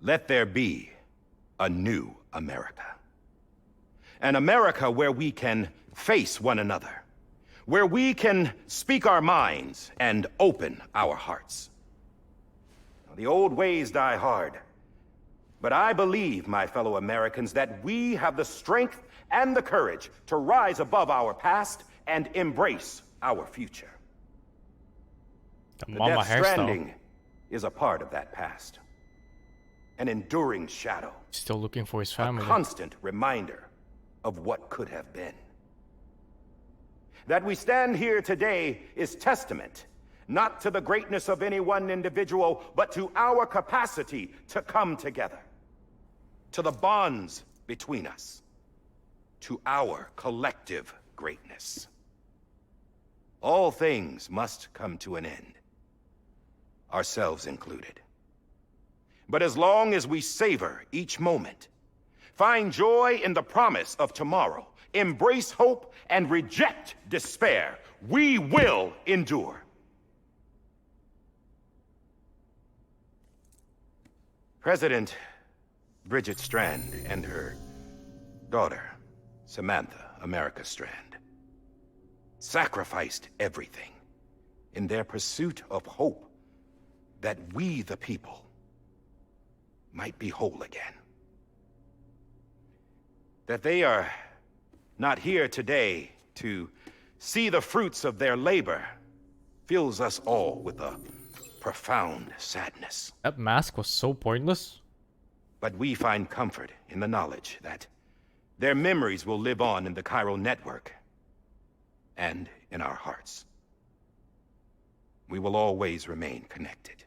Let there be a new America. An America where we can face one another. Where we can speak our minds and open our hearts. The old ways die hard. But I believe, my fellow Americans, that we have the strength and the courage to rise above our past and embrace our future. The Death Stranding is a part of that past. An enduring shadow. Still looking for his family. A constant reminder of what could have been. That we stand here today is testament, not to the greatness of any one individual, but to our capacity to come together. To the bonds between us. To our collective greatness. All things must come to an end. Ourselves included. But as long as we savor each moment, find joy in the promise of tomorrow, embrace hope, and reject despair, we will endure. President Bridget Strand and her daughter, Samantha America Strand, sacrificed everything in their pursuit of hope that we, the people, might be whole again. That they are not here today to see the fruits of their labor fills us all with a profound sadness. That mask was so pointless. But we find comfort in the knowledge that their memories will live on in the chiral network and in our hearts. We will always remain connected.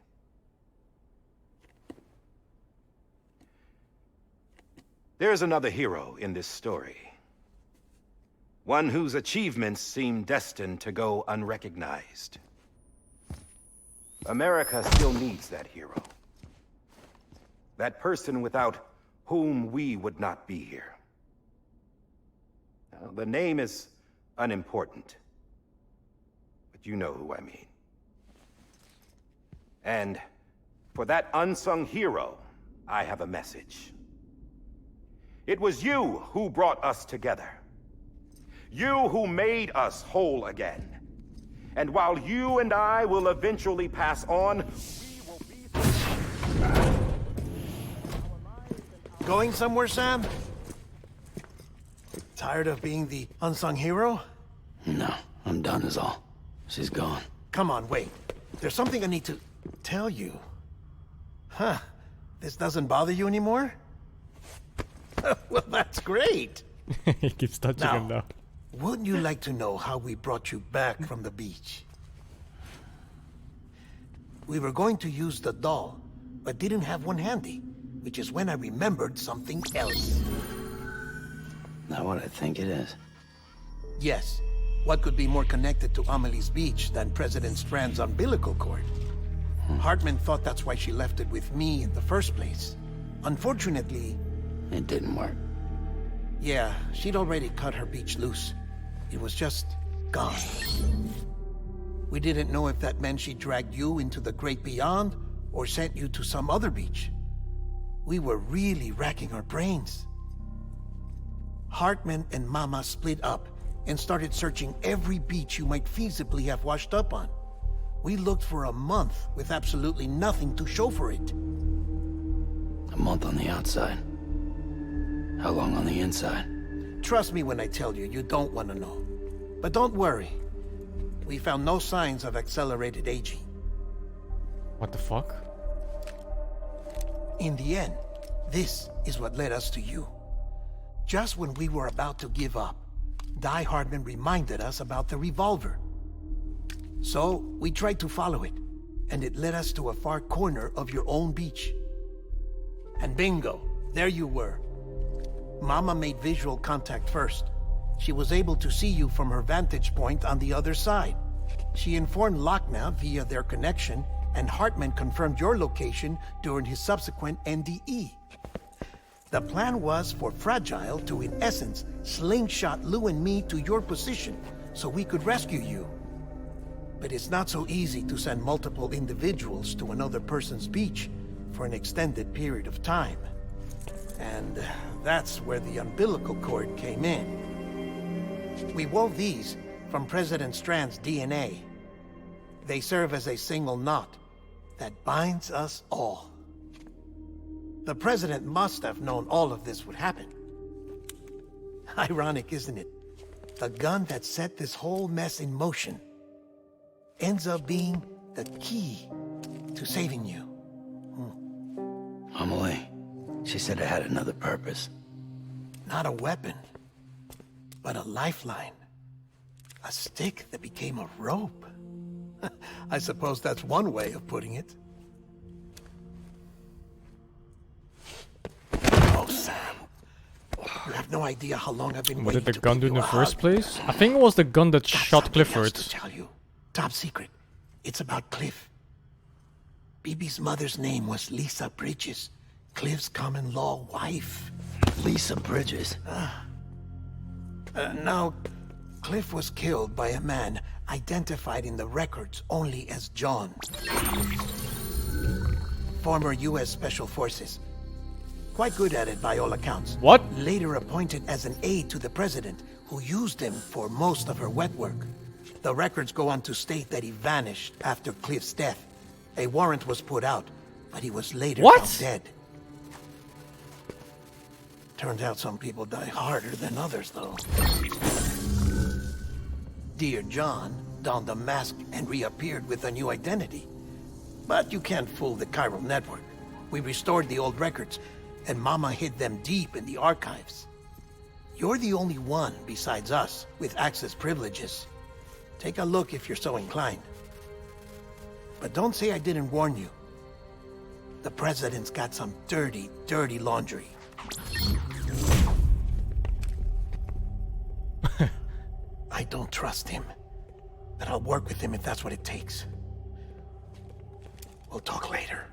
There's another hero in this story. One whose achievements seem destined to go unrecognized. America still needs that hero. That person without whom we would not be here. Well, the name is unimportant. But you know who I mean. And for that unsung hero, I have a message. It was you who brought us together. You who made us whole again. And while you and I will eventually pass on, Going somewhere, Sam? Tired of being the unsung hero? No, I'm done is all. She's gone. Come on, wait. There's something I need to tell you. Huh. This doesn't bother you anymore? Well, that's great. He keeps touching him now. Wouldn't you like to know how we brought you back from the beach? We were going to use the doll, but didn't have one handy, which is when I remembered something else. Not what I think it is. Yes. What could be more connected to Amelie's beach than President Strand's umbilical cord? Hartman thought that's why she left it with me in the first place. Unfortunately... It didn't work. Yeah, she'd already cut her beach loose. It was just gone. We didn't know if that meant she dragged you into the great beyond, or sent you to some other beach. We were really racking our brains. Hartman and Mama split up and started searching every beach you might feasibly have washed up on. We looked for a month with absolutely nothing to show for it. A month on the outside. How long on the inside? Trust me when I tell you, you don't want to know. But don't worry. We found no signs of accelerated aging. What the fuck? In the end, this is what led us to you. Just when we were about to give up, Hardman reminded us about the revolver. So, we tried to follow it, and it led us to a far corner of your own beach. And bingo, there you were. Mama made visual contact first. She was able to see you from her vantage point on the other side. She informed Lochna via their connection, and Hartman confirmed your location during his subsequent NDE. The plan was for Fragile to, in essence, slingshot Lou and me to your position, so we could rescue you. But it's not so easy to send multiple individuals to another person's beach for an extended period of time. And that's where the umbilical cord came in. We wove these from President Strand's DNA. They serve as a single knot that binds us all. The President must have known all of this would happen. Ironic, isn't it? The gun that set this whole mess in motion ends up being the key to saving you. Amelie, she said it had another purpose. Not a weapon, but a lifeline. A stick that became a rope. I suppose that's one way of putting it. Oh, Sam. You have no idea how long I've been What waiting did to the gun give do in you the a first hug. place? I think it was the gun that Got shot something else Clifford. to tell you. Top secret. It's about Cliff. BB's mother's name was Lisa Bridges, Cliff's common-law wife. Lisa Bridges? Now, Cliff was killed by a man identified in the records only as John. Former U.S. Special Forces. Quite good at it by all accounts. What? Later appointed as an aide to the president, who used him for most of her wet work. The records go on to state that he vanished after Cliff's death. A warrant was put out, but he was later found dead. Turns out some people die harder than others, though. Dear John donned a mask and reappeared with a new identity. But you can't fool the chiral network. We restored the old records, and Mama hid them deep in the archives. You're the only one, besides us, with access privileges. Take a look if you're so inclined. But don't say I didn't warn you. The President's got some dirty, dirty laundry. I don't trust him. But I'll work with him if that's what it takes. We'll talk later.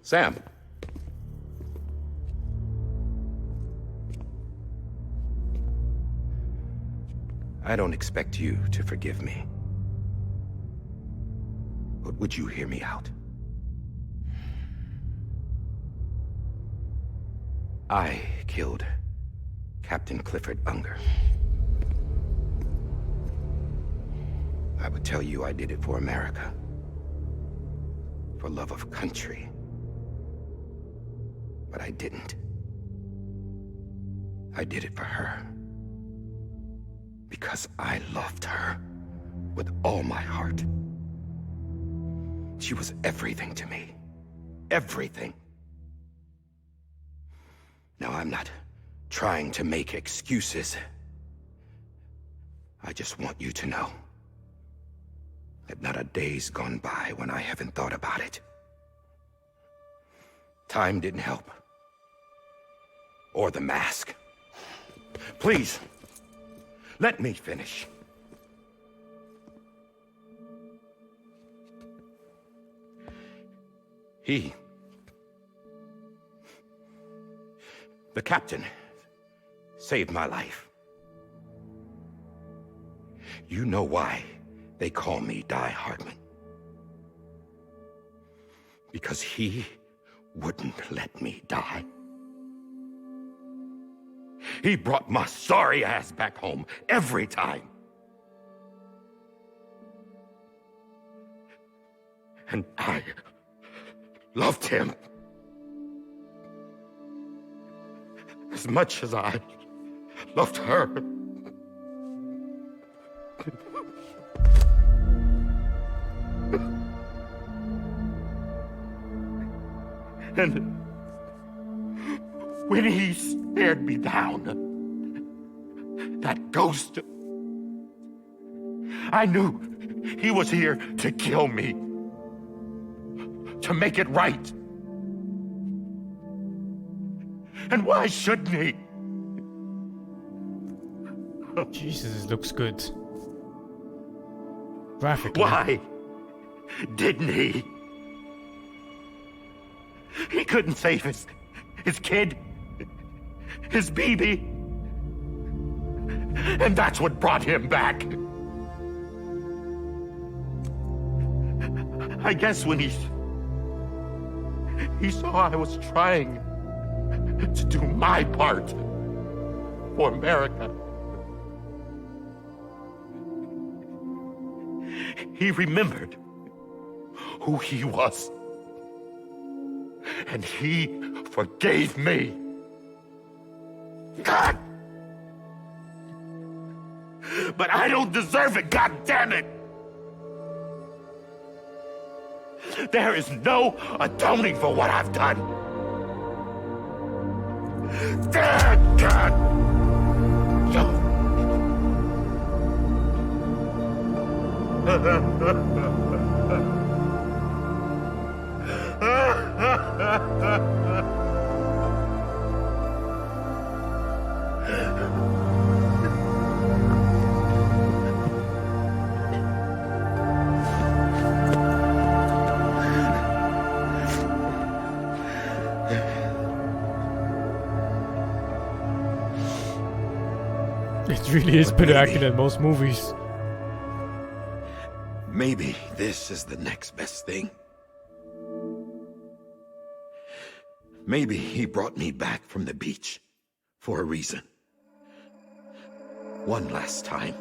Sam. I don't expect you to forgive me. But would you hear me out? I killed Captain Clifford Unger. I would tell you I did it for America. For love of country. But I didn't. I did it for her. Because I loved her with all my heart. She was everything to me. Everything. Now, I'm not trying to make excuses. I just want you to know that not a day's gone by when I haven't thought about it. Time didn't help. Or the mask. Please, let me finish. The captain, saved my life. You know why they call me Hardman. Because he wouldn't let me die. He brought my sorry ass back home every time. And I loved him as much as I loved her. And when he stared me down, that ghost, I knew he was here to kill me, to make it right. And why shouldn't he? Jesus, it looks good. Graphically. Why didn't he? He couldn't save his kid, his baby. And that's what brought him back. I guess when he saw I was trying to do my part for America, he remembered who he was. And he forgave me. God! But I don't deserve it, God damn it! There is no atoning for what I've done. Damn, God! It really is better acting than most movies. Maybe this is the next best thing. Maybe he brought me back from the beach for a reason. One last time.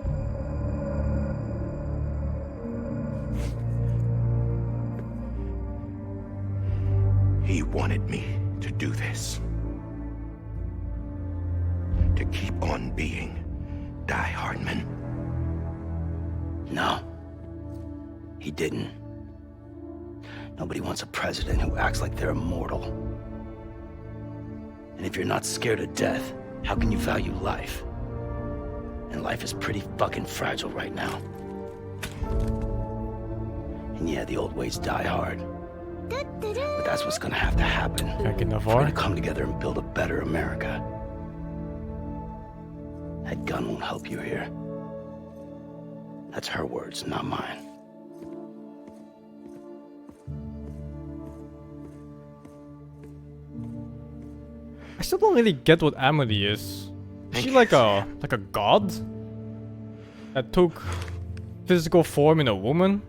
He wanted me to do this. To keep on being Hardman. No. He didn't. Nobody wants a president who acts like they're immortal. And if you're not scared of death, how can you value life? And life is pretty fucking fragile right now. And yeah, the old ways die hard. But that's what's gonna have to happen. We're gonna come together and build a better America. That gun won't help you here. That's her words, not mine. I still don't really get what Amelie is. Is she like a god that took physical form in a woman?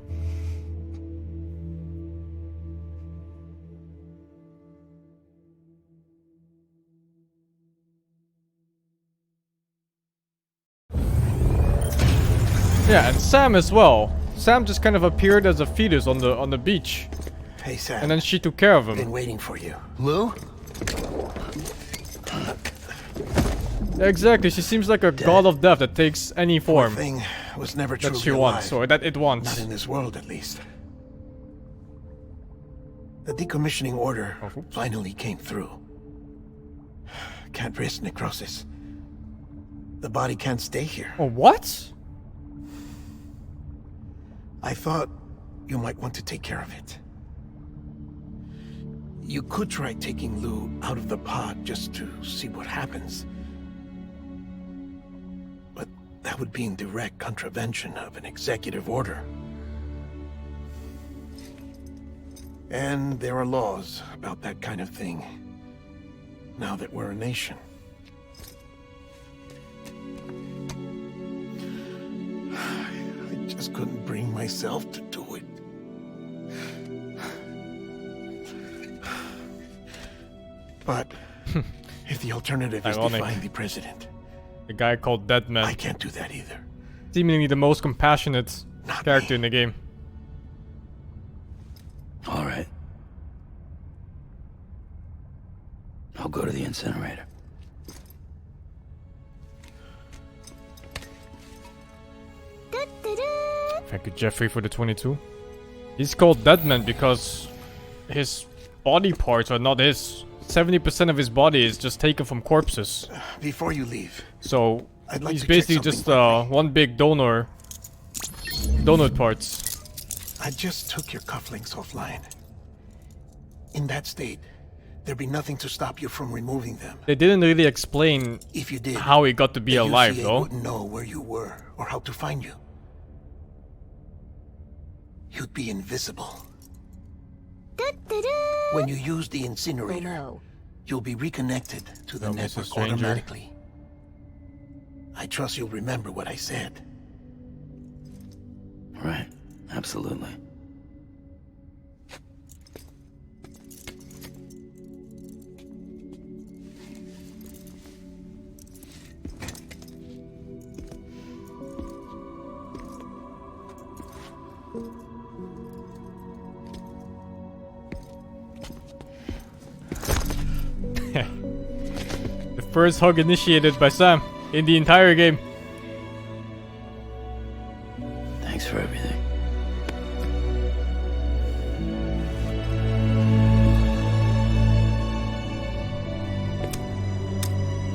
Yeah, and Sam as well. Sam just kind of appeared as a fetus on the beach. Hey, Sam. And then she took care of him. Been waiting for you. Lou? Exactly, she seems like a god of death that takes any form Thing was never that truly she wants, alive. or that it wants. Not in this world, at least. The decommissioning order finally came through. Can't risk necrosis. The body can't stay here. Oh, what? I thought you might want to take care of it. You could try taking Lou out of the pod just to see what happens. But that would be in direct contravention of an executive order. And there are laws about that kind of thing, now that we're a nation. I just couldn't bring myself to do it. But if the alternative is defying the president, the guy called Deadman. I can't do that either. Seemingly the most compassionate character in the game. All right. I'll go to the incinerator. Thank you, Jeffrey, for the 22. He's called Deadman because his body parts are not his. 70% of his body is just taken from corpses. Before you leave, so I'd like he's to basically check just something one big donut parts. I just took your cufflinks offline. In that state, there'd be nothing to stop you from removing them. They didn't really explain If you did, how he got to be the alive, UCA though. wouldn't know where you were or how to find you. You'd be invisible. When you use the incinerator, you'll be reconnected to the network automatically. I trust you'll remember what I said. Right, absolutely. The first hug initiated by Sam in the entire game. Thanks for everything.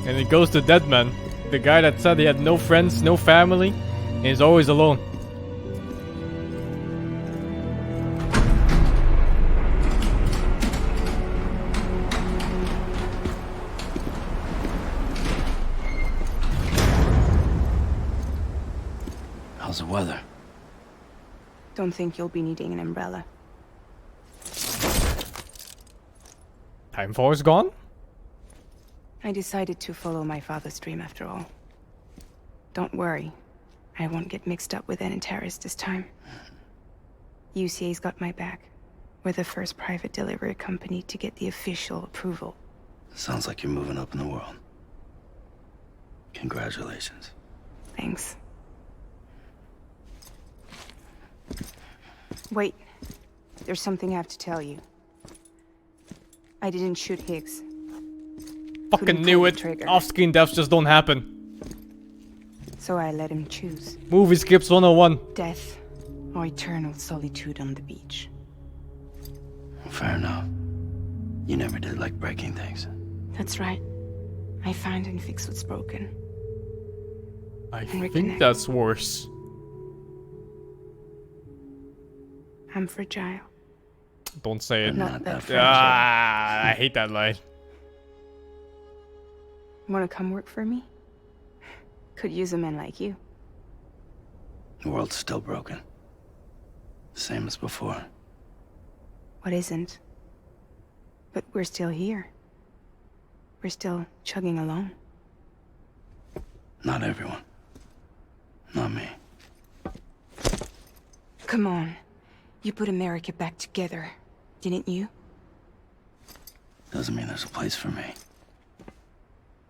And it goes to Deadman, the guy that said he had no friends, no family, and is always alone. How's the weather? Don't think you'll be needing an umbrella. Timefall is gone? I decided to follow my father's dream after all. Don't worry. I won't get mixed up with any terrorists this time. UCA's got my back. We're the first private delivery company to get the official approval. Sounds like you're moving up in the world. Congratulations. Thanks. Wait. There's something I have to tell you. I didn't shoot Higgs. Fucking knew it. Off-screen deaths just don't happen. So I let him choose. Movie skips 101. Death or eternal solitude on the beach. Fair enough. You never did like breaking things. That's right. I find and fix what's broken. I think that's worse. I'm fragile. Don't say it. Not that fragile. Ah, I hate that line. Wanna come work for me? Could use a man like you. The world's still broken. Same as before. What isn't? But we're still here. We're still chugging along. Not everyone. Not me. Come on. You put America back together, didn't you? Doesn't mean there's a place for me.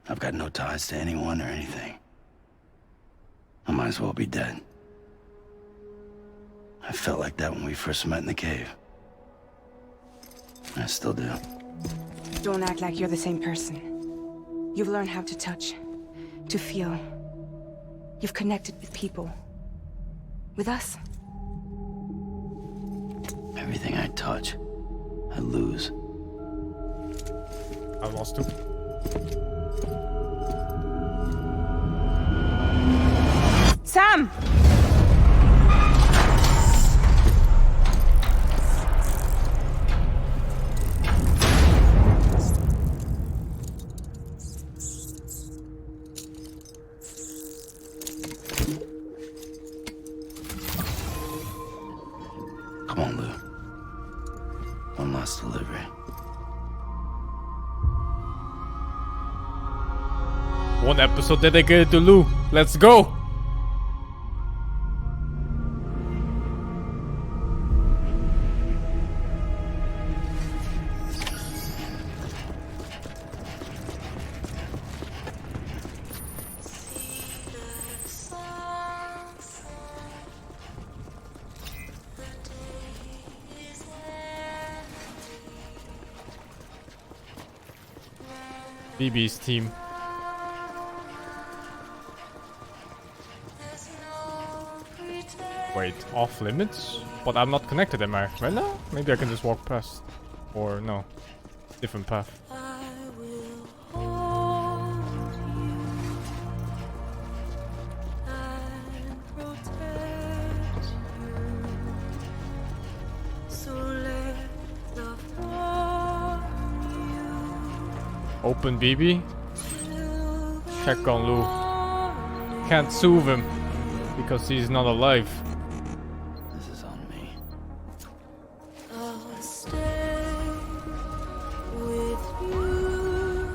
I've got no ties to anyone or anything. I might as well be dead. I felt like that when we first met in the cave. I still do. Don't act like you're the same person. You've learned how to touch, to feel. You've connected with people. With us. Everything I touch, I lose. I lost him. Sam! Come on, Lou. One last delivery. One episode dedicated to Lou. Let's go! BB's team. Wait, off limits? But I'm not connected, am I? Right now? Maybe I can just walk past. Or no. Different path. Open BB. Check on Lou. Can't soothe him because he's not alive. This is on me. I'll stay with you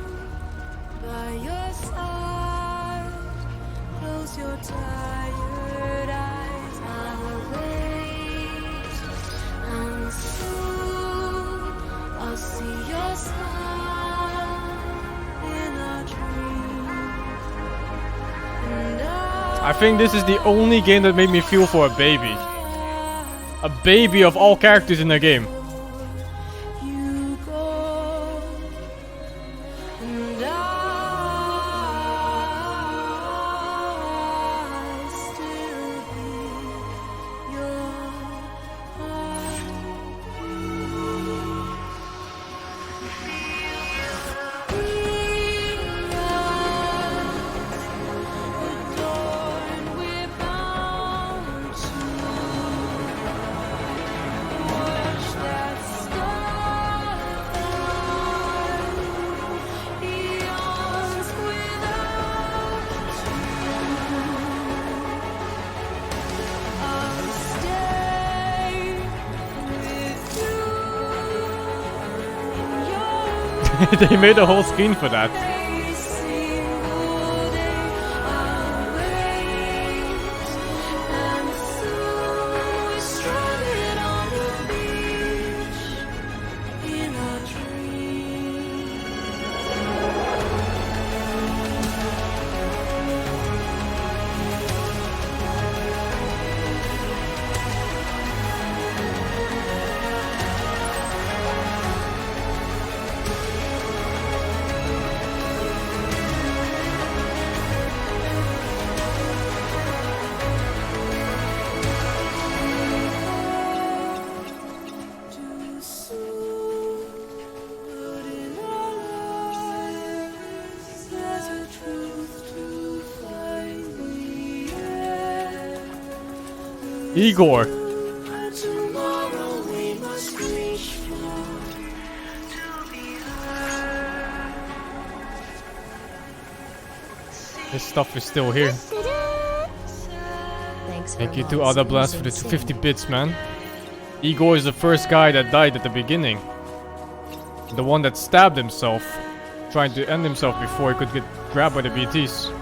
by your side. Close your tired eyes. I'll wait, and soon I'll see your smile. I think this is the only game that made me feel for a baby. A baby of all characters in the game. They made a whole screen for that. Igor. This stuff is still here. Thank you to Other Blast for the 250 bits, man. Igor is the first guy that died at the beginning. The one that stabbed himself. trying to end himself before he could get grabbed by the BTs.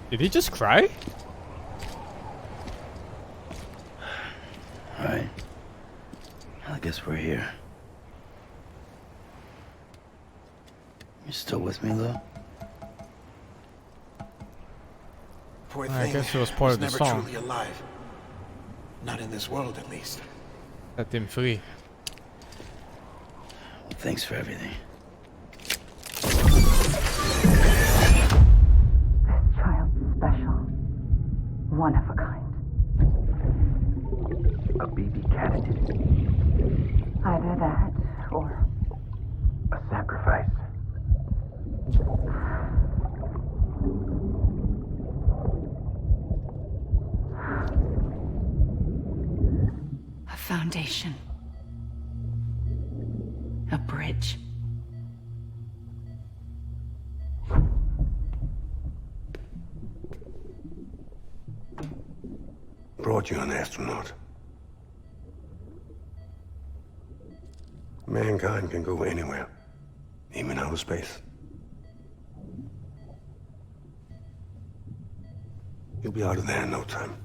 Did he just cry? Alright. I guess we're here. You still with me, Lou? Poor thing. I guess it was part of the never song. truly alive. Not in this world, at least. Set him free. Well, thanks for everything. One of a kind. A baby candidate. Either that, or a sacrifice. A foundation. A bridge. Brought you an astronaut. Mankind can go anywhere, even outer space. You'll be out of there in no time.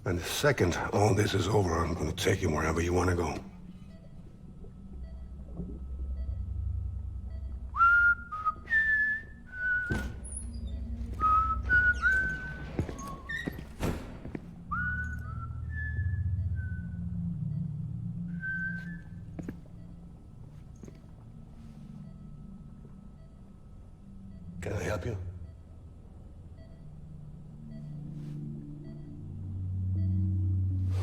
And the second all this is over, I'm gonna take you wherever you want to go. Can I help you?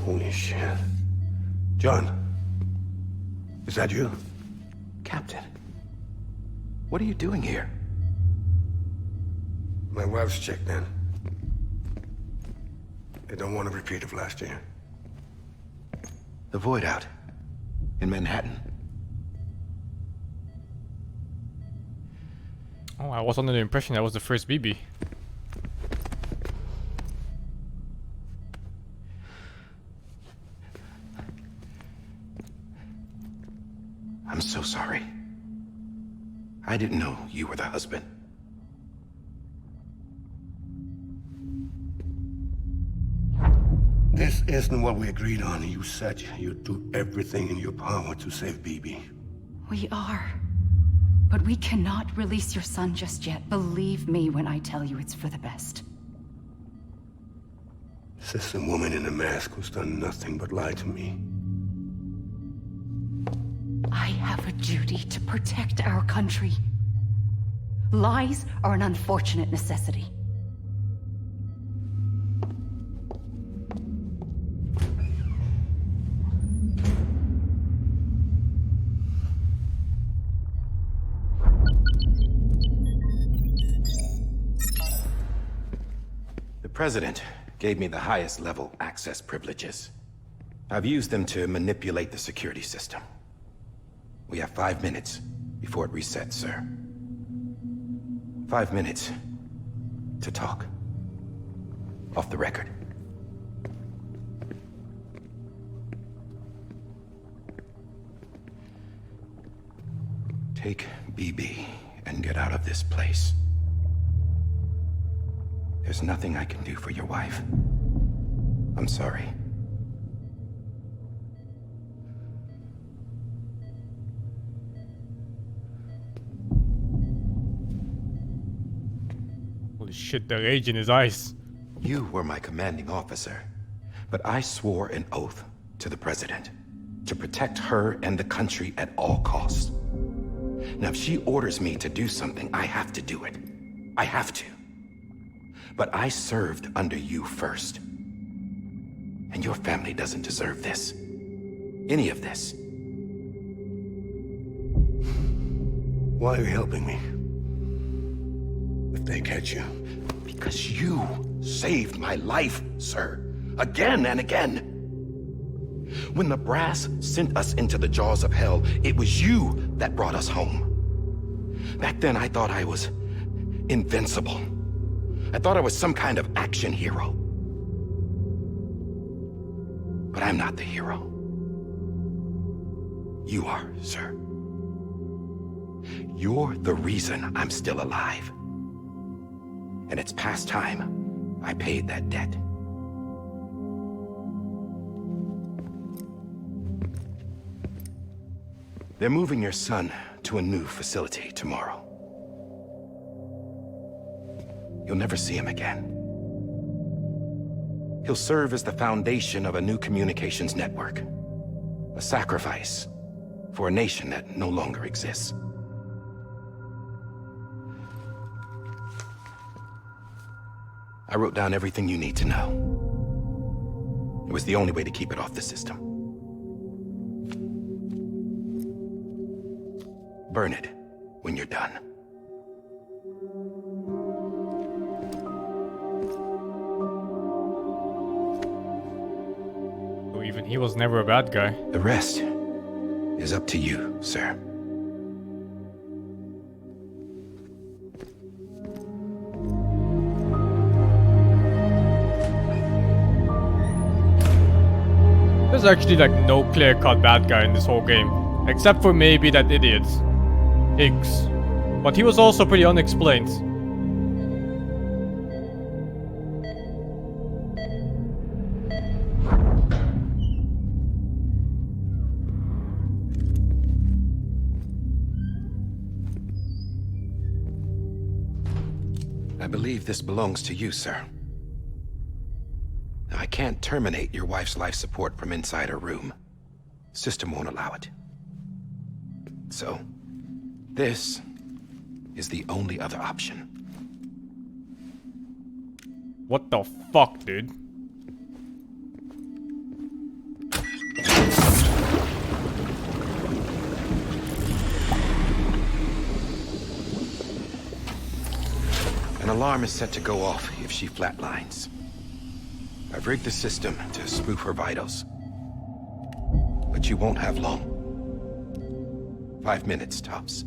Holy shit. John, is that you? Captain, what are you doing here? My wife's checked in. They don't want a repeat of last year. The void out in Manhattan. Oh, I was under the impression that was the first BB. I'm so sorry. I didn't know you were the husband. This isn't what we agreed on. You said you'd do everything in your power to save BB. We are. But we cannot release your son just yet. Believe me when I tell you it's for the best. This is a woman in a mask who's done nothing but lie to me. I have a duty to protect our country. Lies are an unfortunate necessity. The President gave me the highest level access privileges. I've used them to manipulate the security system. We have 5 minutes. before it resets, sir. 5 minutes to talk. Off the record. Take BB and get out of this place. There's nothing I can do for your wife. I'm sorry. Holy shit, the rage in his eyes. You were my commanding officer, but I swore an oath to the President to protect her and the country at all costs. Now, if she orders me to do something, I have to do it. I have to. But I served under you first. And your family doesn't deserve this. Any of this. Why are you helping me? If they catch you. Because you saved my life, sir. Again and again. When the brass sent us into the jaws of hell, it was you that brought us home. Back then, I thought I was invincible. I thought I was some kind of action hero. But I'm not the hero. You are, sir. You're the reason I'm still alive. And it's past time I paid that debt. They're moving your son to a new facility tomorrow. You'll never see him again. He'll serve as the foundation of a new communications network. A sacrifice for a nation that no longer exists. I wrote down everything you need to know. It was the only way to keep it off the system. Burn it when you're done. So even he was never a bad guy. The rest is up to you, sir. There's actually like no clear-cut bad guy in this whole game. Except for maybe that idiot, Higgs. But he was also pretty unexplained. I believe this belongs to you, sir. Now, I can't terminate your wife's life support from inside her room. System won't allow it. So, this is the only other option. What the fuck, dude? An alarm is set to go off if she flatlines. I've rigged the system to spoof her vitals. But you won't have long. 5 minutes, tops.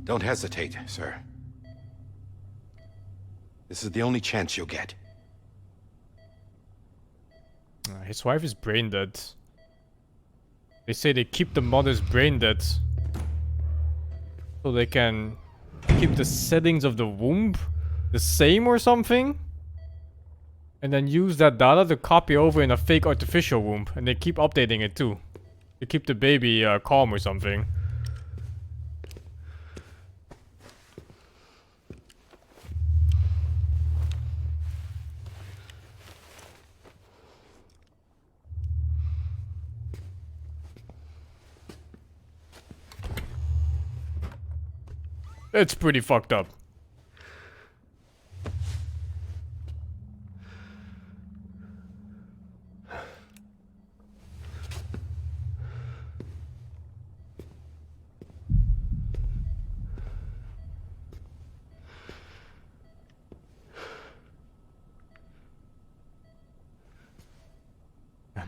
Don't hesitate, sir. This is the only chance you'll get. His wife is brain dead. They say they keep the mother's brain dead so they can keep the settings of the womb the same or something, and then use that data to copy over in a fake artificial womb, and they keep updating it too to keep the baby calm or something. It's pretty fucked up.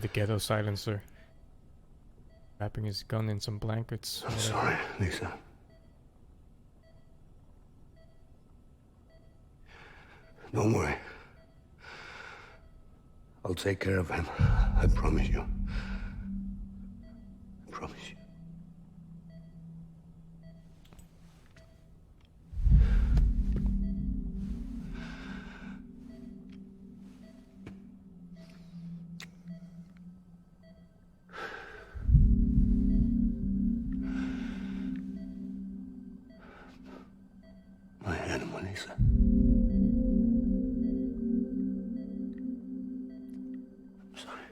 The ghetto silencer. Wrapping his gun in some blankets. I'm sorry, Lisa. Don't worry. I'll take care of him. I promise you. I promise you. My animal, Lisa. I'm sorry.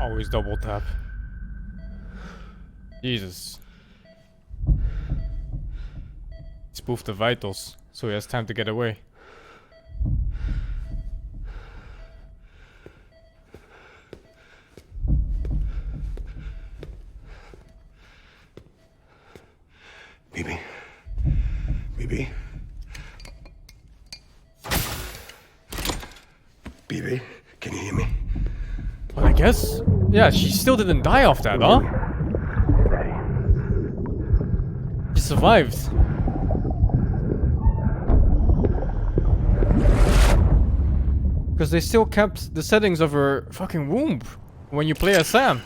Always double tap. Jesus. Spoof the vitals, so he has time to get away. BB. BB. BB, can you hear me? Well, I guess. Yeah, she still didn't die off that, huh? She survived. Because they still kept the settings of her fucking womb when you play as Sam.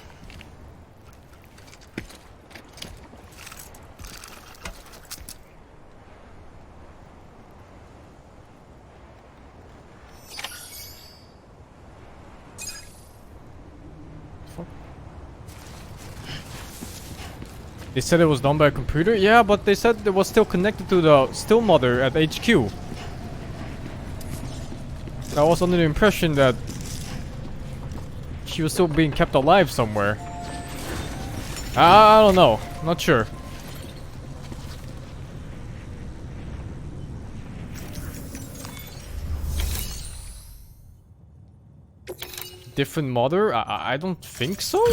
They said it was done by a computer? Yeah, but they said it was still connected to the still mother at HQ. I was under the impression that she was still being kept alive somewhere. I don't know. Not sure. Different mother? I don't think so.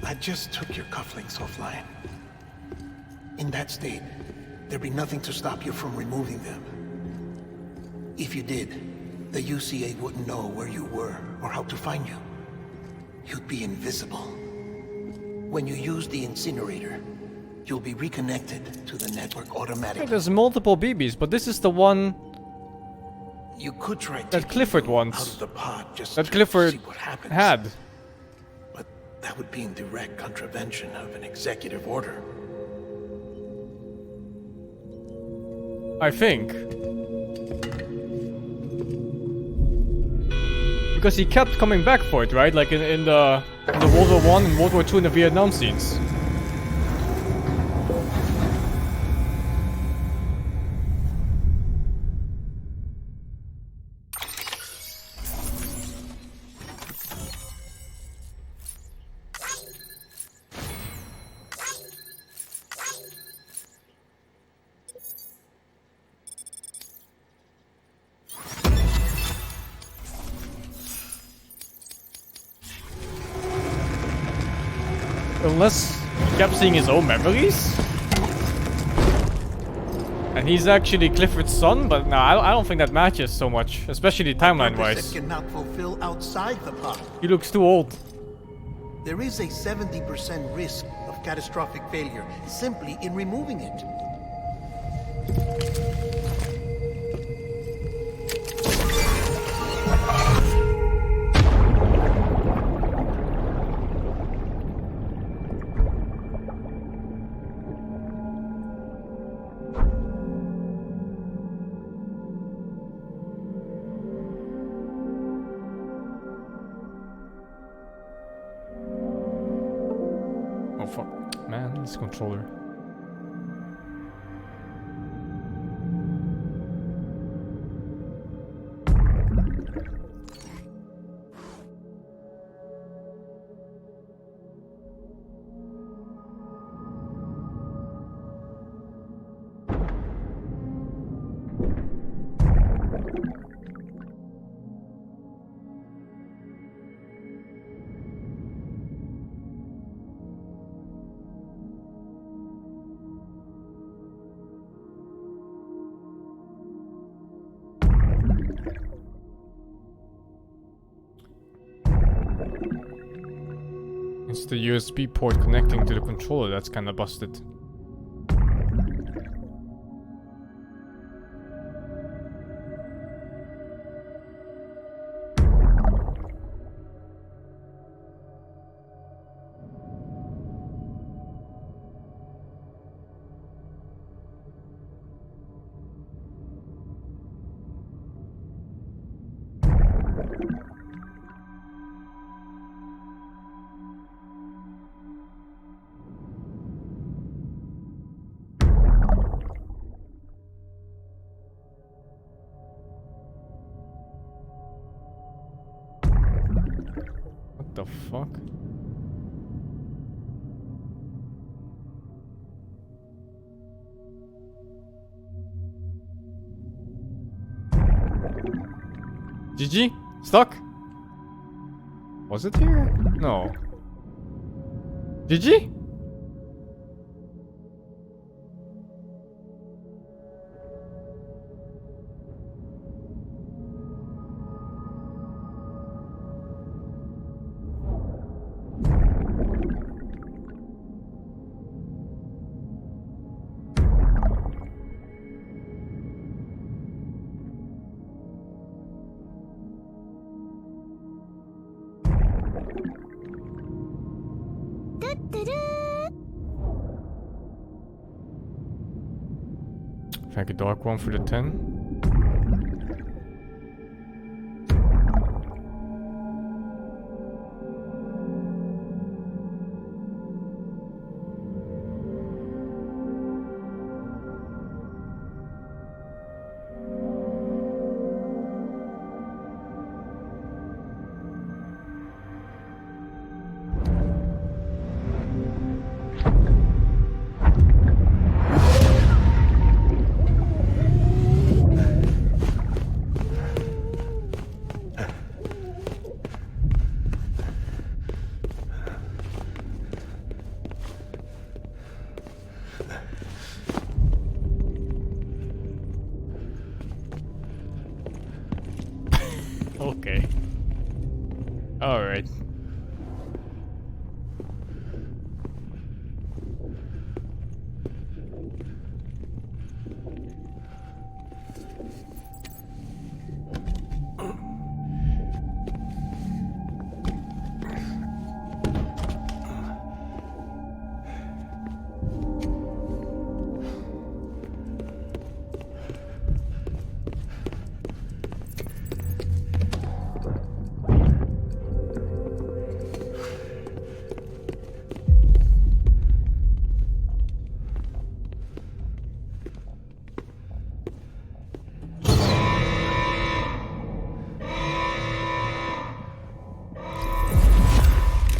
I just took your cufflinks offline. In that state, there'd be nothing to stop you from removing them. If you did, the UCA wouldn't know where you were or how to find you. You'd be invisible. When you use the incinerator, you'll be reconnected to the network automatically. There's multiple BBs, but this is the one you could try that Clifford wants. Out of the pod just that to Clifford see what happens. had. But that would be in direct contravention of an executive order. I think. Because he kept coming back for it, right? Like in the World War I and World War II in the Vietnam scenes. Unless he kept seeing his own memories? And he's actually Clifford's son, but no, I don't think that matches so much, especially timeline-wise. Cannot fulfill outside the pod. He looks too old. There is a 70% risk of catastrophic failure simply in removing it. Oh fuck, man, this controller. It's the USB port connecting to the controller that's kinda busted. What the fuck? GG? Stuck? Was it here? No. GG? Like a dark one for the 10. Okay. Alright.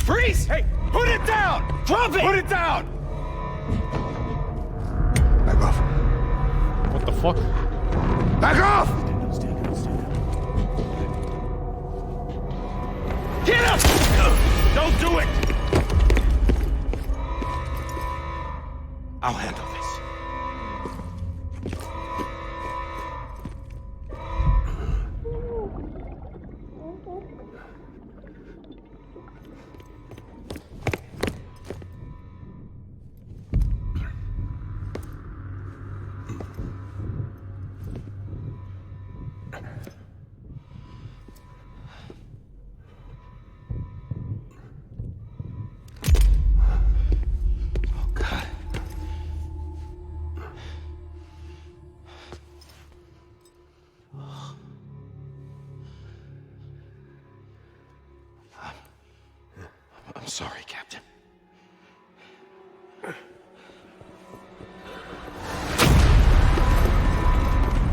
Freeze! Hey, put it down! Drop it! Put it down! Back off. What the fuck? Back off! Get up! Don't do it! I'll handle this. I'm sorry, Captain.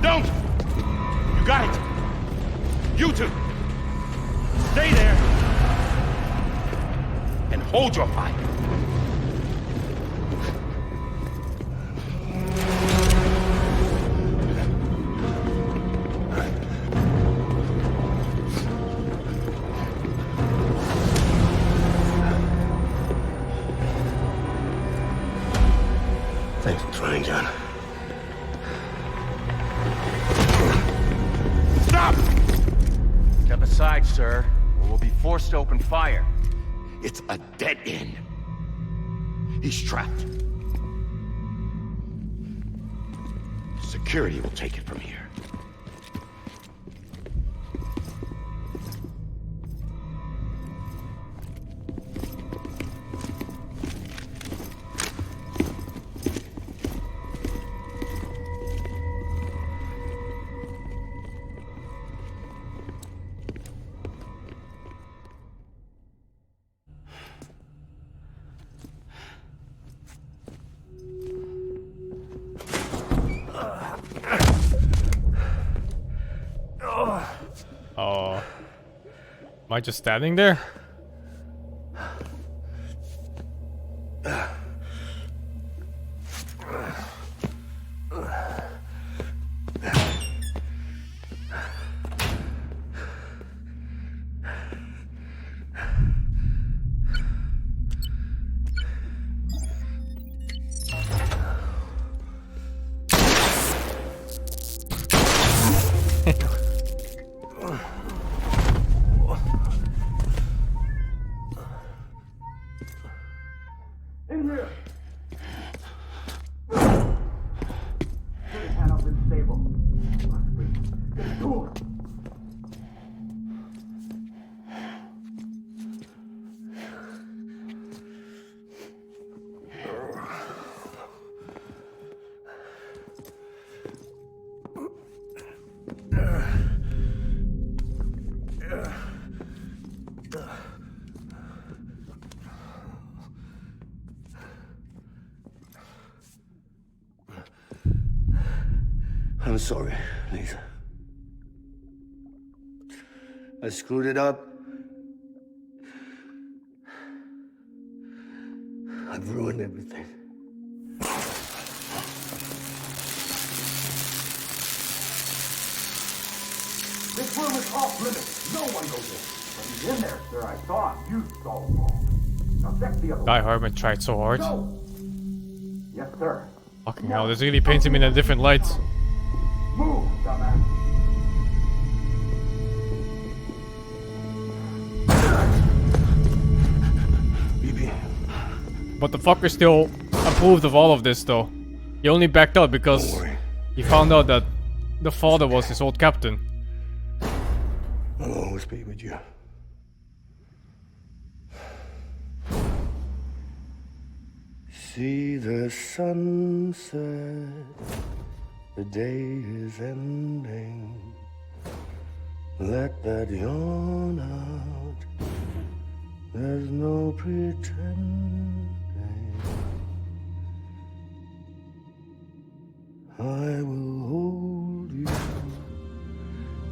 Don't! You got it! You two! Stay there! And hold your fire! Thanks for trying, John. Stop! Step aside, sir. or we'll be forced to open fire. It's a dead end. He's trapped. Security will take it from here. Oh. Am I just standing there? In here! Put his hand up in stable. Get to him. I'm sorry, Lisa. I screwed it up. I've ruined everything. This room is off limits. No one goes in. But he's in there, sir. I saw him. You saw him all. Now check the other Guy Hardman tried so hard. No. Yes, sir. Fucking hell, this really paints him in a different light. Move, dumbass. But the fucker still approved of all of this though. He only backed out because he found out that the father was his old captain. I'll always be with you. See the sunset, the day is ending. Let that yawn out, there's no pretending. I will hold you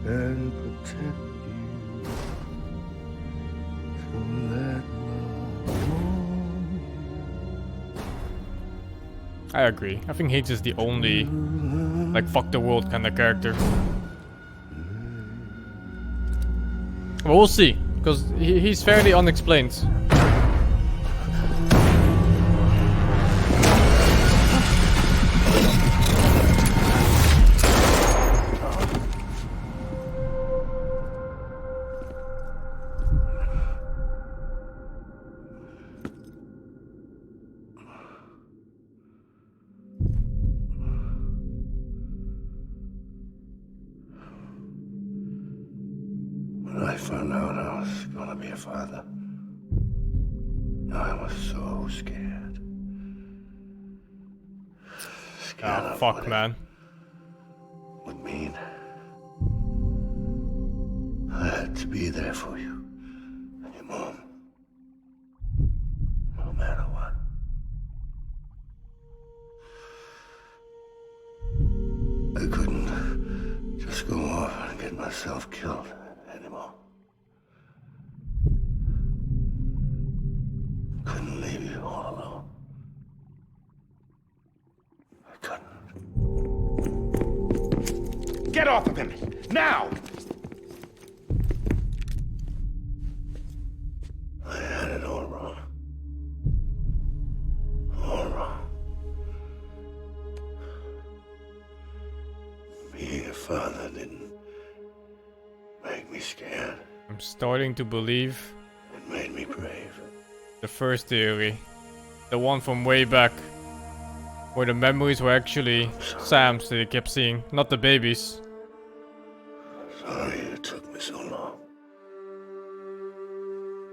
and protect you. So let love warm you. I agree. I think H is the only, like, fuck the world kind of character. Well, we'll see, because he's fairly unexplained. When I found out I was gonna be a father, I was so scared. Ah, fuck, man. Would mean I had to be there for you and your mom, no matter what. I couldn't just go off and get myself killed anymore. Couldn't leave you all alone. I couldn't. Get off of him! Now! I had it all wrong. All wrong. Being a father didn't make me scared. I'm starting to believe It made me brave. the first theory. The one from way back. Where the memories were actually Sam's that they kept seeing, not the babies. Sorry it took me so long.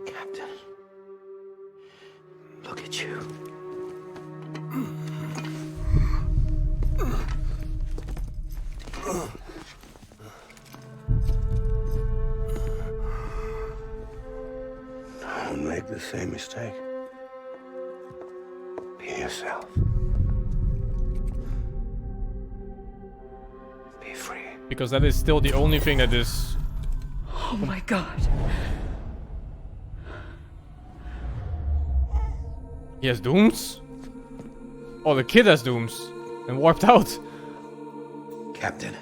Captain. Look at you. Don't make the same mistake. Be yourself. Be free. Because that is still the only thing that is... Oh my god. He has dooms? Oh, the kid has dooms. And warped out. Captain.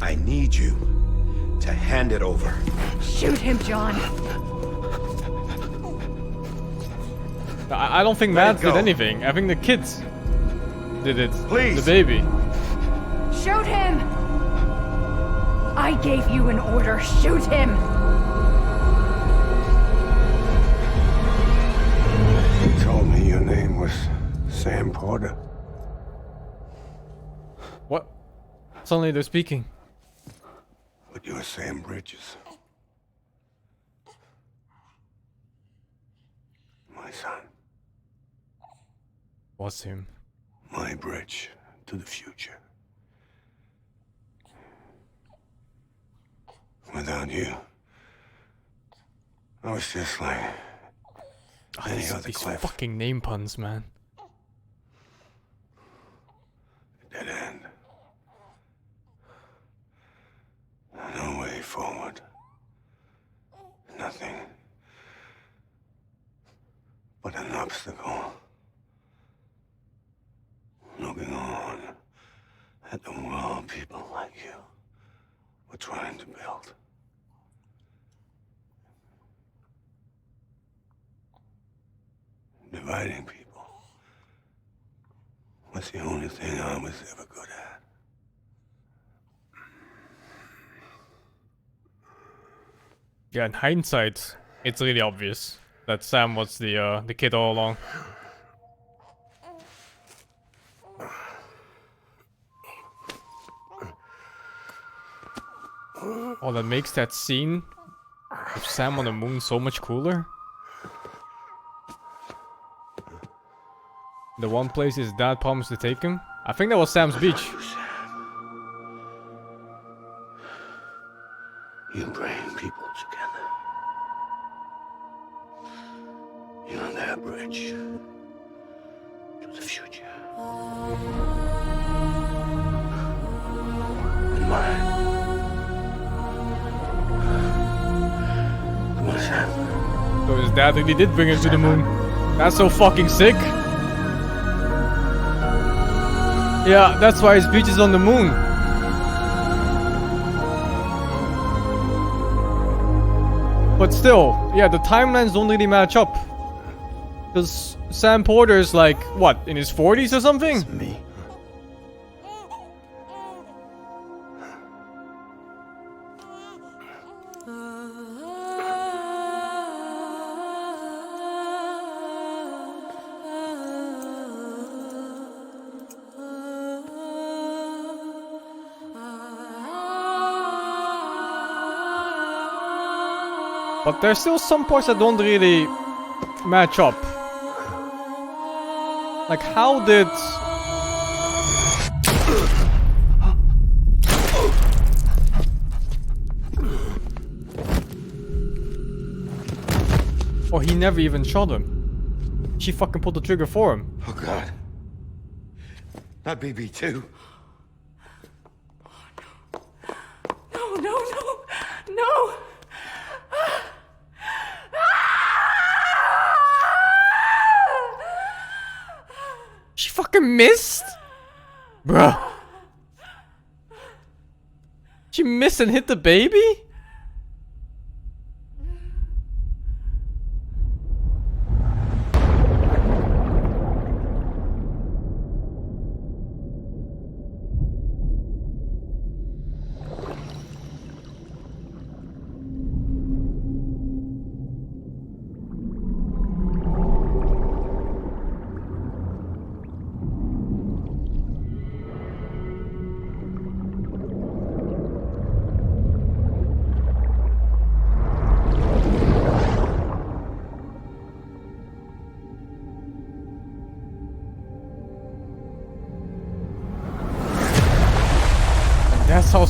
I need you to hand it over. Shoot him, John. I don't think Let it Mads did go. anything. I think the kids did it. Please. The baby. Shoot him! I gave you an order. Shoot him! You told me your name was Sam Porter. What? Suddenly they're speaking. But you're Sam Bridges. My son. Was him. My bridge to the future. Without you, I was just like any other These Cliff. fucking name puns, man. Dead end. No way forward. Nothing but an obstacle. Looking on at the world people like you were trying to build. Dividing people was the only thing I was ever good at. Yeah, in hindsight, it's really obvious that Sam was the kid all along. Oh, that makes that scene of Sam on the moon so much cooler. The one place his dad promised to take him. I think that was Sam's beach. You bring people together. You're their bridge to the future. And mine. Come on, Sam. So his dad really did bring him to the moon. That's so fucking sick. Yeah, that's why his beach is on the moon. But still, yeah, the timelines don't really match up. Because Sam Porter's like, what, in his 40s or something? It's me. But there's still some parts that don't really match up. Like, how did... Oh, he never even shot him. She fucking pulled the trigger for him. Oh, God. Not BB2. No, no, no, no! She fucking missed? Bruh. She missed and hit the baby?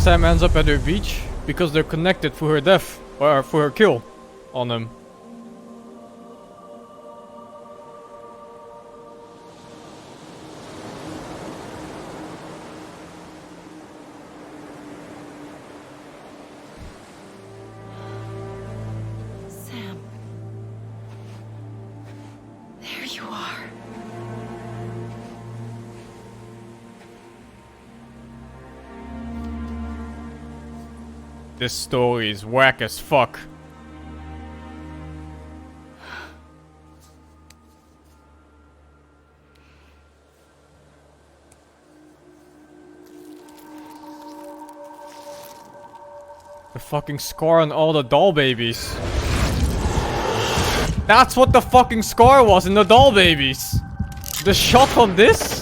Sam ends up at her beach? Because they're connected through her death, or for her kill on him. Sam. There you are. This story is whack as fuck. The fucking scar on all the doll babies. That's what the fucking scar was in the doll babies. The shot on this?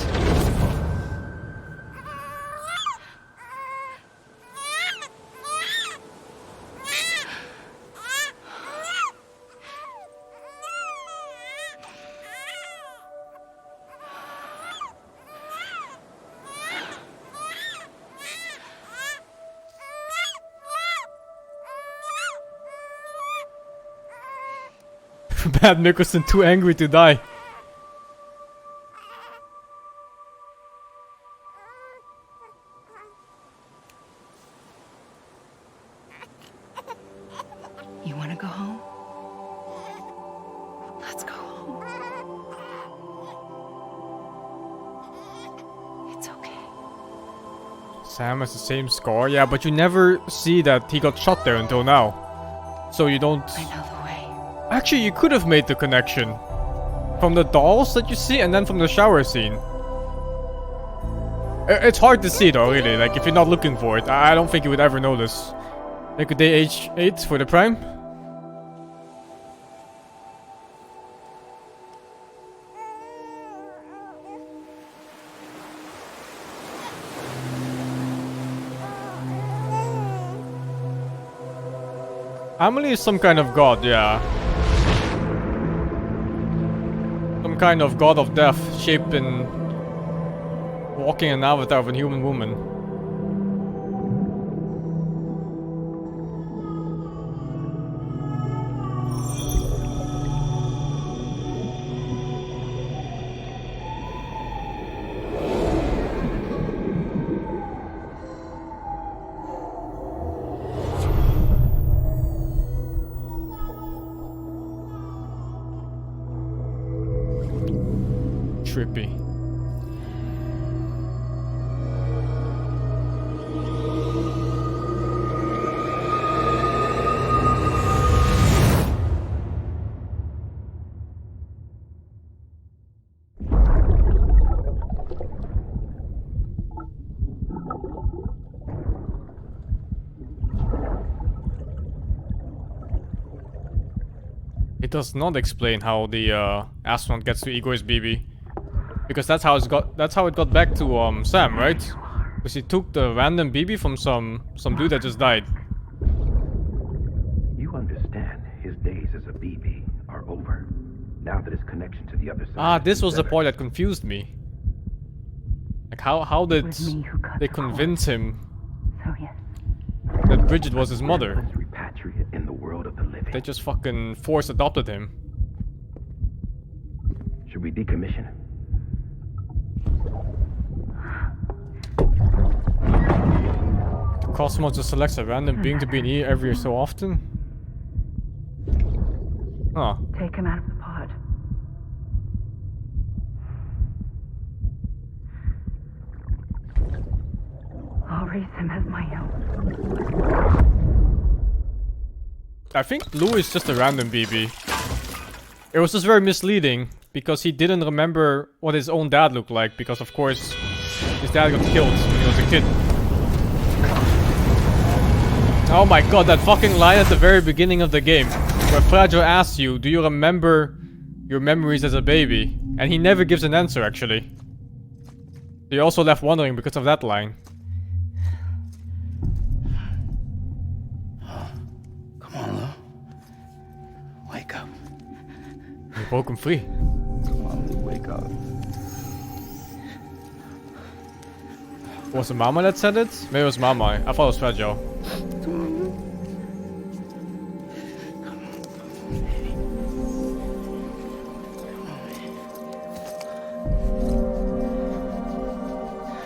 Bad Nicholson too angry to die. You want to go home? Let's go home. It's okay. Sam has the same scar? Yeah, but you never see that he got shot there until now. So you don't... I know the way. Actually, you could have made the connection. From the dolls that you see and then from the shower scene. It's hard to see though, really. Like, if you're not looking for it. I don't think you would ever notice. Like, could they age 8 for the prime? Amelie is some kind of god, yeah. Some kind of god of death, shaped in... walking an avatar of a human woman. Trippy. It does not explain how the astronaut gets to Igor's BB. Because that's how it got back to Sam, right? Because he took the random BB from some dude that just died. You understand his days as a BB are over. Now that his connection to the other side. Ah, this was the part that confused me. Like how did they convince him that Bridget was his mother? Repatriate in the world of the living. They just fucking force adopted him. Should we decommission him? Cosmos just selects a random being to be near every so often? Huh. Take him out of the pod. I'll raise him as my own. I think Lou is just a random BB. It was just very misleading because he didn't remember what his own dad looked like because of course his dad got killed when he was a kid. Oh my god, that fucking line at the very beginning of the game where Fragile asks you, do you remember your memories as a baby? And he never gives an answer actually. You're also left wondering because of that line. Come on, Lou. Wake up. You broke him free. Come on, Lou, wake up. Was it Mama that said it? Maybe it was Mama. I thought it was Fragile.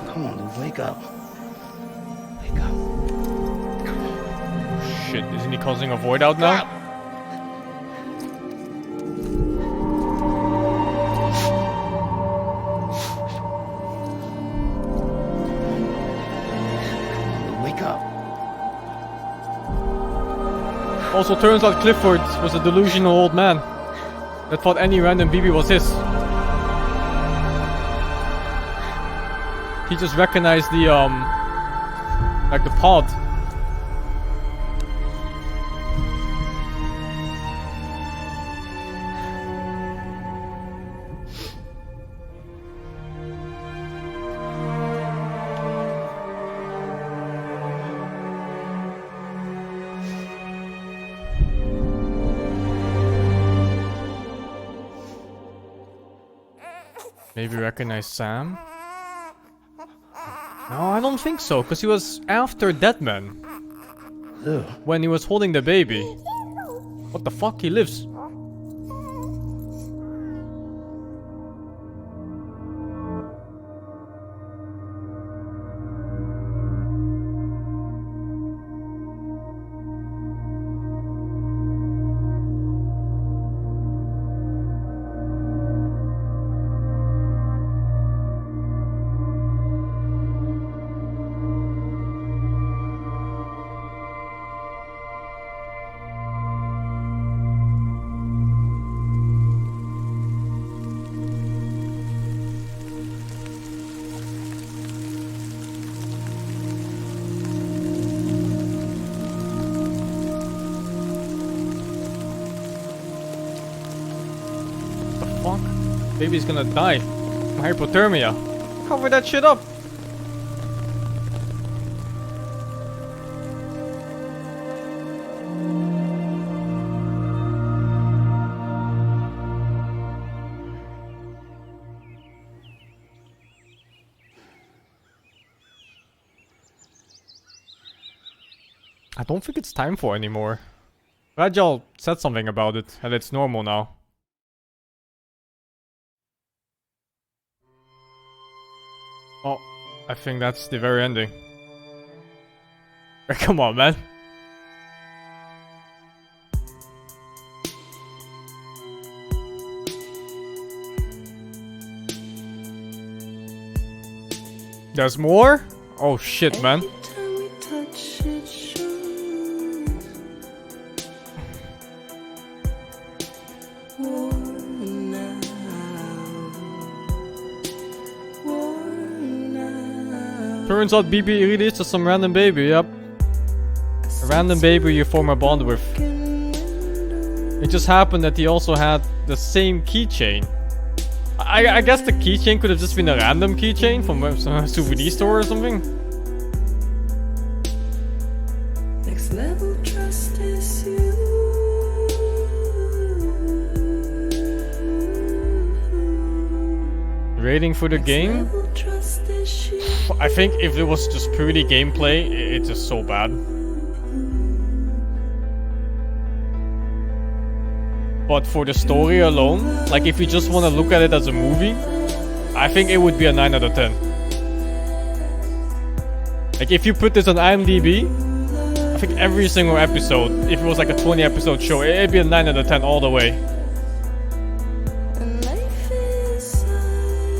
Come on, Lou, wake up. Wake up. Shit, isn't he causing a void out now? Also turns out Clifford was a delusional old man that thought any random BB was his. He just recognized the like the pod. Maybe recognize Sam? No, I don't think so, because he was after Deadman. When he was holding the baby. What the fuck? He lives. Baby's gonna die from hypothermia. Cover that shit up. I don't think it's time for anymore. Fragile said something about it, and it's normal now. Oh, I think that's the very ending. Come on, man. There's more? Oh shit, man. Turns out BB really is just some random baby, yep. A random baby you form a bond with. It just happened that he also had the same keychain. I guess the keychain could have just been a random keychain from a souvenir store or something. Next level trust is you. Rating for the game? I think if it was just purely gameplay, it's just so bad. But for the story alone, like if you just want to look at it as a movie, I think it would be a 9 out of 10. Like if you put this on IMDb, I think every single episode, if it was like a 20 episode show, it'd be a 9 out of 10 all the way.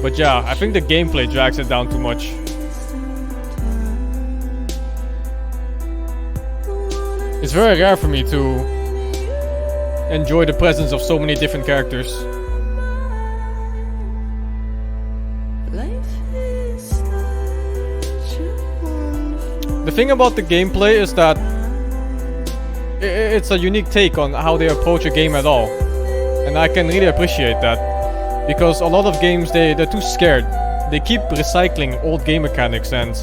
But yeah, I think the gameplay drags it down too much. It's very rare for me to enjoy the presence of so many different characters. The thing about the gameplay is that it's a unique take on how they approach a game at all. And I can really appreciate that. Because a lot of games, they're too scared. They keep recycling old game mechanics and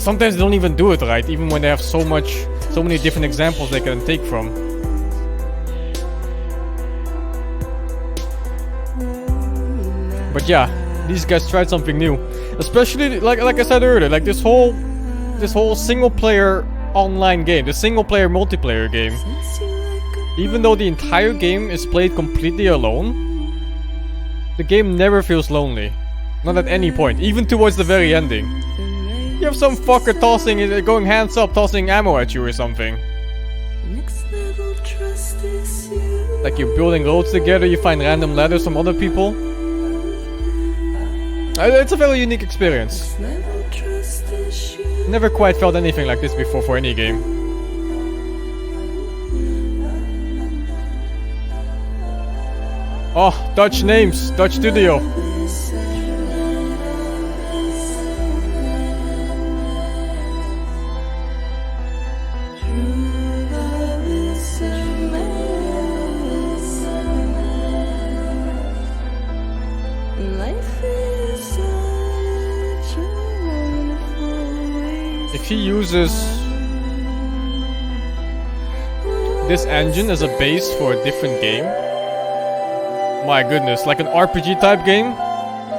sometimes they don't even do it right, even when they have so many different examples they can take from. But yeah, these guys tried something new. Especially like I said earlier, like this whole single player online game, the single player multiplayer game. Even though the entire game is played completely alone, the game never feels lonely. Not at any point, even towards the very ending. You have some fucker going hands up, tossing ammo at you or something. Like you're building roads together, you find random letters from other people. It's a very unique experience. Never quite felt anything like this before for any game. Oh, Dutch names, Dutch studio. If he uses this engine as a base for a different game, my goodness, like an RPG type game,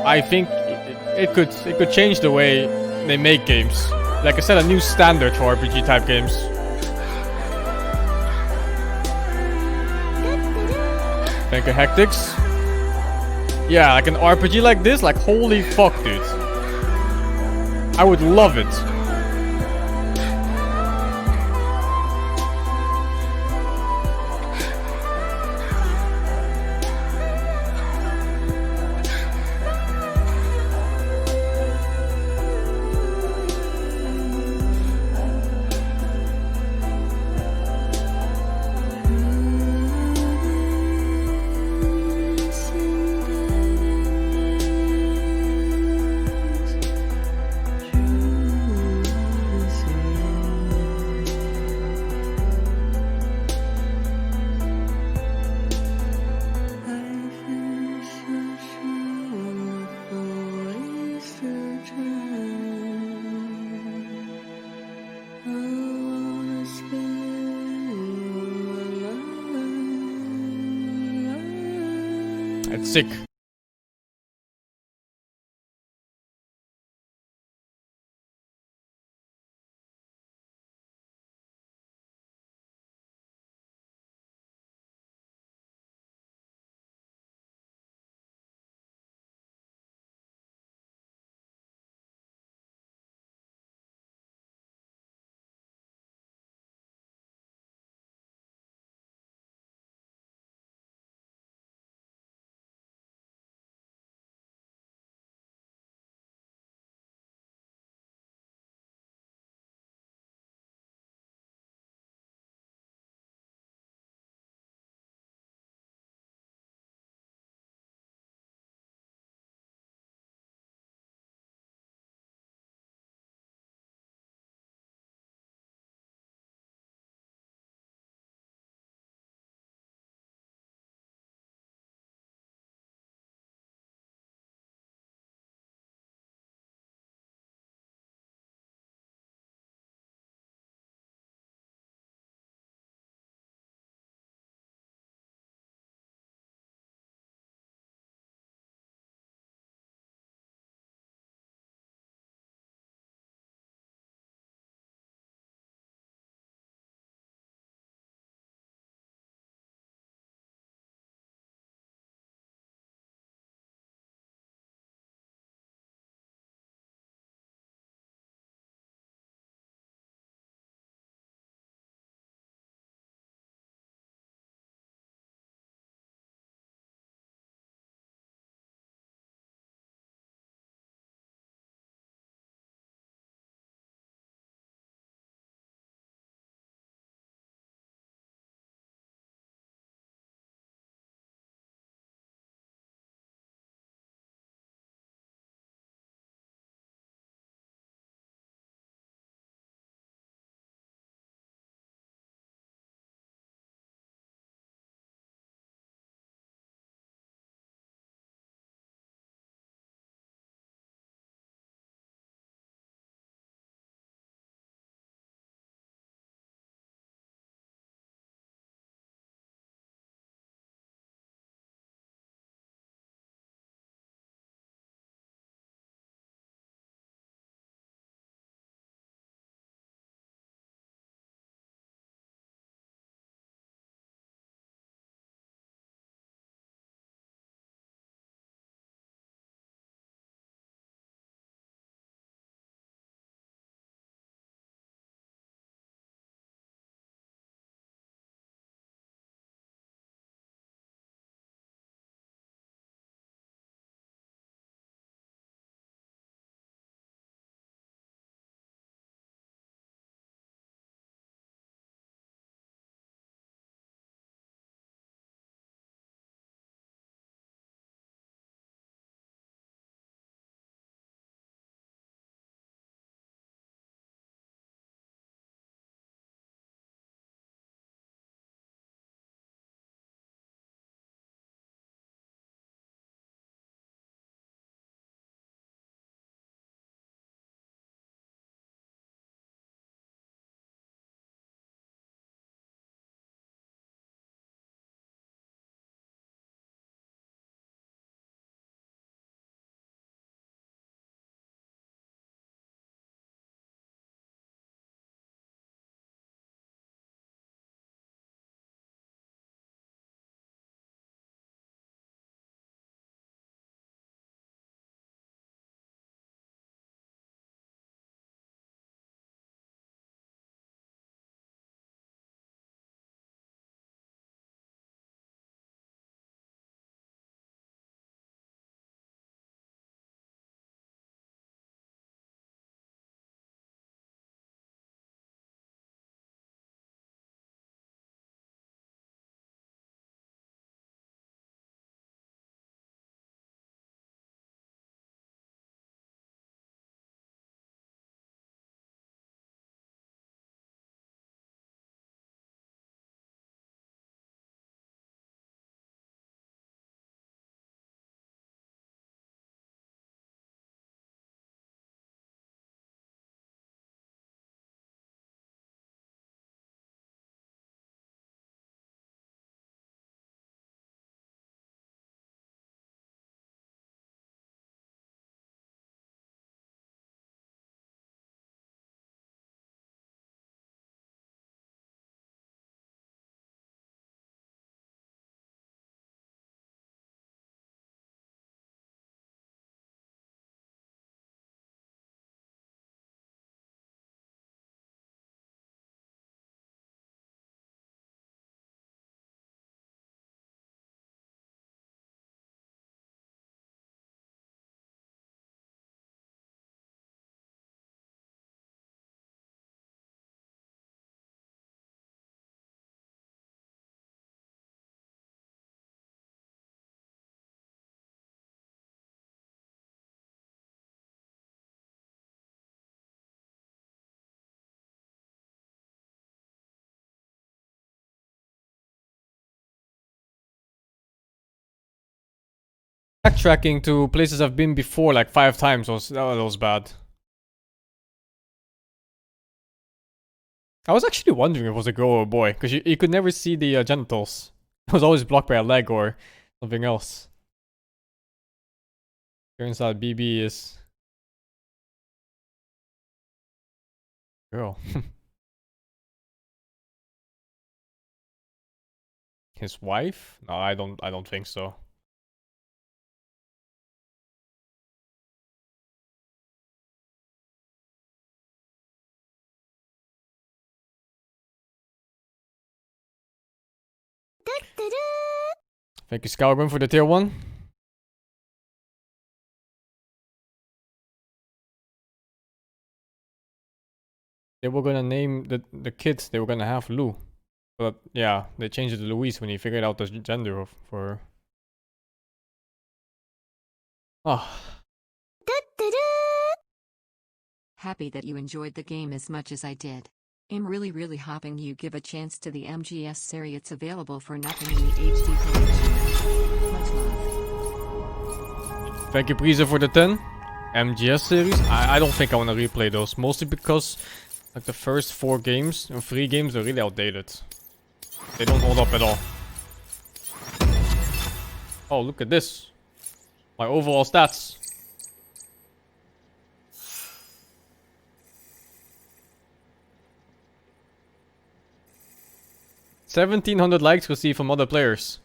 I think it could change the way they make games. Like I said, a new standard for RPG type games. Thank you, Hectics. Yeah, like an RPG like this, like holy fuck, dude. I would love it. It's sick. Backtracking to places I've been before like 5 times that was bad. I was actually wondering if it was a girl or a boy, because you could never see the genitals. It was always blocked by a leg or something else. Turns out BB is... girl. His wife? No, I don't think so. Thank you, Scourman, for the tier 1. They were gonna name the kid they were gonna have Lou. But yeah, they changed it to Louise when he figured out the gender for her. Oh. Happy that you enjoyed the game as much as I did. I'm really hoping you give a chance to the MGS series. It's available for nothing in the HD collection. Much love. Thank you, Breezer, for the 10. MGS series? I don't think I want to replay those. Mostly because like the first 4 games, or 3 games, are really outdated. They don't hold up at all. Oh, look at this. My overall stats. $1,700 likes received from other players.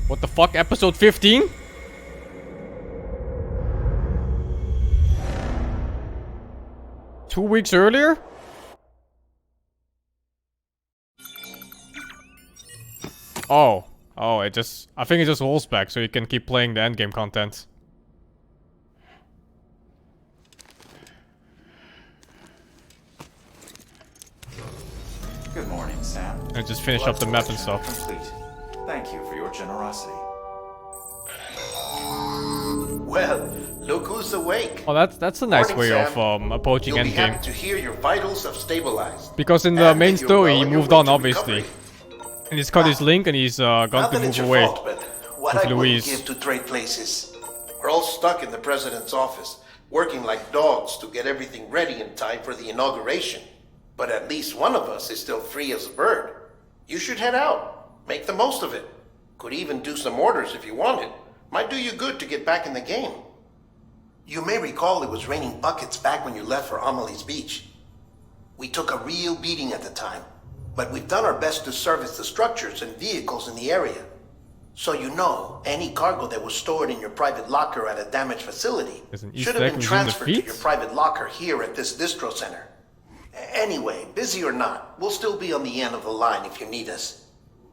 What the fuck? Episode 15? Two weeks earlier? Oh. Oh, I think it just rolls back so you can keep playing the endgame content. Good morning, Sam. And just finish up the map and stuff. Complete. Thank you for your generosity. Well, look who's awake. Oh, that's a nice Morning, way Sam. of approaching You'll be endgame. happy to hear your vitals have stabilized. Because in the And main that you're story, well he on your moved way on, to obviously. recovery. And he's got his link and he's gone Not to that it's move your away. fault, but what with I wouldn't Louise. give to trade places. We're all stuck in the president's office, working like dogs to get everything ready in time for the inauguration. But at least one of us is still free as a bird. You should head out. Make the most of it. Could even do some orders if you wanted. Might do you good to get back in the game. You may recall it was raining buckets back when you left for Amelie's beach. We took a real beating at the time, but we've done our best to service the structures and vehicles in the area. So you know, any cargo that was stored in your private locker at a damaged facility should have been transferred to your private locker here at this distro center. Anyway, busy or not, we'll still be on the end of the line if you need us.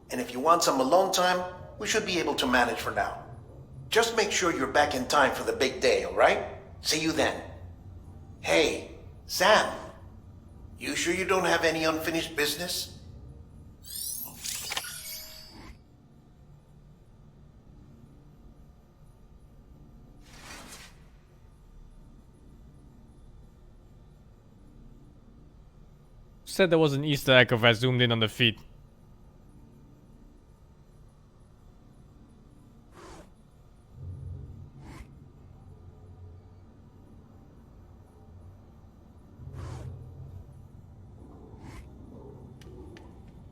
And if you want some alone time, we should be able to manage for now. Just make sure you're back in time for the big day, alright? See you then. Hey, Sam. You sure you don't have any unfinished business? Said there was an Easter egg if I zoomed in on the feet.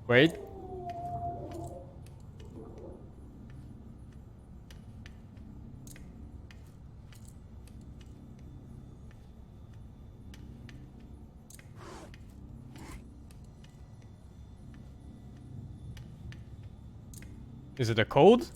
Wait. Is it a code?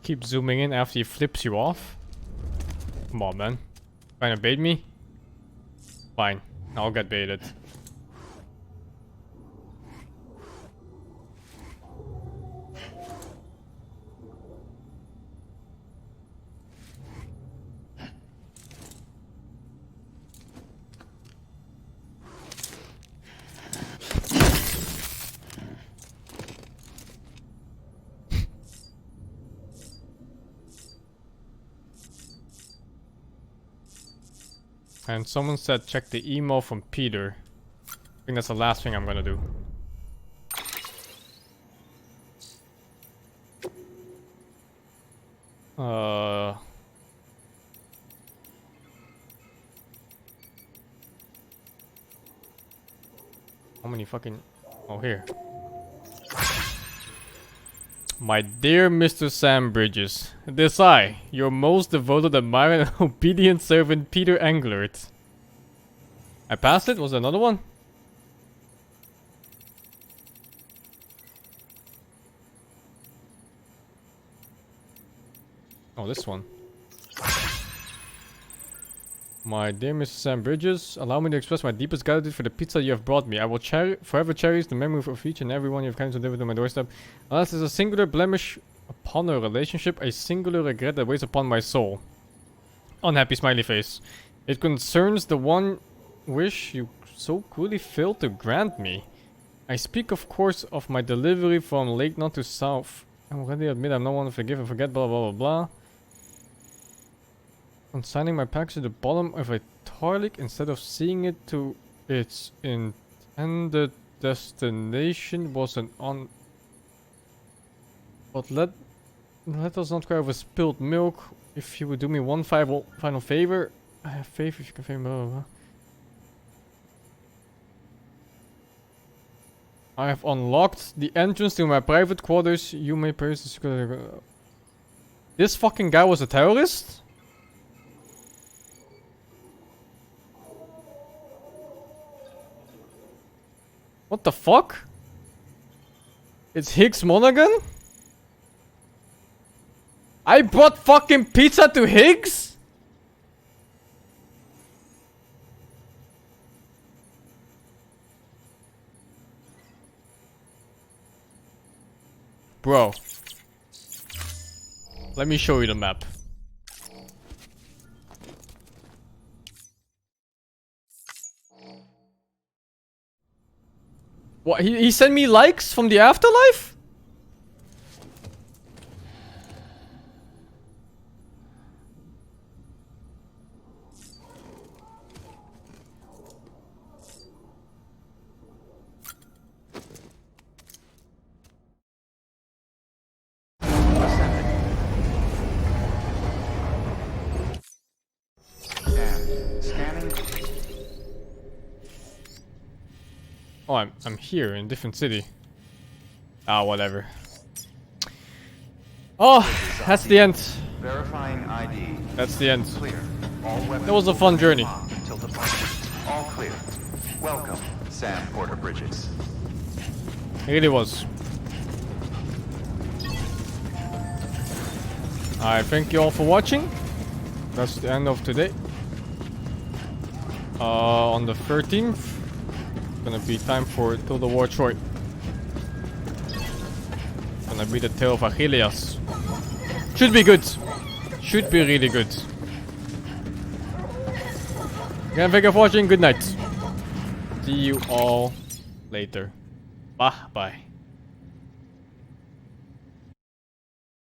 Keep zooming in after he flips you off. Come on, man. Trying to bait me? Fine. I'll get baited. And someone said check the email from Peter. I think that's the last thing I'm gonna do. How many fucking... Oh, here. My dear Mr. Sam Bridges, this I, your most devoted admirer and obedient servant Peter Englert. I passed it? Was there another one? Oh, this one. My dear Mr. Sam Bridges, allow me to express my deepest gratitude for the pizza you have brought me. I will forever cherish the memory of each and every one you have kindly delivered to my doorstep. Unless there's a singular blemish upon our relationship, a singular regret that weighs upon my soul. Unhappy smiley face. It concerns the one wish you so cruelly failed to grant me. I speak, of course, of my delivery from Lake Not to South. I already admit I'm not one to forgive and forget, blah blah blah blah. Consigning my package to the bottom of a toilet instead of seeing it to its intended destination was an But let us not cry over spilled milk. If you would do me one final favor, I have faith if you can favor me. Blah, blah, blah. I have unlocked the entrance to my private quarters. You may purchase this. This fucking guy was a terrorist? What the fuck? It's Higgs Monaghan? I brought fucking pizza to Higgs? Bro. Let me show you the map. What? He sent me likes from the afterlife? Oh, I'm here in a different city. Ah, whatever. Oh, that's the end. Verifying ID. That's the end. Clear. All weapons That was a fun journey. Until departure. All clear. Welcome, Sam Porter Bridges. It really was. I thank you all for watching. That's the end of today. On the 13th. Gonna be time for Till the War Troy. Gonna be the tale of Achilles. Should be good. Should be really good. Again, thank you for watching. Good night. See you all later. Bye bye.